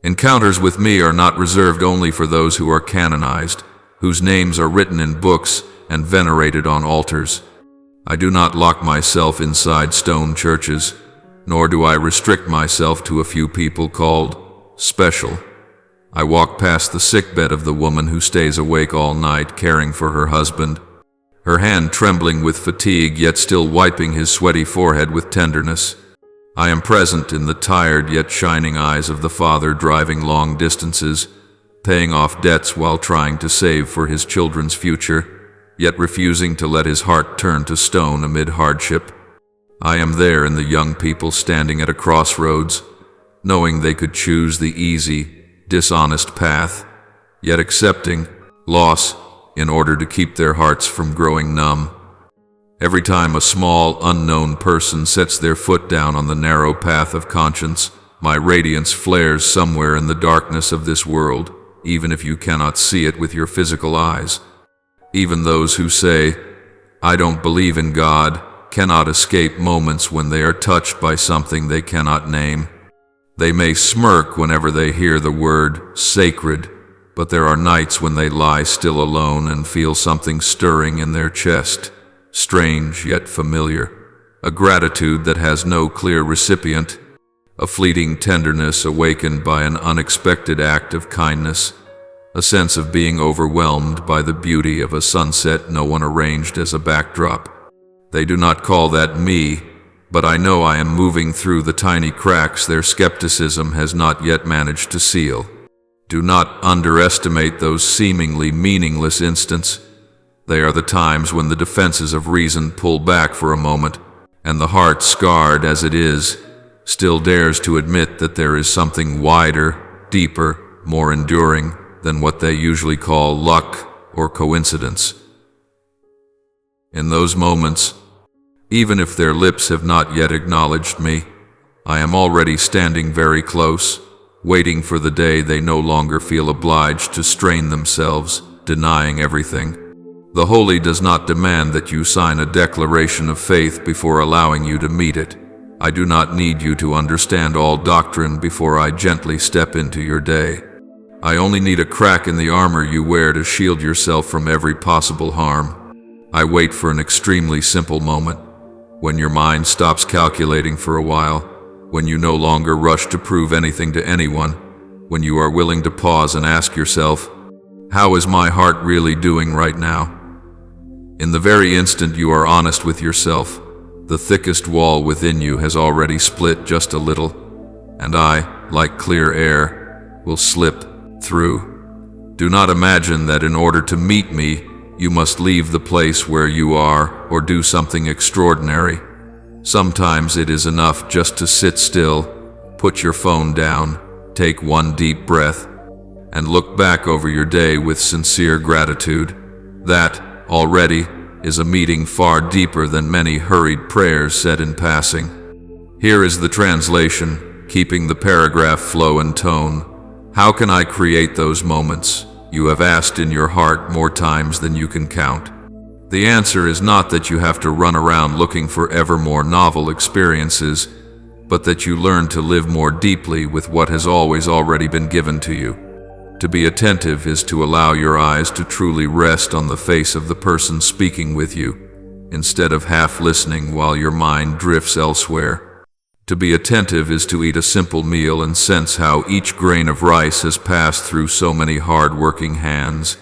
Encounters with me are not reserved only for those who are canonized, whose names are written in books and venerated on altars. I do not lock myself inside stone churches, nor do I restrict myself to a few people called special. I walk past the sickbed of the woman who stays awake all night caring for her husband, her hand trembling with fatigue yet still wiping his sweaty forehead with tenderness. I am present in the tired yet shining eyes of the father driving long distances, paying off debts while trying to save for his children's future, yet refusing to let his heart turn to stone amid hardship. I am there in the young people standing at a crossroads, knowing they could choose the easy, dishonest path, yet accepting loss in order to keep their hearts from growing numb. Every time a small, unknown person sets their foot down on the narrow path of conscience, my radiance flares somewhere in the darkness of this world, even if you cannot see it with your physical eyes. Even those who say, "I don't believe in God," cannot escape moments when they are touched by something they cannot name. They may smirk whenever they hear the word sacred, but there are nights when they lie still alone and feel something stirring in their chest, strange yet familiar, a gratitude that has no clear recipient, a fleeting tenderness awakened by an unexpected act of kindness, a sense of being overwhelmed by the beauty of a sunset no one arranged as a backdrop. They do not call that me, but I know I am moving through the tiny cracks their skepticism has not yet managed to seal. Do not underestimate those seemingly meaningless instants. They are the times when the defenses of reason pull back for a moment, and the heart, scarred as it is, still dares to admit that there is something wider, deeper, more enduring than what they usually call luck or coincidence. In those moments, even if their lips have not yet acknowledged me, I am already standing very close, waiting for the day they no longer feel obliged to strain themselves, denying everything. The holy does not demand that you sign a declaration of faith before allowing you to meet it. I do not need you to understand all doctrine before I gently step into your day. I only need a crack in the armor you wear to shield yourself from every possible harm. I wait for an extremely simple moment, when your mind stops calculating for a while, when you no longer rush to prove anything to anyone, when you are willing to pause and ask yourself, how is my heart really doing right now? In the very instant you are honest with yourself, the thickest wall within you has already split just a little, and I, like clear air, will slip through. Do not imagine that in order to meet me, you must leave the place where you are or do something extraordinary. Sometimes it is enough just to sit still, put your phone down, take one deep breath, and look back over your day with sincere gratitude. That, already, is a meeting far deeper than many hurried prayers said in passing. Here is the translation, keeping the paragraph flow and tone. How can I create those moments? You have asked in your heart more times than you can count. The answer is not that you have to run around looking for ever more novel experiences, but that you learn to live more deeply with what has always already been given to you. To be attentive is to allow your eyes to truly rest on the face of the person speaking with you, instead of half listening while your mind drifts elsewhere. To be attentive is to eat a simple meal and sense how each grain of rice has passed through so many hard-working hands,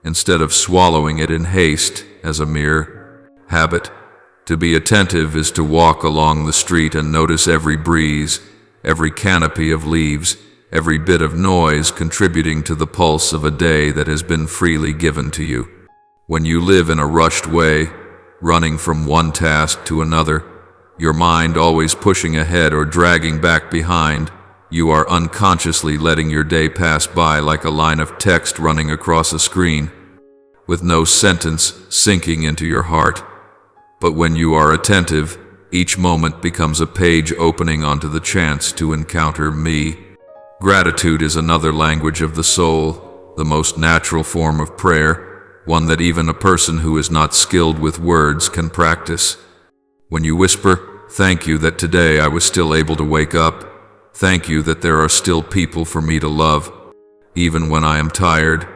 instead of swallowing it in haste as a mere habit. To be attentive is to walk along the street and notice every breeze, every canopy of leaves, every bit of noise contributing to the pulse of a day that has been freely given to you. When you live in a rushed way, running from one task to another, your mind always pushing ahead or dragging back behind, you are unconsciously letting your day pass by like a line of text running across a screen, with no sentence sinking into your heart. But when you are attentive, each moment becomes a page opening onto the chance to encounter me. Gratitude is another language of the soul, the most natural form of prayer, one that even a person who is not skilled with words can practice. When you whisper, "Thank you that today I was still able to wake up. Thank you that there are still people for me to love, even when I am tired.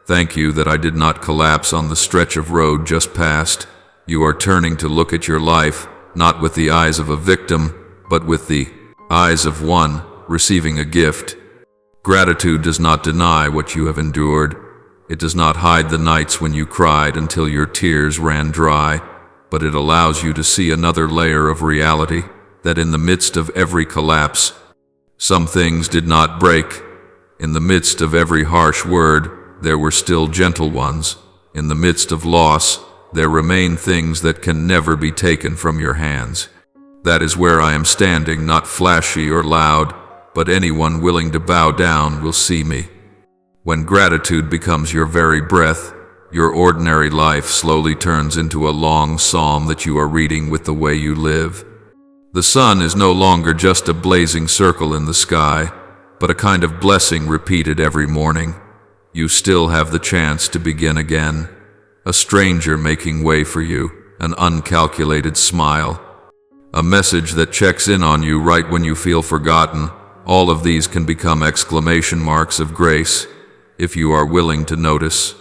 Thank you that I did not collapse on the stretch of road just past," you are turning to look at your life, not with the eyes of a victim, but with the eyes of one receiving a gift. Gratitude does not deny what you have endured. It does not hide the nights when you cried until your tears ran dry, but it allows you to see another layer of reality, that in the midst of every collapse, some things did not break. In the midst of every harsh word, there were still gentle ones. In the midst of loss, there remain things that can never be taken from your hands. That is where I am standing, not flashy or loud, but anyone willing to bow down will see me. When gratitude becomes your very breath, your ordinary life slowly turns into a long psalm that you are reading with the way you live. The sun is no longer just a blazing circle in the sky, but a kind of blessing repeated every morning. You still have the chance to begin again. A stranger making way for you, an uncalculated smile, a message that checks in on you right when you feel forgotten. All of these can become exclamation marks of grace if you are willing to notice.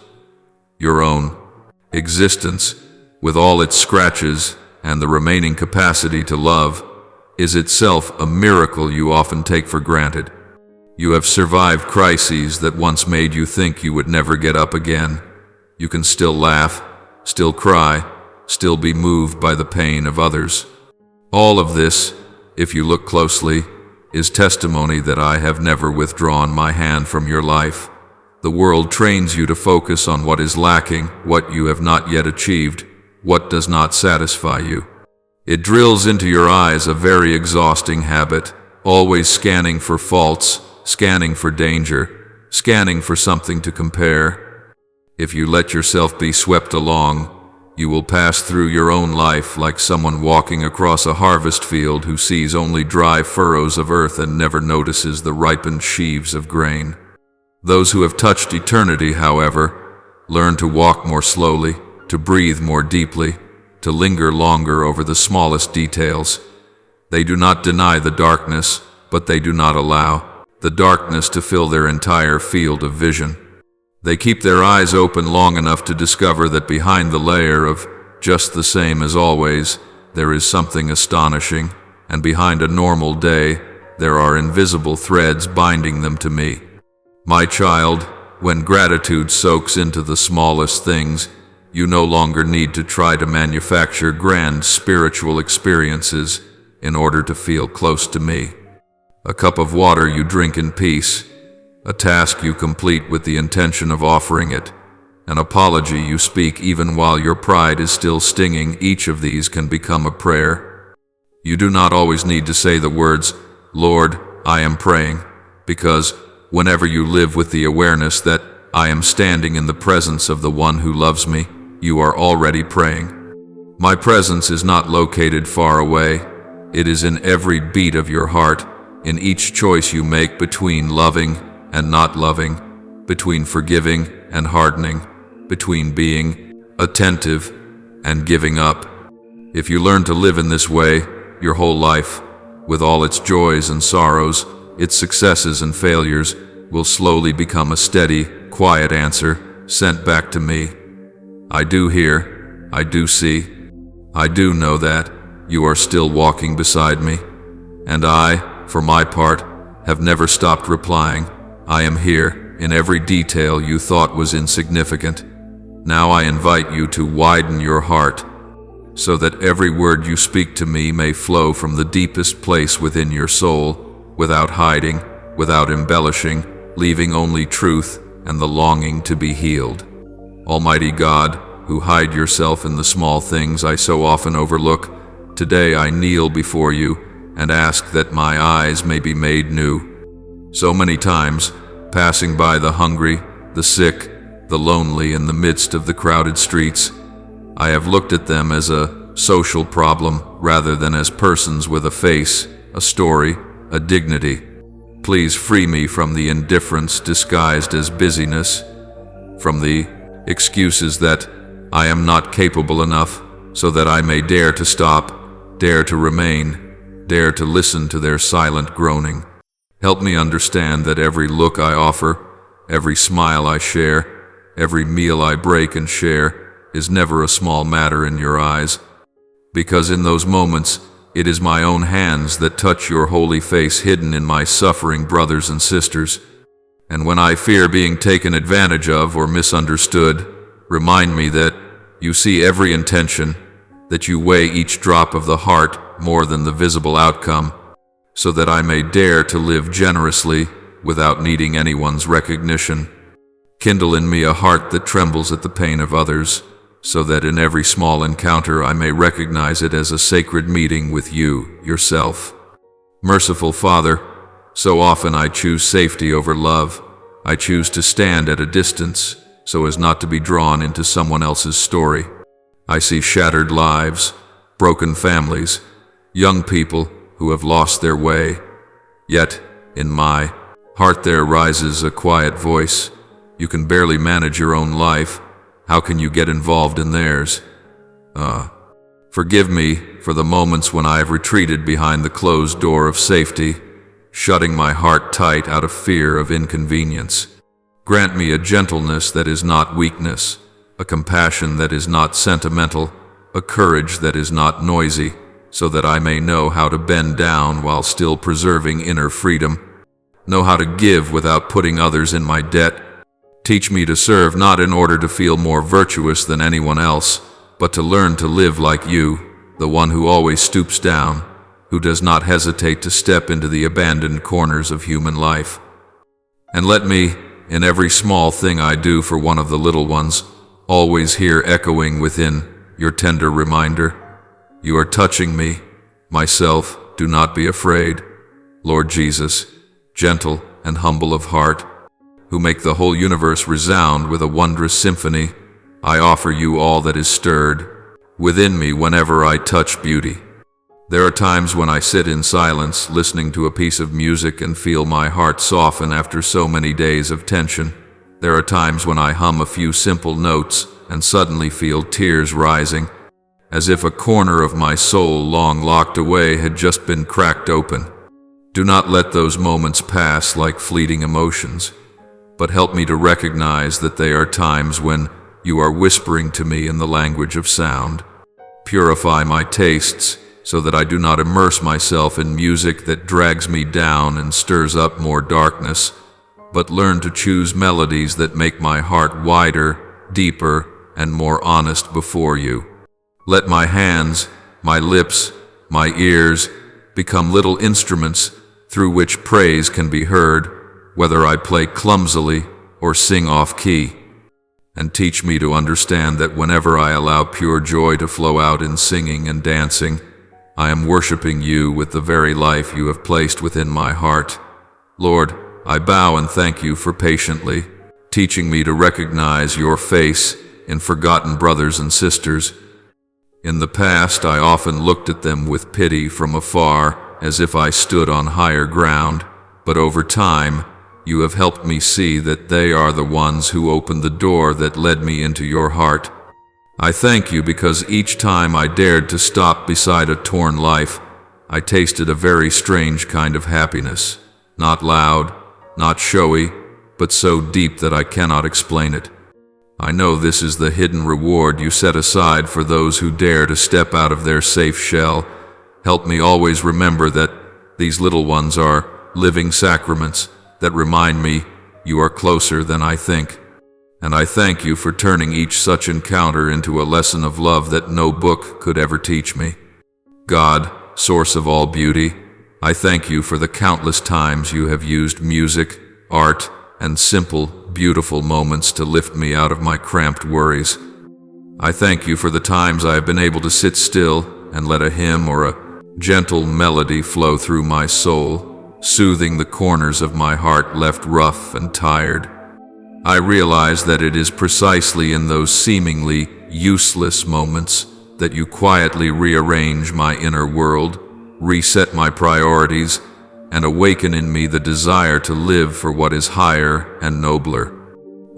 Your own existence, with all its scratches and the remaining capacity to love, is itself a miracle you often take for granted. You have survived crises that once made you think you would never get up again. You can still laugh, still cry, still be moved by the pain of others. All of this, if you look closely, is testimony that I have never withdrawn my hand from your life. The world trains you to focus on what is lacking, what you have not yet achieved, what does not satisfy you. It drills into your eyes a very exhausting habit, always scanning for faults, scanning for danger, scanning for something to compare. If you let yourself be swept along, you will pass through your own life like someone walking across a harvest field who sees only dry furrows of earth and never notices the ripened sheaves of grain. Those who have touched eternity, however, learn to walk more slowly, to breathe more deeply, to linger longer over the smallest details. They do not deny the darkness, but they do not allow the darkness to fill their entire field of vision. They keep their eyes open long enough to discover that behind the layer of just the same as always, there is something astonishing, and behind a normal day, there are invisible threads binding them to me. My child, when gratitude soaks into the smallest things, you no longer need to try to manufacture grand spiritual experiences in order to feel close to me. A cup of water you drink in peace, a task you complete with the intention of offering it, an apology you speak even while your pride is still stinging, each of these can become a prayer. You do not always need to say the words, "Lord, I am praying," because whenever you live with the awareness that I am standing in the presence of the one who loves me, you are already praying. My presence is not located far away. It is in every beat of your heart, in each choice you make between loving and not loving, between forgiving and hardening, between being attentive and giving up. If you learn to live in this way, your whole life, with all its joys and sorrows, its successes and failures, will slowly become a steady, quiet answer sent back to me. I do hear, I do see, I do know that you are still walking beside me, and I, for my part, have never stopped replying. I am here, in every detail you thought was insignificant. Now I invite you to widen your heart, so that every word you speak to me may flow from the deepest place within your soul, without hiding, without embellishing, leaving only truth and the longing to be healed. Almighty God, who hide yourself in the small things I so often overlook, today I kneel before you and ask that my eyes may be made new. So many times, passing by the hungry, the sick, the lonely in the midst of the crowded streets, I have looked at them as a social problem rather than as persons with a face, a story, a dignity. Please free me from the indifference disguised as busyness, from the excuses that I am not capable enough, so that I may dare to stop, dare to remain, dare to listen to their silent groaning. Help me understand that every look I offer, every smile I share, every meal I break and share is never a small matter in your eyes, because in those moments it is my own hands that touch your holy face hidden in my suffering brothers and sisters. And when I fear being taken advantage of or misunderstood, remind me that you see every intention, that you weigh each drop of the heart more than the visible outcome, so that I may dare to live generously without needing anyone's recognition. Kindle in me a heart that trembles at the pain of others, so that in every small encounter I may recognize it as a sacred meeting with you, yourself. Merciful Father, so often I choose safety over love. I choose to stand at a distance so as not to be drawn into someone else's story. I see shattered lives, broken families, young people who have lost their way. Yet, in my heart there rises a quiet voice. You can barely manage your own life. How can you get involved in theirs? Forgive me for the moments when I have retreated behind the closed door of safety, shutting my heart tight out of fear of inconvenience. Grant me a gentleness that is not weakness, a compassion that is not sentimental, a courage that is not noisy, so that I may know how to bend down while still preserving inner freedom, know how to give without putting others in my debt. Teach me to serve not in order to feel more virtuous than anyone else, but to learn to live like you, the one who always stoops down, who does not hesitate to step into the abandoned corners of human life. And let me, in every small thing I do for one of the little ones, always hear echoing within your tender reminder. You are touching me, myself, do not be afraid. Lord Jesus, gentle and humble of heart, who make the whole universe resound with a wondrous symphony, I offer you all that is stirred within me whenever I touch beauty. There are times when I sit in silence, listening to a piece of music and feel my heart soften after so many days of tension. There are times when I hum a few simple notes and suddenly feel tears rising, as if a corner of my soul long locked away had just been cracked open. Do not let those moments pass like fleeting emotions, but help me to recognize that they are times when you are whispering to me in the language of sound. Purify my tastes so that I do not immerse myself in music that drags me down and stirs up more darkness, but learn to choose melodies that make my heart wider, deeper, and more honest before you. Let my hands, my lips, my ears become little instruments through which praise can be heard, whether I play clumsily or sing off-key. And teach me to understand that whenever I allow pure joy to flow out in singing and dancing, I am worshiping you with the very life you have placed within my heart. Lord, I bow and thank you for patiently teaching me to recognize your face in forgotten brothers and sisters. In the past, I often looked at them with pity from afar, as if I stood on higher ground, but over time, you have helped me see that they are the ones who opened the door that led me into your heart. I thank you because each time I dared to stop beside a torn life, I tasted a very strange kind of happiness, not loud, not showy, but so deep that I cannot explain it. I know this is the hidden reward you set aside for those who dare to step out of their safe shell. Help me always remember that these little ones are living sacraments that remind me you are closer than I think. And I thank you for turning each such encounter into a lesson of love that no book could ever teach me. God, source of all beauty, I thank you for the countless times you have used music, art, and simple, beautiful moments to lift me out of my cramped worries. I thank you for the times I have been able to sit still and let a hymn or a gentle melody flow through my soul, soothing the corners of my heart left rough and tired. I realize that it is precisely in those seemingly useless moments that you quietly rearrange my inner world, reset my priorities, and awaken in me the desire to live for what is higher and nobler.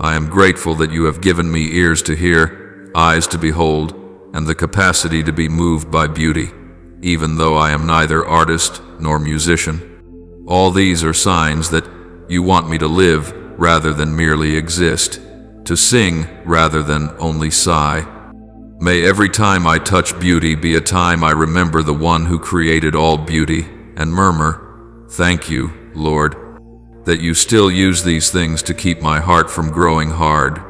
I am grateful that you have given me ears to hear, eyes to behold, and the capacity to be moved by beauty, even though I am neither artist nor musician. All these are signs that you want me to live rather than merely exist, to sing rather than only sigh. May every time I touch beauty be a time I remember the one who created all beauty and murmur, "Thank you, Lord, that you still use these things to keep my heart from growing hard."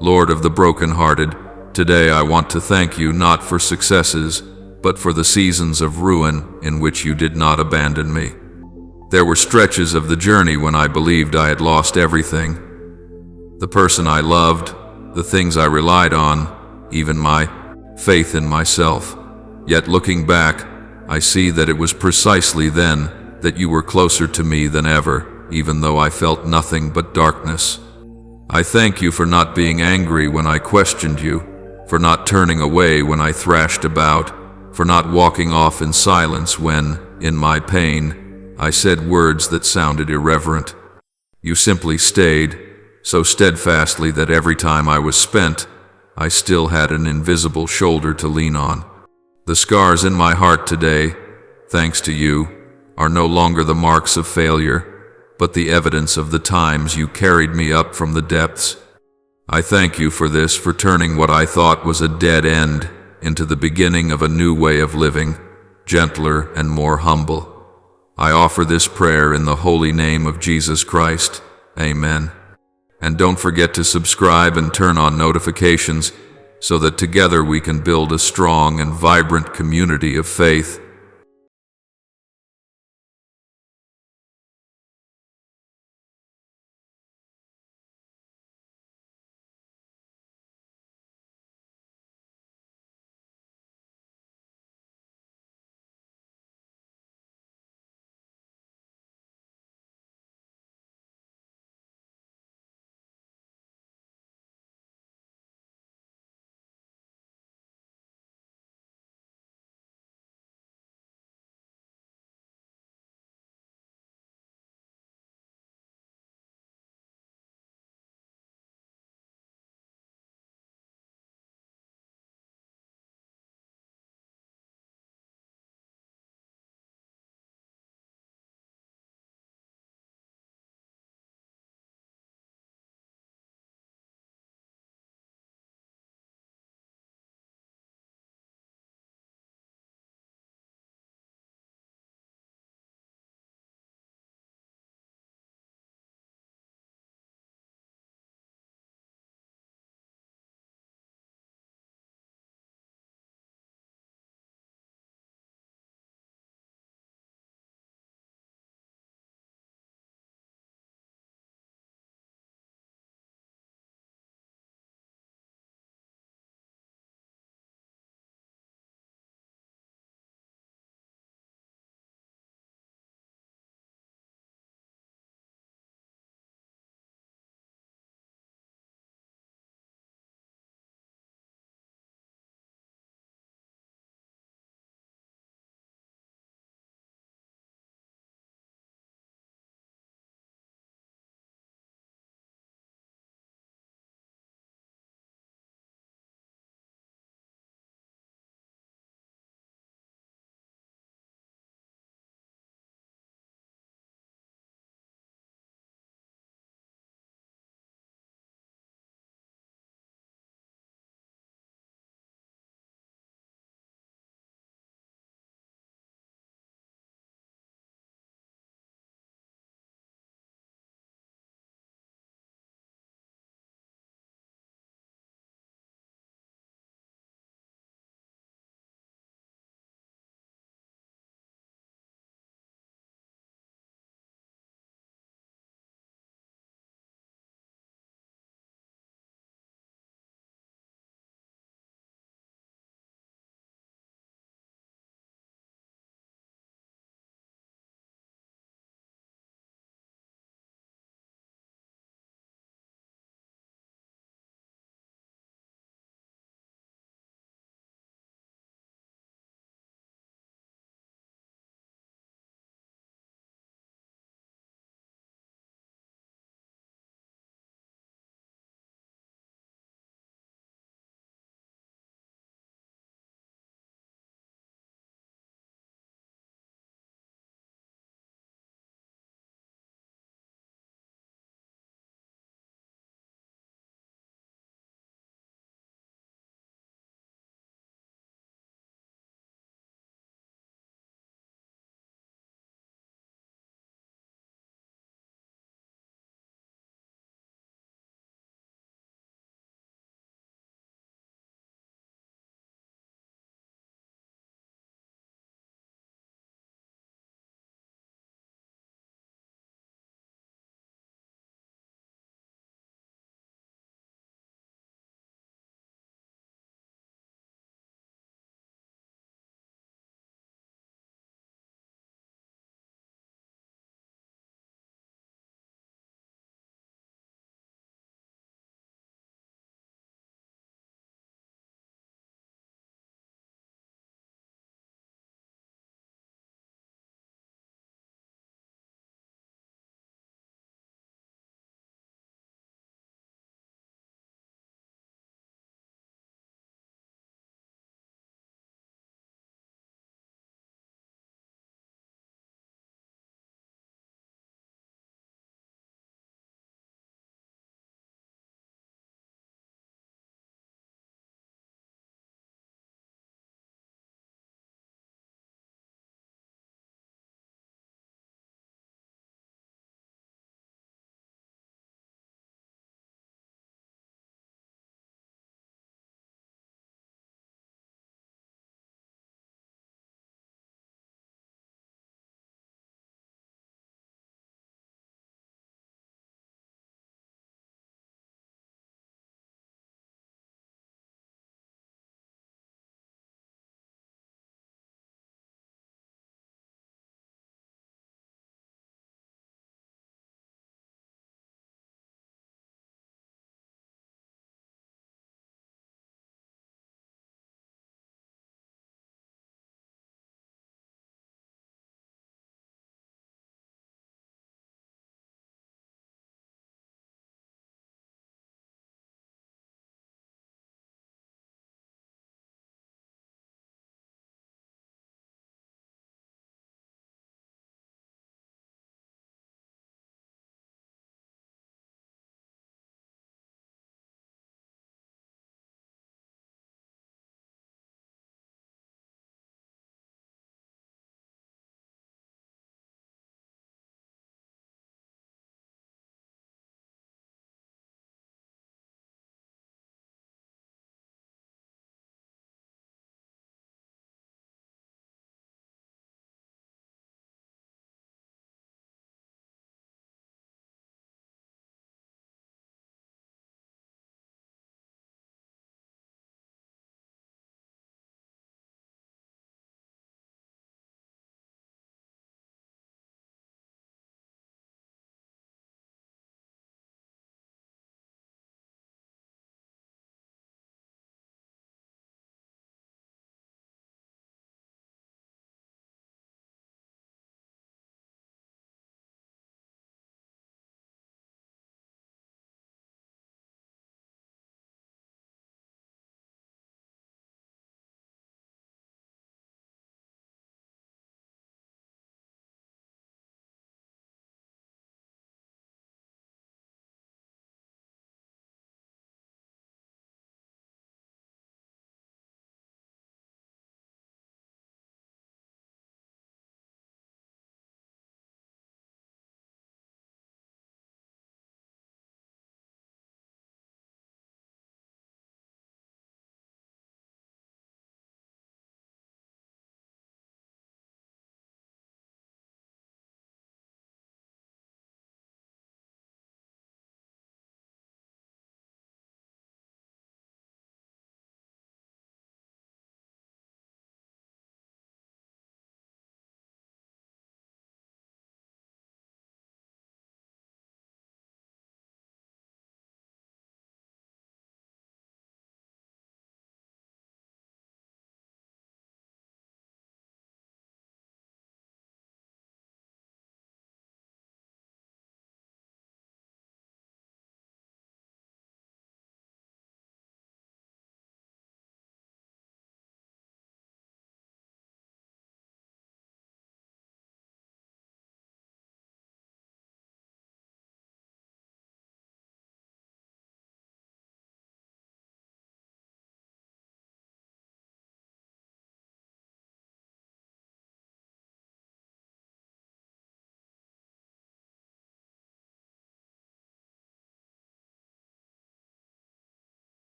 Lord of the brokenhearted, today I want to thank you not for successes, but for the seasons of ruin in which you did not abandon me. There were stretches of the journey when I believed I had lost everything. The person I loved, the things I relied on, even my faith in myself. Yet looking back, I see that it was precisely then that you were closer to me than ever, even though I felt nothing but darkness. I thank you for not being angry when I questioned you, for not turning away when I thrashed about, for not walking off in silence when, in my pain, I said words that sounded irreverent. You simply stayed, so steadfastly that every time I was spent, I still had an invisible shoulder to lean on. The scars in my heart today, thanks to you, are no longer the marks of failure, but the evidence of the times you carried me up from the depths. I thank you for this, for turning what I thought was a dead end into the beginning of a new way of living, gentler and more humble. I offer this prayer in the holy name of Jesus Christ. Amen. And don't forget to subscribe and turn on notifications so that together we can build a strong and vibrant community of faith